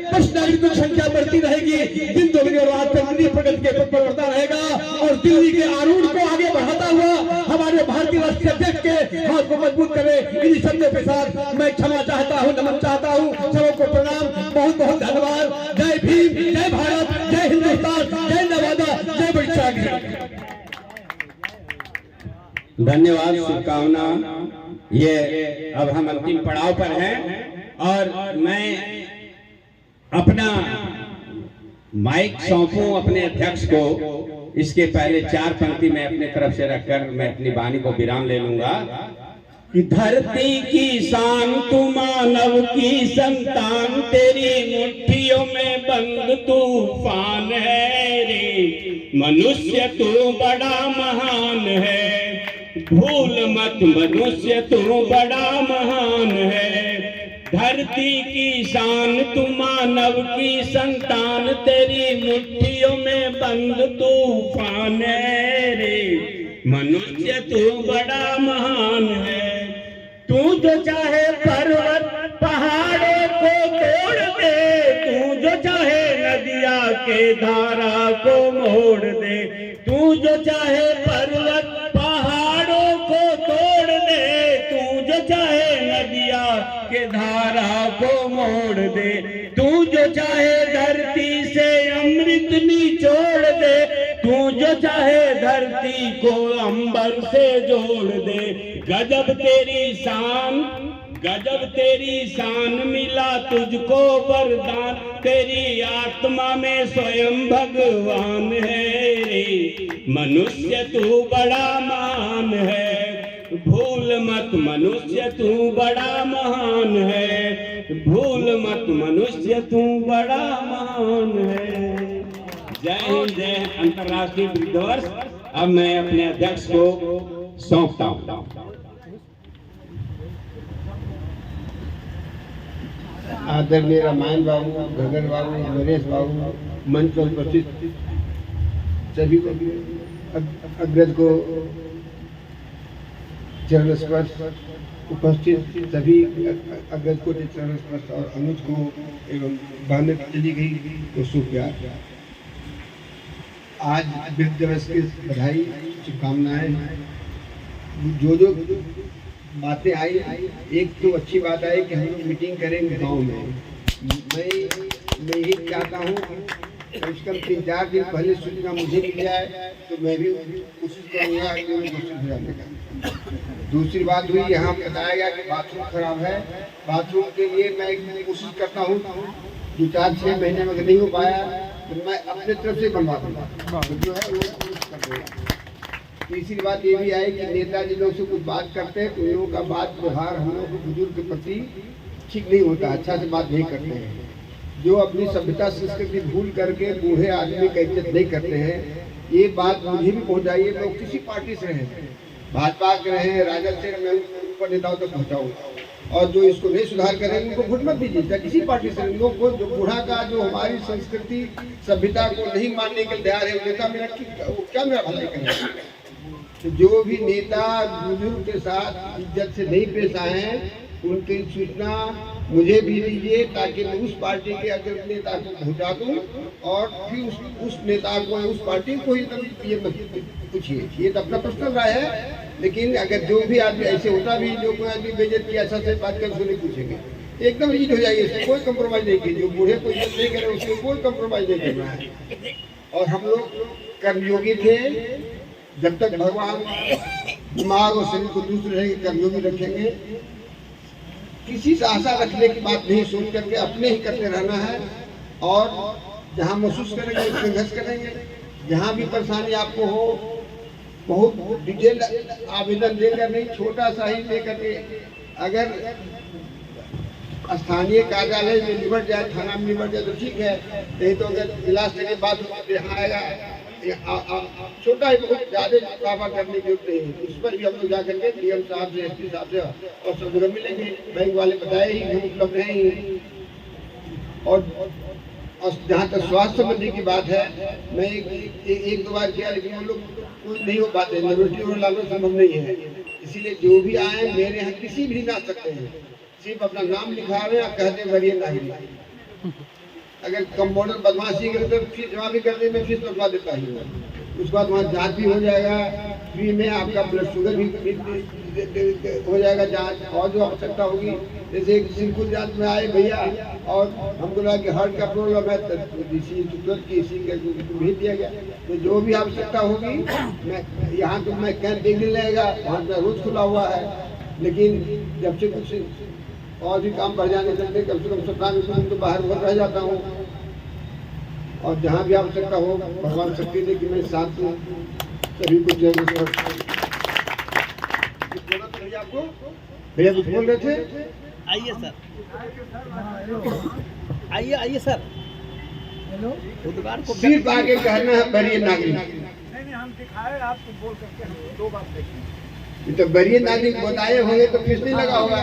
पश्चिम नागरिकों की संख्या बढ़ती रहेगी, दिन दोगुनी और रात चौगुनी प्रगति के पथ पर बढ़ता रहेगा। और दिल्ली के आरूढ़ को आगे बढ़ाता हुआ हमारे भारतीय राष्ट्रीय अध्यक्ष के हाथ को मजबूत करे। इन्हीं शब्दों के साथ मैं क्षमा चाहता हूँ, नमन चाहता हूँ, सबको प्रणाम, बहुत बहुत धन्यवाद। जय भीम, जय भारत, जय हिंदुस्तान, जय नवादा, जय वैशाखी। धन्यवाद, शुभकामना। ये अब हम अंतिम पड़ाव पर हैं और मैं अपना माइक सौंपूं अपने अध्यक्ष को। इसके पहले 4 पंक्ति मैं अपने तरफ से रखकर मैं अपनी वाणी को विराम ले लूंगा। कि धरती की शान तू, मानव की संतान, तेरी मुट्ठियों में बंद तूफान है रे। मनुष्य तू बड़ा महान है, भूल मत मनुष्य तू बड़ा महान है। धरती की शान तू, मानव की संतान, तेरी मुट्ठियों में बंद तूफान है रे। मनुष्य तू बड़ा महान है। तू जो चाहे पर्वत पहाड़ों को तोड़ दे, तू जो चाहे नदिया के धारा को मोड़ दे, तू जो चाहे पर्वत पहाड़ों को तोड़ दे, तू जो चाहे नदिया के धारा को मोड़ दे, तू जो चाहे धरती से अमृत निचोड़ दे, तू जो चाहे धरती को अंबर से जोड़ दे। गजब तेरी शान, गजब तेरी शान, मिला तुझको वरदान, तेरी आत्मा में स्वयं भगवान है रे। मनुष्य तू बड़ा महान है, भूल मत मनुष्य तू बड़ा महान है, भूल मत मनुष्य तू बड़ा महान है। जय हिंद, जय अंतर्राष्ट्रीय वृद्ध दिवस। अब मैं अपने अध्यक्ष को सौंपता हूँ। आदरणीय रामायण बाबू, गगन बाबू, नरेश बाबू, मंच पर उपस्थित सभी को, अग्रज को चरण स्पर्श, उपस्थित सभी अग्रज को चरण स्पर्श और अनुज को एवं बहने चली गई तो शुभ। आज वृद्ध दिवस की बधाई, शुभकामनाएं। जो बातें आई, एक तो अच्छी बात आई कि हम लोग मीटिंग करेंगे गांव में। मैं यही चाहता हूँ कम से कम 3-4 दिन पहले सूचना मुझे मिल जाए तो मैं भी कोशिश करूँगा कि घोषित हो जाने का। दूसरी बात हुई, यहाँ बताया गया कि बाथरूम खराब है। बाथरूम के लिए मैं कोशिश करता हूँ, 2-4-6 महीने में अगर नहीं हो पाया तो मैं अपने तरफ से बनवा दूँगा, जो है वो कोशिश कर दूँगा। तीसरी बात ये भी आई कि नेताजी लोग से कुछ बात करते हैं तो उन लोगों का बात व्यवहार हम लोग को बुजुर्ग के प्रति ठीक नहीं होता, अच्छा से बात नहीं करते हैं। जो अपनी सभ्यता संस्कृति भूल करके बूढ़े आदमी का इज्जत नहीं करते हैं, ये बात मुझे भी पहुँचाइए। लोग किसी पार्टी से रहें, भाजपा के रहें, राजद से, मैं ऊपर नेताओं तक पहुँचाऊँ। और जो इसको नहीं सुधार करेंगे उनको वोट मत दीजिए, किसी पार्टी से। लोग को जो बूढ़ा का जो हमारी संस्कृति सभ्यता को नहीं मानने के तैयार है नेता, मेरा क्या मेरा भलाई करेगा। तो जो भी नेता बुजुर्ग के साथ इज्जत से नहीं पेश आए हैं उनकी सूचना मुझे भी दीजिए, ताकि मैं उस पार्टी के अगर नेता को पहुंचा दूं और फिर उस नेता को उस पार्टी को ही ये पूछिए। ये तो अपना पर्सनल राय है, लेकिन अगर जो भी आदमी ऐसे होता भी जो कोई आदमी बेइज्जत की ऐसा से बात कर उसको नहीं पूछेंगे, एकदम ईद हो जाएगी, इससे कोई कंप्रोमाइज नहीं कीजिए। जो बूढ़े को इज्जत नहीं करे उसको कोई कंप्रोमाइज नहीं करना है। और हम लोग कर्मयोगी थे, जब तक भगवान दिमाग और शरीर को दूसरे रहेंगे कर्मयोगी रखेंगे। किसी से आशा रखने की बात नहीं सोच करके अपने ही करते रहना है, और जहाँ महसूस करेंगे संघर्ष करेंगे। जहाँ भी परेशानी आपको हो बहुत डिटेल आवेदन देकर नहीं, छोटा सा ही लेकर के अगर स्थानीय कार्यालय में निबट जाए, थाना में निबट जाए तो ठीक है, नहीं तो अगर जिला स्तरीय बात हो यहाँ आएगा, छोटा ही बहुत ज्यादा दावा करने की जरूरत नहीं है। उस पर भी हम लोग जाकर के डीएम साहब से, एसपी साहब से और सब जगह मिलेंगे। बैंक वाले बताए ही हम उपलब्ध हैं ही। और जहाँ तक स्वास्थ्य संबंधी की बात है, मैं एक दो बार किया, लेकिन हम लोग कुछ नहीं हो पाते, लेबोरेटरी और लाना संभव नहीं है। इसीलिए जो भी आए मेरे यहाँ किसी भी ना सकते हैं, सिर्फ अपना नाम लिखावे और कहते वरीय नागरिक। अगर कंपाउंडर बदमाशी करे तो फीस जमा भी करने में फीस लगवा देता ही है। उसके बाद वहाँ जांच भी हो जाएगा फ्री में, आपका ब्लड शुगर भी हो जाएगा जांच, और जो आवश्यकता होगी। जैसे एक सिंपल जांच में आए भैया और हमको लगा कि हार्ट का प्रॉब्लम है, तो इसी तुरंत की इसी भेज दिया गया। तो जो भी आवश्यकता होगी, मैं यहाँ तो मैं कैंप एक दिन लगेगा, वहाँ पर रोज खुला हुआ है, लेकिन जब से कुछ और भी काम बढ़ जाने चलते कम से कम सप्ताह में तो बाहर रह जाता हूँ। और जहाँ भी आवश्यकता हो भगवान शक्ति दे कि मैं साथ में सभी को जय। आपको भैया कुछ बोल रहे थे? आइए सर, आइए आइए सर। बुधवार को सिर्फ आगे कहना है वरीय नागरिक। नहीं हम दिखाए आपको बोल करके हम 2 बार देखें। तो वरीय नागरिक बताए होंगे तो फीस नहीं लगा होगा।